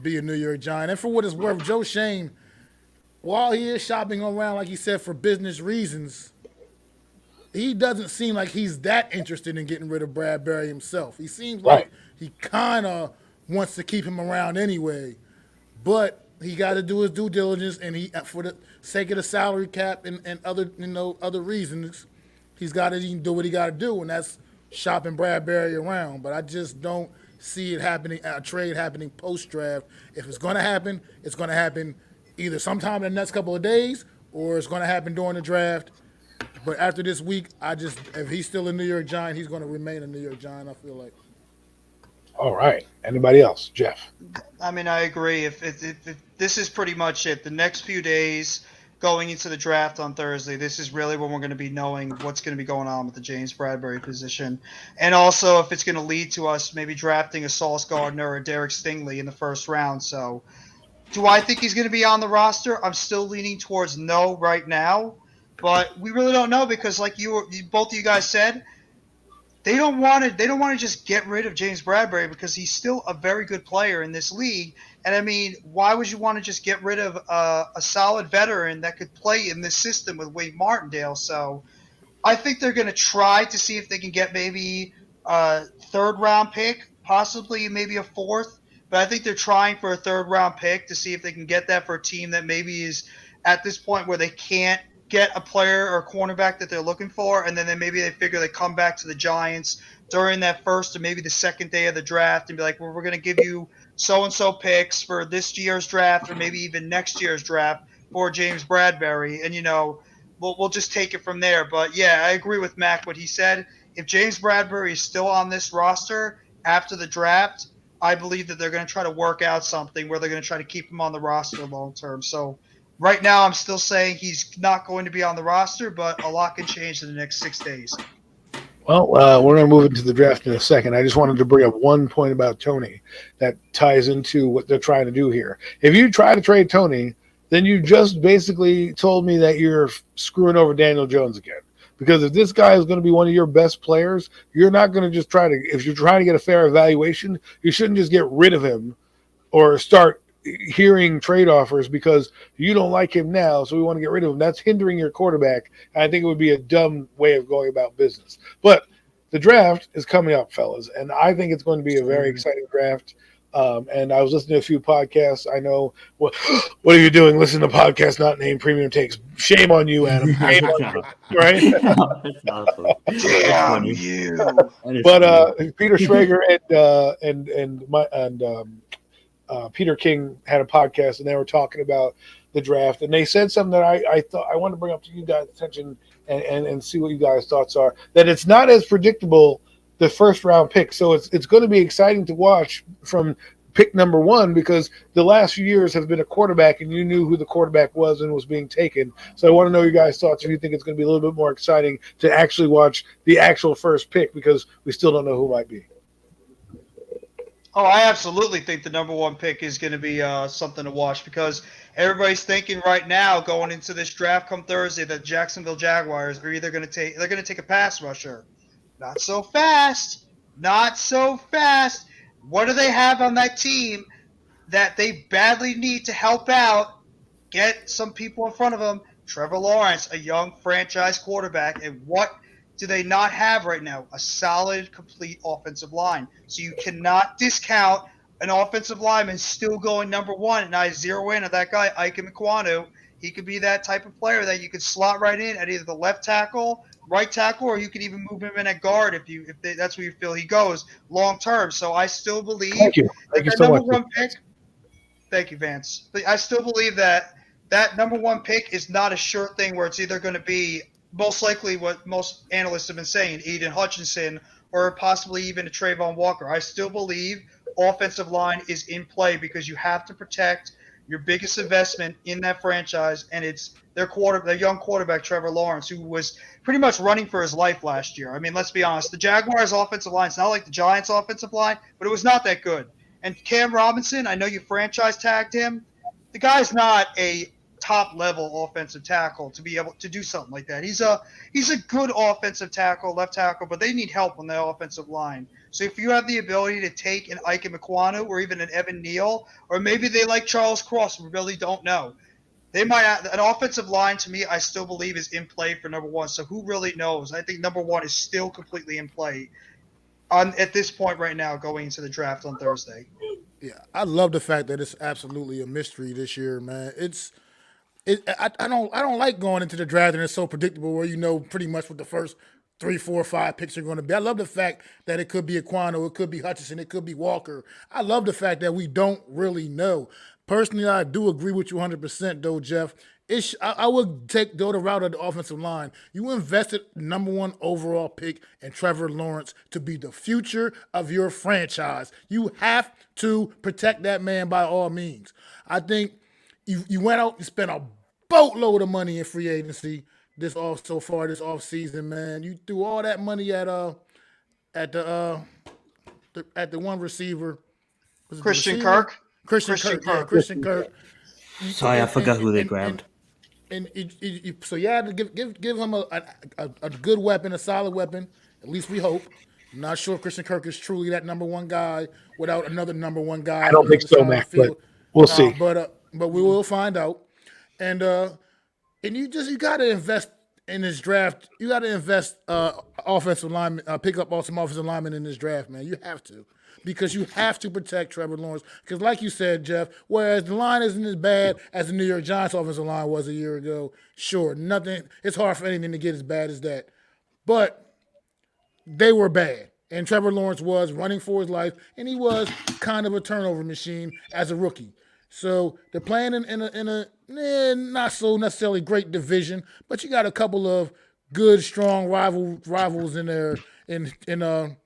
Speaker 3: be a New York Giant. And for what it's worth, Joe Shane, while he is shopping around, like he said, for business reasons, he doesn't seem like he's that interested in getting rid of Bradbury himself. He seems like he kind of wants to keep him around anyway, but he got to do his due diligence, and he, for the sake of the salary cap and other reasons, he's got to do what he got to do, and that's shopping Bradbury around. But I just don't see it happening, a trade happening post-draft. If it's going to happen, it's going to happen either sometime in the next couple of days or it's going to happen during the draft. But after this week, if he's still a New York Giant, he's going to remain a New York Giant, I feel like.
Speaker 1: All right. Anybody else? Jeff?
Speaker 2: I mean, I agree. If this is pretty much it. The next few days going into the draft on Thursday, this is really when we're going to be knowing what's going to be going on with the James Bradbury position. And also if it's going to lead to us maybe drafting a Sauce Gardner or Derek Stingley in the first round. So do I think he's going to be on the roster? I'm still leaning towards no right now. But we really don't know because like both of you guys said, they don't want to just get rid of James Bradbury because he's still a very good player in this league. And I mean, why would you want to just get rid of a solid veteran that could play in this system with Wade Martindale? So I think they're going to try to see if they can get maybe a 3rd round pick, possibly maybe a 4th. But I think they're trying for a 3rd round pick to see if they can get that for a team that maybe is at this point where they can't get a player or cornerback that they're looking for, and then maybe they figure they come back to the Giants during that first or maybe the second day of the draft and be like, well, we're going to give you so-and-so picks for this year's draft or maybe even next year's draft for James Bradbury. And, we'll just take it from there. But, yeah, I agree with Mac what he said. If James Bradbury is still on this roster after the draft, I believe that they're going to try to work out something where they're going to try to keep him on the roster long term. So right now I'm still saying he's not going to be on the roster, but a lot can change in the next 6 days.
Speaker 1: Well, we're going to move into the draft in a second. I just wanted to bring up one point about Tony that ties into what they're trying to do here. If you try to trade Tony, then you just basically told me that you're screwing over Daniel Jones again. Because if this guy is going to be one of your best players, you're not going to just if you're trying to get a fair evaluation, you shouldn't just get rid of him or start hearing trade offers because you don't like him now, so we want to get rid of him. That's hindering your quarterback. I think it would be a dumb way of going about business. But the draft is coming up, fellas, and I think it's going to be a very exciting draft. And I was listening to a few podcasts. I know what are you doing? Listen to podcasts, not name premium takes. Shame on you, Adam. Shame on you, right?
Speaker 4: That's awesome.
Speaker 2: Damn you!
Speaker 1: But Peter Schrager and Peter King had a podcast, and they were talking about the draft, and they said something that I thought I wanted to bring up to you guys' attention and see what you guys' thoughts are. That it's not as predictable the first round pick, so it's going to be exciting to watch from pick number 1 because the last few years have been a quarterback, and you knew who the quarterback was and was being taken. So I want to know your guys' thoughts if you think it's going to be a little bit more exciting to actually watch the actual first pick because we still don't know who might be.
Speaker 2: Oh, I absolutely think the number 1 pick is going to be something to watch because everybody's thinking right now going into this draft come Thursday that Jacksonville Jaguars are either going to take a pass rusher. Not so fast. Not so fast. What do they have on that team that they badly need to help out? Get some people in front of them. Trevor Lawrence, a young franchise quarterback, and what do they not have right now? A solid, complete offensive line. So you cannot discount an offensive lineman still going number 1. And I zero in on that guy, Ike Ekwonu. He could be that type of player that you could slot right in at either the left tackle, right tackle, or you could even move him in at guard if that's where you feel he goes long term. So I still believe
Speaker 1: Thank you so
Speaker 2: number
Speaker 1: much.
Speaker 2: 1 pick. Thank you, Vance. But I still believe that number 1 pick is not a sure thing where it's either going to be most likely what most analysts have been saying, Aiden Hutchinson or possibly even a Trayvon Walker. I still believe offensive line is in play because you have to protect your biggest investment in that franchise, and it's their young quarterback, Trevor Lawrence, who was pretty much running for his life last year. I mean, let's be honest. The Jaguars' offensive line is not like the Giants' offensive line, but it was not that good. And Cam Robinson, I know you franchise tagged him. The guy's not a top-level offensive tackle to be able to do something like that. He's a good offensive tackle, left tackle, but they need help on the offensive line. So if you have the ability to take an Ike Ekwonu or even an Evan Neal, or maybe they like Charles Cross, we really don't know. They might an offensive line, to me, I still believe is in play for number 1. So who really knows? I think number 1 is still completely in play at this point right now going into the draft on Thursday.
Speaker 3: Yeah, I love the fact that it's absolutely a mystery this year, man. I don't like going into the draft and it's so predictable where you know pretty much what the first 3, 4, 5 picks are going to be. I love the fact that it could be Ekwonu, it could be Hutchinson, it could be Walker. I love the fact that we don't really know. Personally, I do agree with you 100%, though, Jeff. I would go the route of the offensive line. You invested number 1 overall pick in Trevor Lawrence to be the future of your franchise. You have to protect that man by all means. I think you went out and spent a boatload of money in free agency this offseason, man. You threw all that money at the one receiver.
Speaker 2: Christian Kirk.
Speaker 3: Christian Kirk.
Speaker 4: Sorry, I forgot who they grabbed.
Speaker 3: So you had to give him a good weapon, a solid weapon. At least we hope. I'm not sure if Christian Kirk is truly that number 1 guy without another number 1 guy.
Speaker 1: I don't think so, Mac, but we'll see.
Speaker 3: But we will find out. And you got to invest in this draft. You got to invest offensive lineman, pick up some offensive linemen in this draft, man. You have to. because you have to protect Trevor Lawrence. Because, like you said, Jeff, whereas the line isn't as bad as the New York Giants offensive line was a year ago, sure, nothing. It's hard for anything to get as bad as that. But they were bad. And Trevor Lawrence was running for his life, and he was kind of a turnover machine as a rookie. So they're playing in a not so necessarily great division, but you got a couple of good, strong rivals in there in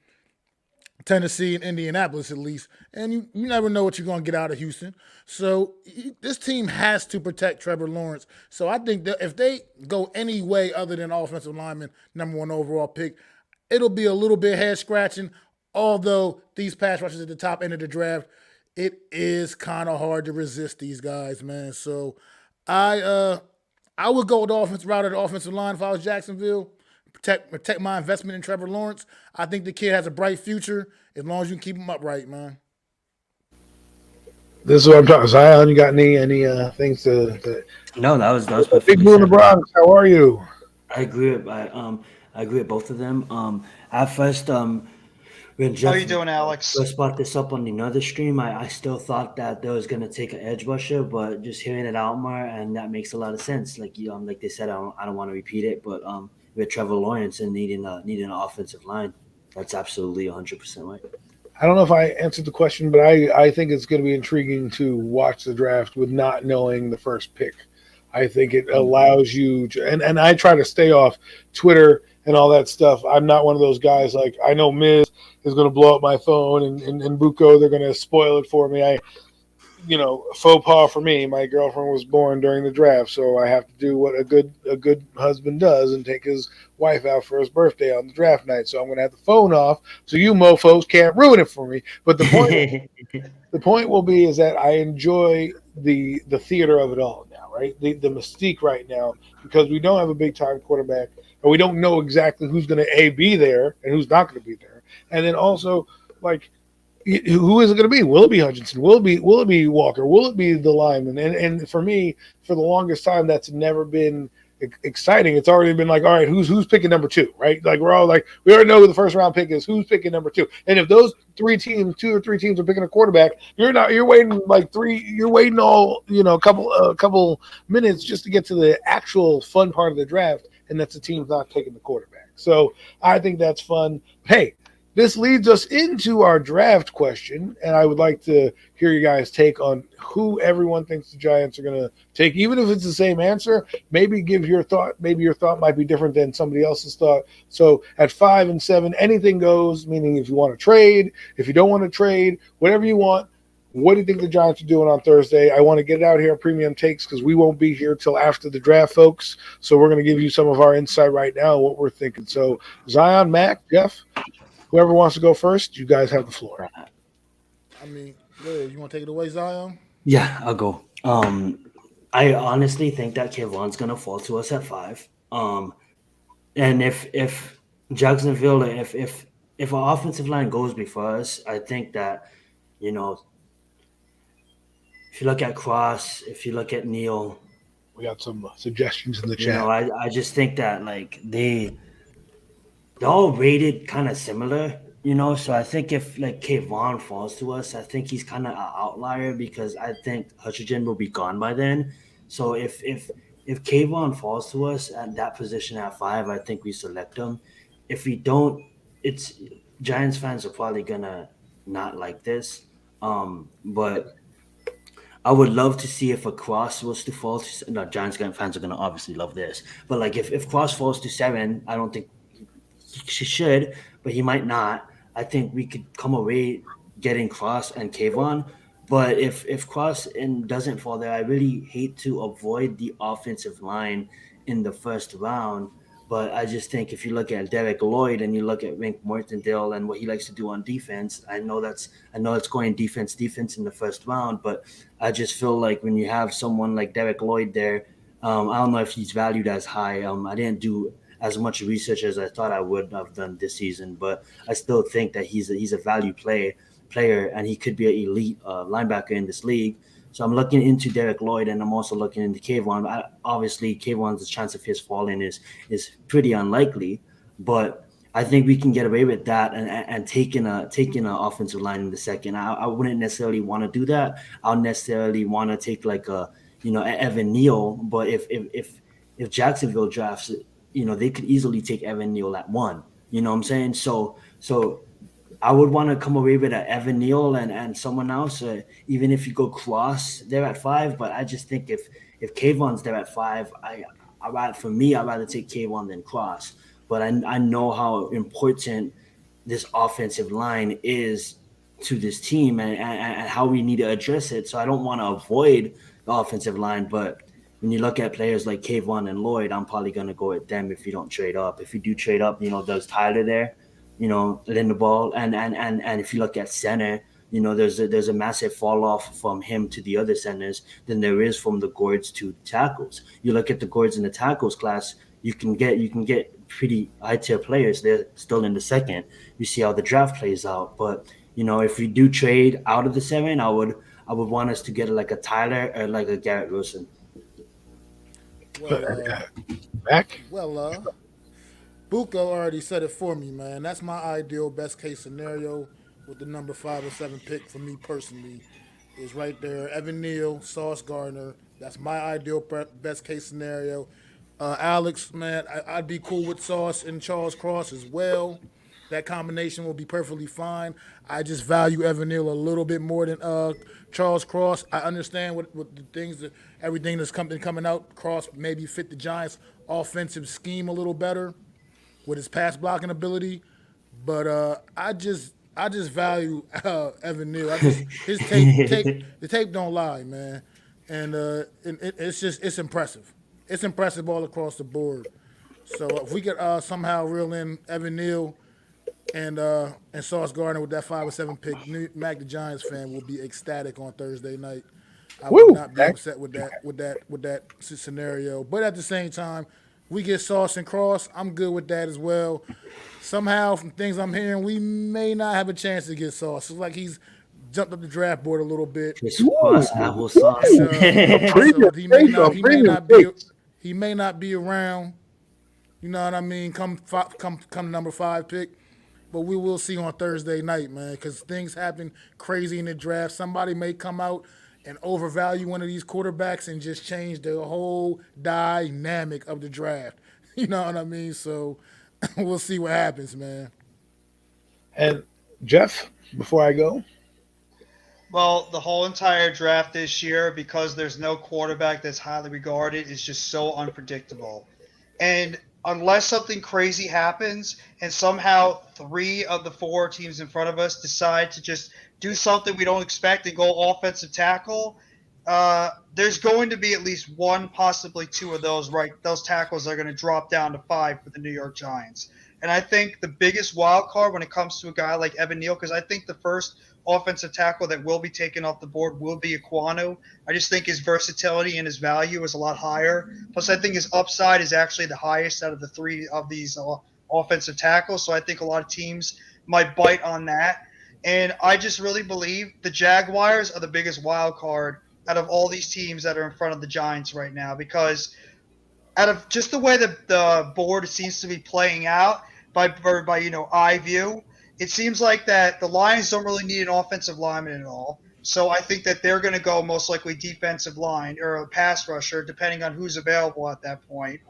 Speaker 3: Tennessee and Indianapolis at least, and you never know what you're going to get out of Houston. So this team has to protect Trevor Lawrence. So I think that if they go any way other than offensive lineman, number 1 overall pick, it'll be a little bit head scratching. Although these pass rushers at the top end of the draft, it is kind of hard to resist these guys, man. So I would go with the offensive route of the offensive line if I was Jacksonville. Protect my investment in Trevor Lawrence. I think the kid has a bright future as long as you can keep him upright, man.
Speaker 1: This is what I'm talking. Zion, you got any things to?
Speaker 4: No, that was
Speaker 1: Big
Speaker 4: perfectly
Speaker 1: Blue in the
Speaker 4: said.
Speaker 1: Bronx. How are you?
Speaker 4: I agree with I agree with both of them. At first, when
Speaker 2: How
Speaker 4: Jeff
Speaker 2: you doing, Alex?
Speaker 4: first brought this up on another stream, I still thought that they was gonna take an edge rusher, but just hearing it out more, and that makes a lot of sense. Like like they said, I don't want to repeat it, but with Trevor Lawrence and needing an offensive line, that's absolutely 100% right.
Speaker 1: I don't know if I answered the question, but I think it's going to be intriguing to watch the draft with not knowing the first pick. I think it allows you to, and I try to stay off Twitter and all that stuff. I'm not one of those guys like I know Miz is going to blow up my phone and Buko, they're going to spoil it for me. Faux pas for me. My girlfriend was born during the draft, so I have to do what a good husband does and take his wife out for his birthday on the draft night. So I'm going to have the phone off so you mofos can't ruin it for me. But the point will be is that I enjoy the theater of it all now, right? The mystique right now, because we don't have a big time quarterback and we don't know exactly who's going to be there and who's not going to be there. And then also, like, who is it going to be? Will it be Hutchinson? Will it be Walker? Will it be the lineman? And for me, for the longest time, that's never been exciting. It's already been like, all right, who's picking number 2, right? Like we're all like, we already know who the first round pick is. Who's picking number 2? And if those 2 or 3 teams are picking a quarterback, you're waiting all a couple minutes just to get to the actual fun part of the draft, and that's the team's not taking the quarterback. So I think that's fun. Hey. This leads us into our draft question, and I would like to hear you guys' take on who everyone thinks the Giants are going to take. Even if it's the same answer, maybe give your thought. Maybe your thought might be different than somebody else's thought. So at 5 and 7, anything goes, meaning if you want to trade, if you don't want to trade, whatever you want. What do you think the Giants are doing on Thursday? I want to get it out here on Premium Takes because we won't be here till after the draft, folks. So we're going to give you some of our insight right now, what we're thinking. So Zion, Mac, Jeff, whoever wants to go first, you guys have the floor.
Speaker 3: I mean, you want to take it away, Zion?
Speaker 4: Yeah, I'll go. I honestly think that Kayvon's gonna fall to us at 5. And if Jacksonville, if our offensive line goes before us, I think that if you look at Cross, if you look at Neal,
Speaker 1: we got some suggestions in the chat.
Speaker 4: I just think that like they're all rated kind of similar, so I think if like Kayvon falls to us, I think he's kind of an outlier because I think Hutchinson will be gone by then. So if Kayvon falls to us at that position at 5, I think we select him. If we don't, it's Giants fans are probably gonna not like this, but I would love to see if a Cross was to fall to. No, Giants fans are gonna obviously love this, but like if Cross falls to 7, I don't think she should, but he might not. I think we could come away getting Cross and Kayvon. But if Cross doesn't fall there, I really hate to avoid the offensive line in the first round. But I just think if you look at Derek Lloyd and you look at Wink Martindale and what he likes to do on defense, I know it's going defense in the first round, but I just feel like when you have someone like Derek Lloyd there, I don't know if he's valued as high. I didn't do as much research as I thought I would have done this season, but I still think that he's a value player, and he could be an elite linebacker in this league. So I'm looking into Derek Lloyd, and I'm also looking into Kayvon. Obviously, Kayvon's chance of his falling is pretty unlikely, but I think we can get away with that and taking a offensive line in the second. I wouldn't necessarily want to do that. I'll necessarily want to take like a Evan Neal. But if Jacksonville drafts, they could easily take Evan Neal at 1. You know what I'm saying? So I would want to come away with an Evan Neal and someone else, even if you go Cross there at 5. But I just think if Kayvon's there at 5, I'd rather take Kayvon than Cross. But I know how important this offensive line is to this team and how we need to address it. So I don't want to avoid the offensive line, but when you look at players like Kayvon and Lloyd, I'm probably going to go with them if you don't trade up. If you do trade up, there's Tyler there, Lindebaugh, and if you look at center, there's a massive fall off from him to the other centers than there is from the guards to tackles. You look at the guards in the tackles class, you can get pretty high tier players. They're still in the second. You see how the draft plays out. But if we do trade out of the 7, I would want us to get like a Tyler or like a Garrett Wilson.
Speaker 1: Back.
Speaker 3: Well, Buko already said it for me, man. That's my ideal best case scenario with the number 5 or 7 pick for me personally. Is right there. Evan Neal, Sauce Gardner. That's my ideal best case scenario. Alex, man, I'd be cool with Sauce and Charles Cross as well. That combination will be perfectly fine. I just value Evan Neal a little bit more than Charles Cross. I understand what the things, everything that's coming out. Cross maybe fit the Giants' offensive scheme a little better with his pass blocking ability, but I just value Evan Neal. His the tape don't lie, man, and it's impressive. It's impressive all across the board. So if we could somehow reel in Evan Neal and Sauce Gardner with that 5 or 7 pick, MacdaGiantsFan will be ecstatic on Thursday night. I would not be upset with that scenario. But at the same time, we get Sauce and Cross. I'm good with that as well. Somehow, from things I'm hearing, we may not have a chance to get Sauce. It's like he's jumped up the draft board a little bit.
Speaker 4: Applesauce.
Speaker 3: So he may not be around. You know what I mean? Come number 5 pick. But we will see on Thursday night, man, because things happen crazy in the draft. Somebody may come out and overvalue one of these quarterbacks and just change the whole dynamic of the draft. You know what I mean? So we'll see what happens, man.
Speaker 1: And Jeff, before I go.
Speaker 2: Well, the whole entire draft this year, because there's no quarterback that's highly regarded, is just so unpredictable. And unless something crazy happens and somehow 3 of the 4 teams in front of us decide to just do something we don't expect and go offensive tackle, there's going to be at least 1, possibly 2 of those tackles are going to drop down to 5 for the New York Giants. And I think the biggest wild card when it comes to a guy like Evan Neal, because I think the first offensive tackle that will be taken off the board will be Ekwonu. I just think his versatility and his value is a lot higher. Plus, I think his upside is actually the highest out of the 3 of these offensive tackles. So I think a lot of teams might bite on that. And I just really believe the Jaguars are the biggest wild card out of all these teams that are in front of the Giants right now, because out of just the way that the board seems to be playing out by eye view, it seems like that the Lions don't really need an offensive lineman at all. So I think that they're going to go most likely defensive line or a pass rusher, depending on who's available at that point.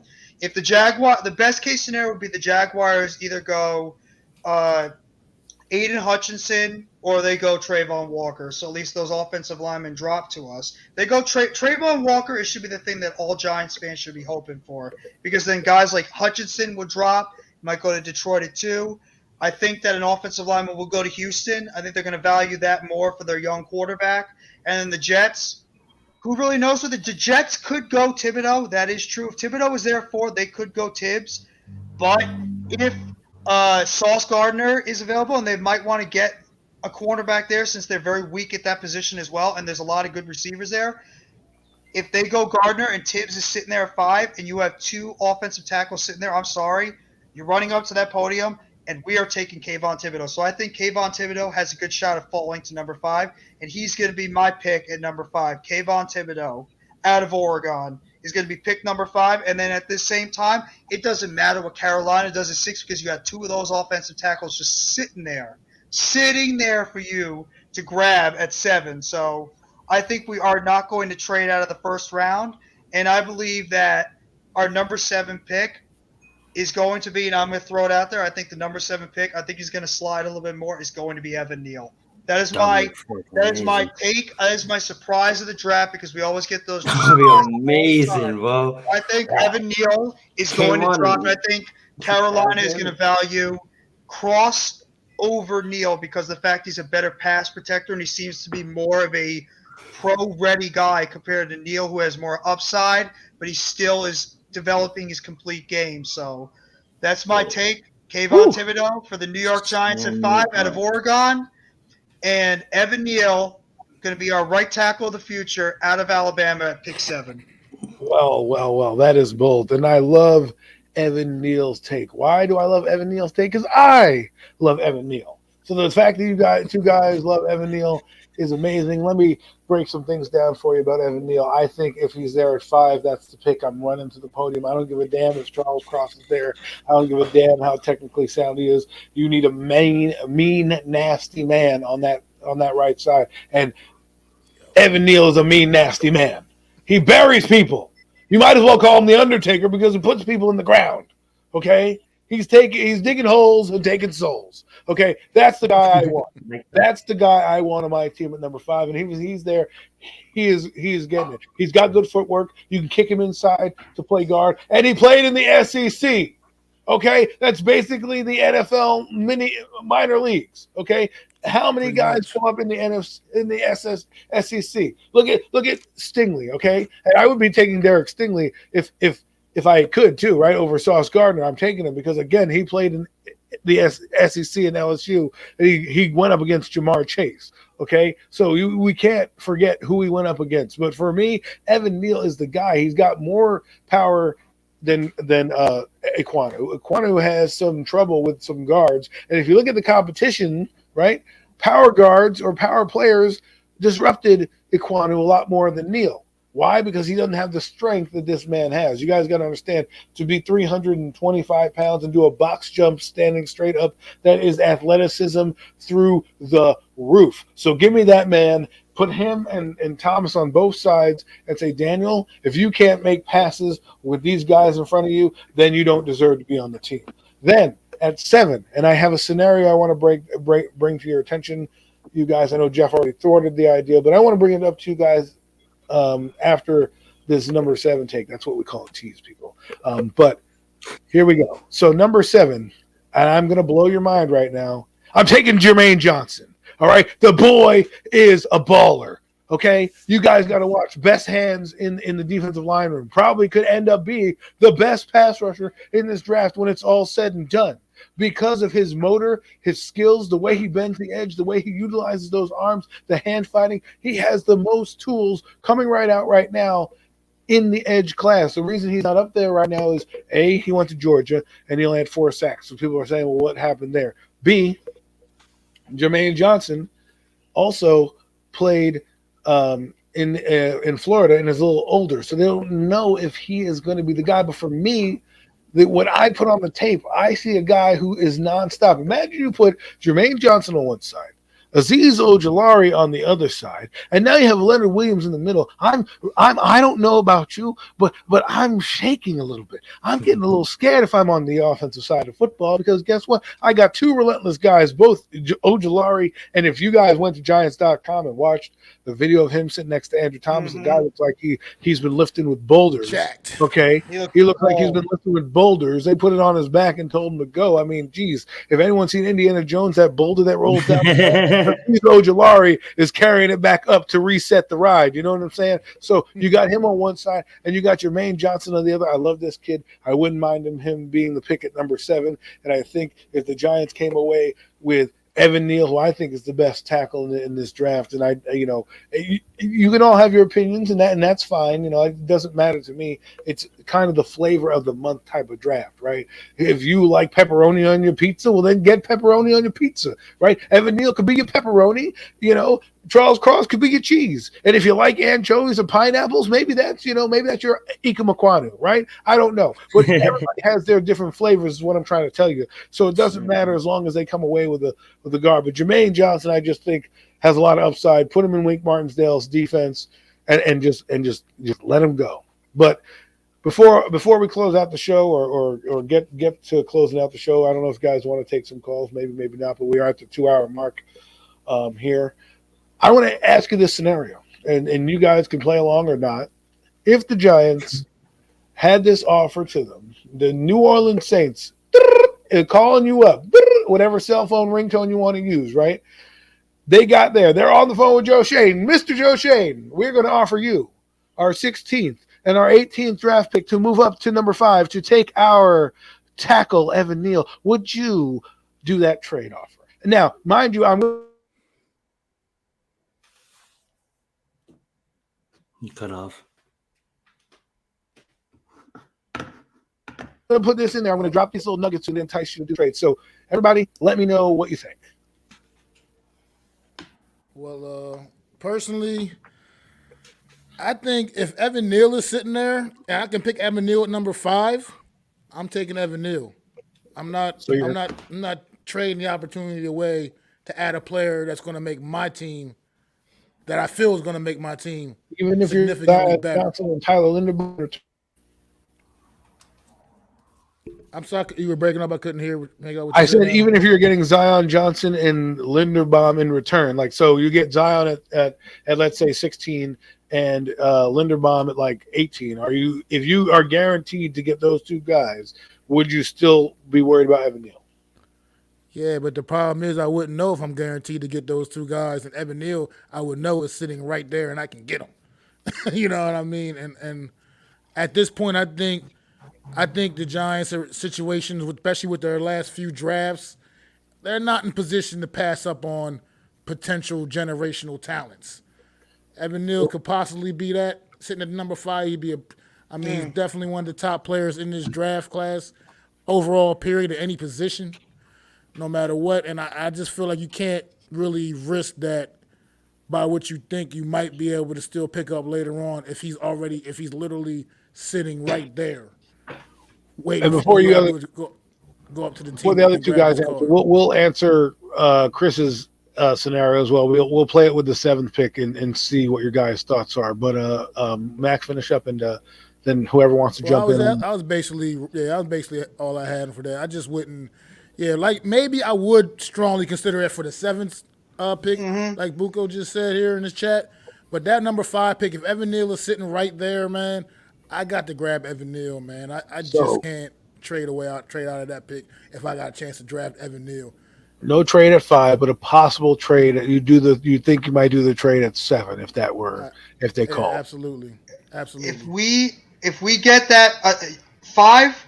Speaker 2: If the best case scenario would be the Jaguars either go Aiden Hutchinson or they go Trayvon Walker. So at least those offensive linemen drop to us. They go Trayvon Walker. It should be the thing that all Giants fans should be hoping for, because then guys like Hutchinson would drop, might go to Detroit at 2. I think that an offensive lineman will go to Houston. I think they're going to value that more for their young quarterback. And then the Jets, who really knows what the Jets could go Thibodeau. That is true. If Thibodeau was there for, they could go Tibbs. But if Sauce Gardner is available, and they might want to get a cornerback there since they're very weak at that position as well, and there's a lot of good receivers there. If they go Gardner and Tibbs is sitting there at 5 and you have 2 offensive tackles sitting there, I'm sorry, you're running up to that podium, and we are taking Kayvon Thibodeau. So I think Kayvon Thibodeau has a good shot of falling to number 5, and he's going to be my pick at number 5. Kayvon Thibodeau out of Oregon He's going to be pick number 5. And then at the same time, it doesn't matter what Carolina does at 6 because you got 2 of those offensive tackles just sitting there for you to grab at 7. So I think we are not going to trade out of the first round. And I believe that our number 7 pick is going to be, and I'm going to throw it out there, I think the number 7 pick, I think he's going to slide a little bit more, is going to be Evan Neal. That is my take. That is my surprise of the draft because we always get those.
Speaker 4: That would be amazing, bro.
Speaker 2: I think Evan Neal is going to drop. I think Carolina is going to value cross over Neal because of the fact he's a better pass protector and he seems to be more of a pro-ready guy compared to Neal, who has more upside, but he still is developing his complete game. So that's my take. Kayvon Thibodeau for the New York Giants at 5 out of Oregon. And Evan Neal going to be our right tackle of the future out of Alabama at pick 7.
Speaker 1: Well. That is bold. And I love Evan Neal's take. Why do I love Evan Neal's take? Because I love Evan Neal. So the fact that you guys, 2 guys love Evan Neal is amazing. Let me break some things down for you about Evan Neal. I think if he's there at 5, that's the pick. I'm running to the podium. I don't give a damn if Charles Cross is there. I don't give a damn how technically sound he is. You need a mean, nasty man on that right side. And Evan Neal is a mean, nasty man. He buries people. You might as well call him the Undertaker because he puts people in the ground. Okay? He's digging holes and taking souls. Okay, that's the guy I want. That's the guy I want on my team at number 5, and he's there. He is getting it. He's got good footwork. You can kick him inside to play guard, and he played in the SEC. Okay, that's basically the NFL minor leagues. Okay, how many guys come up in the SEC? Look at Stingley. Okay, and I would be taking Derek Stingley if I could too, right, over Sauce Gardner. I'm taking him because, again, he played in the SEC and LSU. He went up against Jamar Chase, okay? So we can't forget who he went up against. But for me, Evan Neal is the guy. He's got more power than Ekwonu. Ekwonu has some trouble with some guards. And if you look at the competition, right, power guards or power players disrupted Ekwonu a lot more than Neal. Why? Because he doesn't have the strength that this man has. You guys got to understand, to be 325 pounds and do a box jump standing straight up, that is athleticism through the roof. So give me that man, put him and Thomas on both sides and say, Daniel, if you can't make passes with these guys in front of you, then you don't deserve to be on the team. Then at 7, and I have a scenario I want to bring to your attention, you guys. I know Jeff already thwarted the idea, but I want to bring it up to you guys after this number 7 take. That's what we call a tease, people. But here we go. So number 7, and I'm going to blow your mind right now. I'm taking Jermaine Johnson. All right. The boy is a baller. Okay. You guys got to watch. Best hands in the defensive line room. Probably could end up being the best pass rusher in this draft when it's all said and done. Because of his motor, his skills, the way he bends the edge, the way he utilizes those arms, the hand fighting, he has the most tools coming right out right now in the edge class. The reason he's not up there right now is, A, he went to Georgia and he only had 4 sacks. So people are saying, well, what happened there? B, Jermaine Johnson also played in Florida and is a little older. So they don't know if he is going to be the guy. But for me, when I put on the tape, I see a guy who is nonstop. Imagine you put Jermaine Johnson on one side, Azeez Ojulari on the other side, and now you have Leonard Williams in the middle. I don't know about you, but I'm shaking a little bit. I'm getting a little scared if I'm on the offensive side of football because guess what? I got 2 relentless guys, both Ojulari, and if you guys went to Giants.com and watched the video of him sitting next to Andrew Thomas, the guy looks like he's been lifting with boulders.
Speaker 3: Jacked.
Speaker 1: Okay, he looked like he's been lifting with boulders. They put it on his back and told him to go. I mean, geez, if anyone's seen Indiana Jones, that boulder that rolls down, Ojulari is carrying it back up to reset the ride. You know what I'm saying? So you got him on one side, and you got Jermaine Johnson on the other. I love this kid. I wouldn't mind him being the pick at number 7. And I think if the Giants came away with Evan Neal, who I think is the best tackle in this draft, and you can all have your opinions, and that's fine. It doesn't matter to me. It's kind of the flavor of the month type of draft, right? If you like pepperoni on your pizza, well, then get pepperoni on your pizza, right? Evan Neal could be your pepperoni. Charles Cross could be your cheese. And if you like anchovies and pineapples, maybe that's your Ikamaquanu, right? I don't know. But everybody has their different flavors, is what I'm trying to tell you. So it doesn't matter as long as they come away with the guard. But Jermaine Johnson, I just think, has a lot of upside. Put him in Wink Martindale's defense and just let him go. But before we close out the show or get to closing out the show, I don't know if you guys want to take some calls, maybe not, but we are at the 2-hour mark here. I want to ask you this scenario, and you guys can play along or not. If the Giants had this offer to them, the New Orleans Saints calling you up, whatever cell phone ringtone you want to use, right? They got there. They're on the phone with Joe Shane. Mr. Joe Shane, we're going to offer you our 16th and our 18th draft pick to move up to number 5 to take our tackle, Evan Neal. Would you do that trade offer? Now, mind you,
Speaker 4: You cut off.
Speaker 1: I'm going to put this in there. I'm going to drop these little nuggets to entice you to do trades. So, everybody, let me know what you think.
Speaker 3: Well, personally, I think if Evan Neal is sitting there and I can pick Evan Neal at number 5, I'm taking Evan Neal. I'm not trading the opportunity away to add a player that's going to make my team, that I feel is going to make my team
Speaker 1: even if you're
Speaker 3: significantly better.
Speaker 1: Johnson and Tyler Linderbaum.
Speaker 3: I'm sorry, you were breaking up. I couldn't hear.
Speaker 1: I said even if you're getting Zion Johnson and Linderbaum in return, like so you get Zion at let's say 16 and Linderbaum at like 18. If you are guaranteed to get those two guys, would you still be worried about Evan Neal?
Speaker 3: Yeah, but the problem is I wouldn't know if I'm guaranteed to get those two guys. And Evan Neal, I would know is sitting right there and I can get him. You know what I mean? And at this point, I think the Giants are situations, especially with their last few drafts, they're not in position to pass up on potential generational talents. Evan Neal could possibly be that. Sitting at number 5, he's definitely one of the top players in this draft class, overall period, at any position, no matter what. And I just feel like you can't really risk that by what you think you might be able to still pick up later on if he's literally sitting right there. Waiting
Speaker 1: and before
Speaker 3: you go up to the team.
Speaker 1: Before the other two guys answer, we'll answer Chris's scenario as well. We'll play it with the 7th pick and see what your guys' thoughts are. But Mac, finish up, and then whoever wants to jump in.
Speaker 3: That was basically all I had for that. I just wouldn't. Yeah, like maybe I would strongly consider it for the 7th pick, like Buko just said here in his chat. But that number 5 pick, if Evan Neal is sitting right there, man, I got to grab Evan Neal, man. I just can't trade out of that pick if I got a chance to draft Evan Neal.
Speaker 1: No trade at 5, but a possible trade. You think you might do the trade at 7 if they call.
Speaker 3: Absolutely.
Speaker 2: If we get that 5,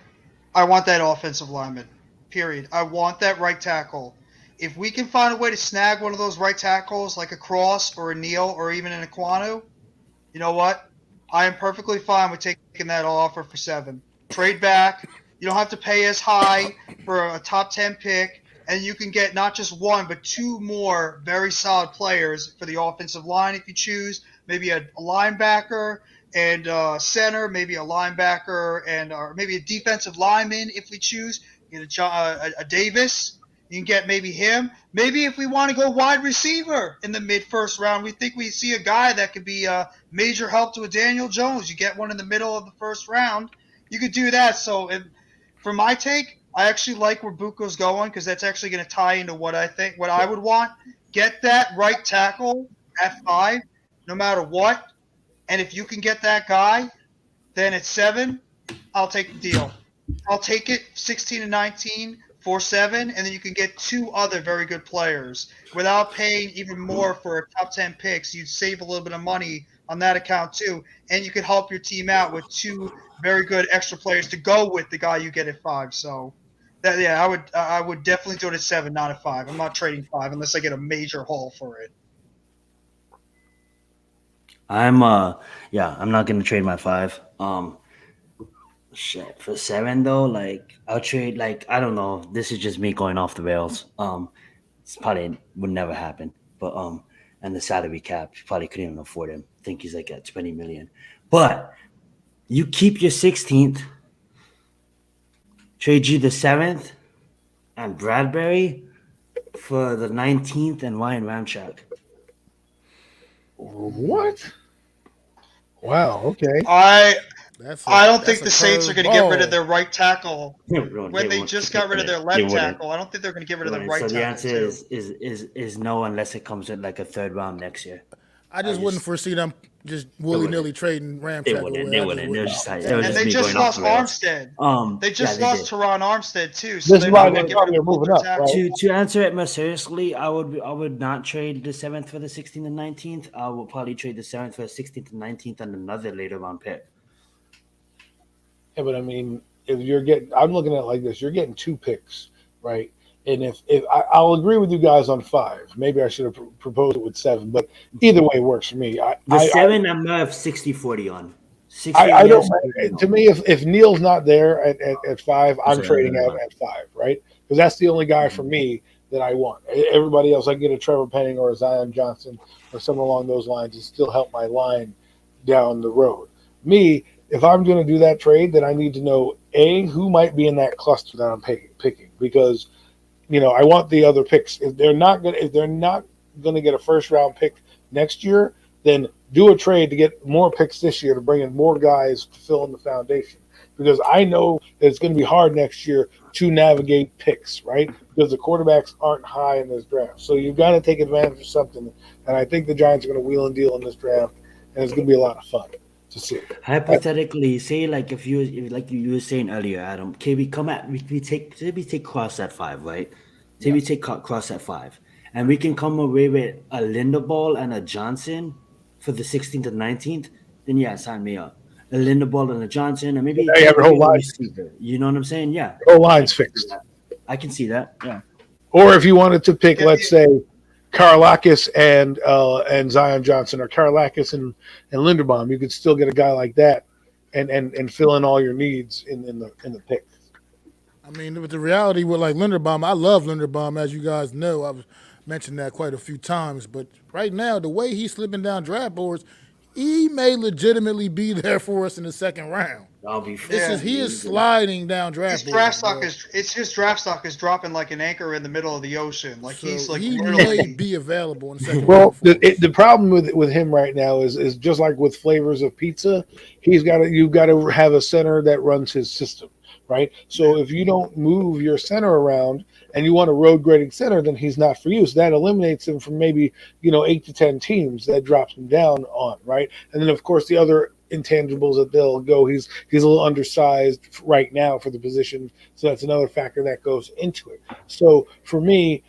Speaker 2: I want that offensive lineman. Period. I want that right tackle. If we can find a way to snag one of those right tackles, like a Cross or a Neal or even an Aquanu, you know what? I am perfectly fine with taking that offer for 7. Trade back. You don't have to pay as high for a top 10 pick, and you can get not just 1 but 2 more very solid players for the offensive line if you choose. Maybe a linebacker and center, maybe a linebacker and or maybe a defensive lineman if we choose. Get a Davis. You can get maybe him. Maybe if we want to go wide receiver in the mid-first round, we think we see a guy that could be a major help to a Daniel Jones. You get one in the middle of the first round. You could do that. So for my take, I actually like where Buko's going because that's actually going to tie into what I would want. Get that right tackle at 5, no matter what. And if you can get that guy, then at 7, I'll take the deal. I'll take it 16 and 19 for 7, and then you can get 2 other very good players without paying even more for a top 10 picks. You'd save a little bit of money on that account too, and you could help your team out with 2 very good extra players to go with the guy you get at 5. So I would definitely do it at 7, not at 5. I'm not trading 5 unless I get a major haul for it.
Speaker 4: I'm not gonna trade my 5. For 7 though, like I'll trade, like I don't know. This is just me going off the rails. It's probably would never happen. But and the salary cap. You probably couldn't even afford him. I think he's like at 20 million. But you keep your 16th, trade you the 7th, and Bradbury for the 19th and Ryan Ramchak.
Speaker 1: What? Wow. Okay.
Speaker 2: I
Speaker 3: That's
Speaker 2: don't
Speaker 3: that's
Speaker 2: think
Speaker 3: a
Speaker 2: the Saints are going to get rid of
Speaker 3: curveball.
Speaker 2: their right tackle
Speaker 4: Bro,
Speaker 2: when they
Speaker 4: won't.
Speaker 2: just got rid of their
Speaker 4: They
Speaker 2: left
Speaker 4: wouldn't.
Speaker 2: tackle. I don't think they're going to get rid of the
Speaker 4: Right.
Speaker 2: right
Speaker 4: So the
Speaker 2: tackle
Speaker 4: answer
Speaker 2: too.
Speaker 4: is no unless it comes in like a third round next year.
Speaker 3: I just wouldn't foresee them just willy nilly trading
Speaker 4: They
Speaker 3: Ramchak
Speaker 4: wouldn't.
Speaker 3: away.
Speaker 4: They
Speaker 3: I just
Speaker 4: wouldn't. They were just
Speaker 3: wouldn't.
Speaker 4: it was
Speaker 2: And
Speaker 4: just
Speaker 2: they
Speaker 4: me
Speaker 2: just
Speaker 4: going off
Speaker 2: lost
Speaker 4: the rails.
Speaker 2: Armstead. They just
Speaker 4: Yeah, they
Speaker 2: lost
Speaker 4: did.
Speaker 2: Teron Armstead too, so
Speaker 1: This
Speaker 2: they're
Speaker 1: is why
Speaker 2: not
Speaker 1: they're
Speaker 2: going to get rid
Speaker 1: talking
Speaker 2: of both
Speaker 1: moving
Speaker 2: their
Speaker 1: up,
Speaker 2: tackles.
Speaker 1: right?
Speaker 4: To answer it more seriously, I would not trade the 7th for the 16th and 19th. I will probably trade the 7th for the 16th and 19th and another later round pick.
Speaker 1: Yeah, but I mean, if you're getting, I'm looking at it like this: you're getting 2 picks, right? And I'll agree with you guys on 5. Maybe I should have proposed it with 7, but either way works for me.
Speaker 4: The 7, I'm gonna have 60-40 on. 60
Speaker 1: I
Speaker 4: yes,
Speaker 1: don't.
Speaker 4: 40 no.
Speaker 1: To me, if Neil's not there at 5, I'm
Speaker 4: Sorry,
Speaker 1: trading
Speaker 4: never
Speaker 1: out
Speaker 4: mind.
Speaker 1: at 5, right? Because that's the only guy for me that I want. Everybody else, I can get a Trevor Penning or a Zion Johnson or someone along those lines and still help my line down the road. Me, if I'm going to do that trade, then I need to know who might be in that cluster that I'm picking, because I want the other picks. If they're not going to get a first round pick next year, then do a trade to get more picks this year to bring in more guys to fill in the foundation. Because I know that it's going to be hard next year to navigate picks, right? Because the quarterbacks aren't high in this draft. So you've got to take advantage of something. And I think the Giants are going to wheel and deal in this draft, and it's going to be a lot of fun to see.
Speaker 4: Hypothetically, say like if like you were saying earlier, Adam, okay, we take Cross at 5, right? Say we take Cross at 5, and we can come away with a Linderbaugh and a Johnson for the 16th and 19th. Then yeah, sign me up. A Linderbaugh and a Johnson, and maybe
Speaker 1: Now you have
Speaker 4: take
Speaker 1: your whole
Speaker 4: away a
Speaker 1: line.
Speaker 4: receiver. You know what I'm saying? Yeah,
Speaker 1: Your whole
Speaker 4: I
Speaker 1: line's
Speaker 4: can see
Speaker 1: fixed.
Speaker 4: that. I can see that. Yeah.
Speaker 1: Or if you wanted to pick,
Speaker 2: Get
Speaker 1: let's say, Karlakis and Zion Johnson, or Karlakis and Linderbaum, you could still get a guy like that and fill in all your needs in the pick.
Speaker 3: I mean, with the reality with like Linderbaum, I love Linderbaum, as you guys know. I've mentioned that quite a few times. But right now, the way he's slipping down draft boards, he may legitimately be there for us in the second round.
Speaker 4: I'll be
Speaker 3: He is sliding down draft boards, bro.
Speaker 2: his draft stock is dropping like an anchor in the middle of the ocean. Like he's
Speaker 3: So
Speaker 2: like
Speaker 3: he may
Speaker 2: literally.
Speaker 3: be available in the second
Speaker 1: Well,
Speaker 3: round for us.
Speaker 1: the problem with him right now is just like with flavors of pizza, you've got to have a center that runs his system, right? So if you don't move your center around and you want a road grading center, then he's not for you. So that eliminates him from maybe 8 to 10 teams. That drops him down on, right? And then of course the other intangibles that they'll go. He's a little undersized right now for the position, so that's another factor that goes into it. So for me,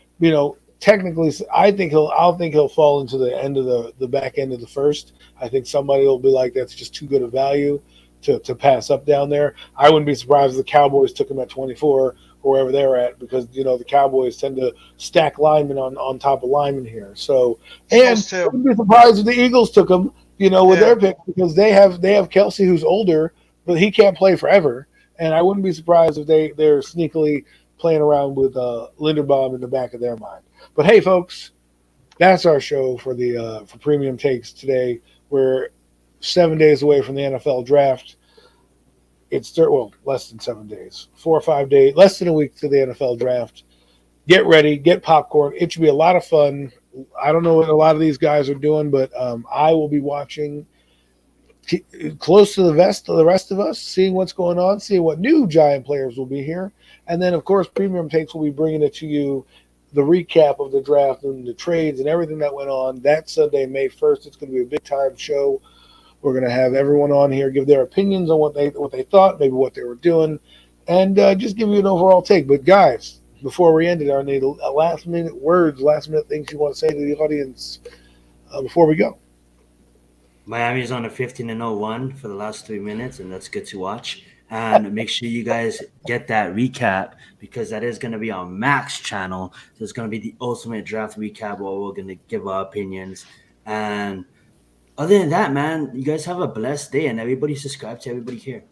Speaker 1: technically, I'll think he'll fall into the end of the back end of the first. I think somebody will be like, that's just too good a value to pass up down there. I wouldn't be surprised if the Cowboys took him at 24 or wherever they're at, because the Cowboys tend to stack linemen on top of linemen here. So, and
Speaker 2: Eagles
Speaker 1: I
Speaker 2: too.
Speaker 1: wouldn't be surprised if the Eagles took him, with their pick, because they have Kelsey, who's older, but he can't play forever. And I wouldn't be surprised if they're sneakily playing around with Linderbaum in the back of their mind. But hey, folks, that's our show for Premium Takes today. We're 7 days away from the NFL draft. It's less than 7 days, 4 or 5 days, less than a week to the NFL draft. Get ready, get popcorn. It should be a lot of fun. I don't know what a lot of these guys are doing, but I will be watching close to the rest of us, seeing what's going on, seeing what new Giant players will be here. And then, of course, Premium Takes will be bringing it to you, the recap of the draft and the trades and everything that went on that Sunday, May 1st. It's going to be a big-time show. We're going to have everyone on here give their opinions on what they thought, maybe what they were doing, and just give you an overall take. But, guys, before we end it, I need last-minute things you want to say to the audience before we go.
Speaker 4: Miami's on a 15-1 for the last 3 minutes, and that's good to watch. And make sure you guys get that recap, because that is going to be on Mac's channel. So it's going to be the ultimate draft recap where we're going to give our opinions. And other than that, man, you guys have a blessed day, and everybody subscribe to everybody here.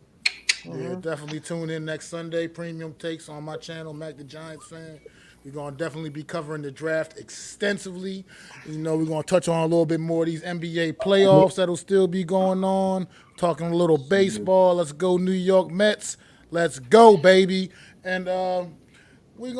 Speaker 3: Yeah, definitely tune in next Sunday. Premium Takes on my channel, MacdaGiantsFan. We're going to definitely be covering the draft extensively. You know, we're going to touch on a little bit more of these NBA playoffs that'll still be going on. Talking a little baseball. Let's go New York Mets. Let's go, baby. And we're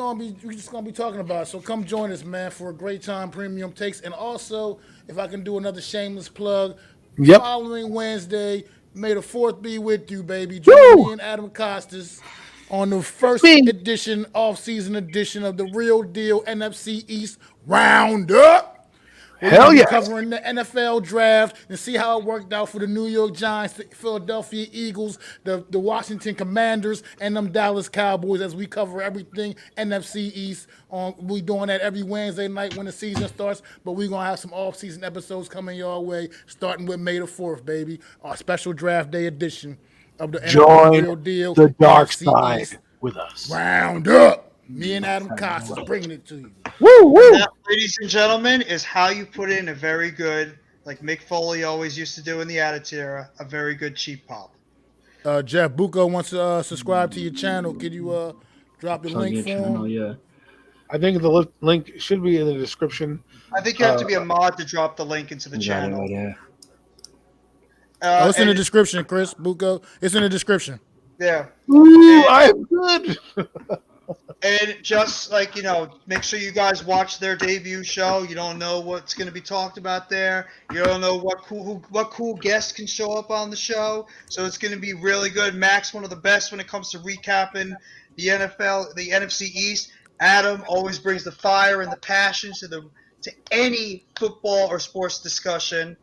Speaker 3: just gonna be talking about it. So come join us, man, for a great time, Premium Takes. And also, if I can do another shameless plug,
Speaker 1: Yep.
Speaker 3: following Wednesday, May the 4th be with you, baby. Join me and Adam Costas on the first edition, off-season edition of the Real Deal NFC East Roundup. We're
Speaker 1: Hell
Speaker 3: going to
Speaker 1: yeah.
Speaker 3: be covering the NFL draft and see how it worked out for the New York Giants, the Philadelphia Eagles, the Washington Commanders, and them Dallas Cowboys as we cover everything NFC East. We doing that every Wednesday night when the season starts, but we're going to have some off-season episodes coming your way, starting with May the 4th, baby, our special draft day edition of the NFL Real Deal.
Speaker 1: The dark
Speaker 3: NFC
Speaker 1: side
Speaker 3: East
Speaker 1: with us.
Speaker 3: Roundup. Me and Adam Costas bringing it to you.
Speaker 1: Woo, woo.
Speaker 2: That, ladies and gentlemen, is how you put in a very good, like Mick Foley always used to do in the Attitude Era, a very good cheap pop.
Speaker 3: Jeff Bucco wants to subscribe to your channel. Could you drop the link for him?
Speaker 5: Yeah.
Speaker 1: I think the link should be in the description.
Speaker 2: I think you have to be a mod to drop the link into the channel.
Speaker 5: Right there.
Speaker 3: It's in the description, Chris Bucco. It's in the description.
Speaker 2: Yeah.
Speaker 1: Ooh, I'm good.
Speaker 2: And just like, make sure you guys watch their debut show. You don't know what's going to be talked about there. You don't know what cool guests can show up on the show. So it's going to be really good. Mac's one of the best when it comes to recapping the NFL, the NFC East. Adam always brings the fire and the passion to any football or sports discussion.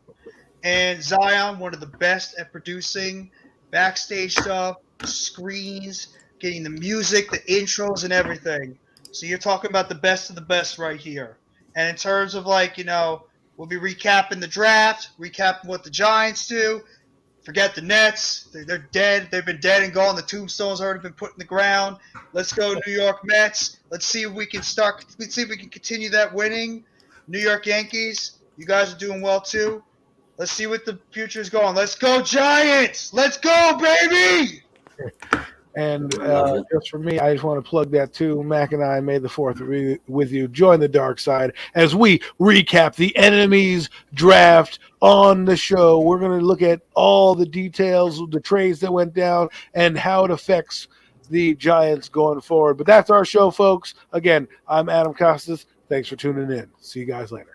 Speaker 2: And Zion, one of the best at producing backstage stuff, screens, getting the music, the intros, and everything. So you're talking about the best of the best right here. And in terms of we'll be recapping the draft, recapping what the Giants do. Forget the Nets. They're dead. They've been dead and gone. The tombstone's already been put in the ground. Let's go New York Mets. Let's see if we can continue that winning. New York Yankees, you guys are doing well too. Let's see what the future is going. Let's go Giants. Let's go, baby.
Speaker 1: And just for me, I just want to plug that too. Mac and I made the 4th with you. Join the dark side as we recap the enemy's draft on the show. We're going to look at all the details of the trades that went down and how it affects the Giants going forward. But that's our show, folks. Again, I'm Adam Costas. Thanks for tuning in. See you guys later.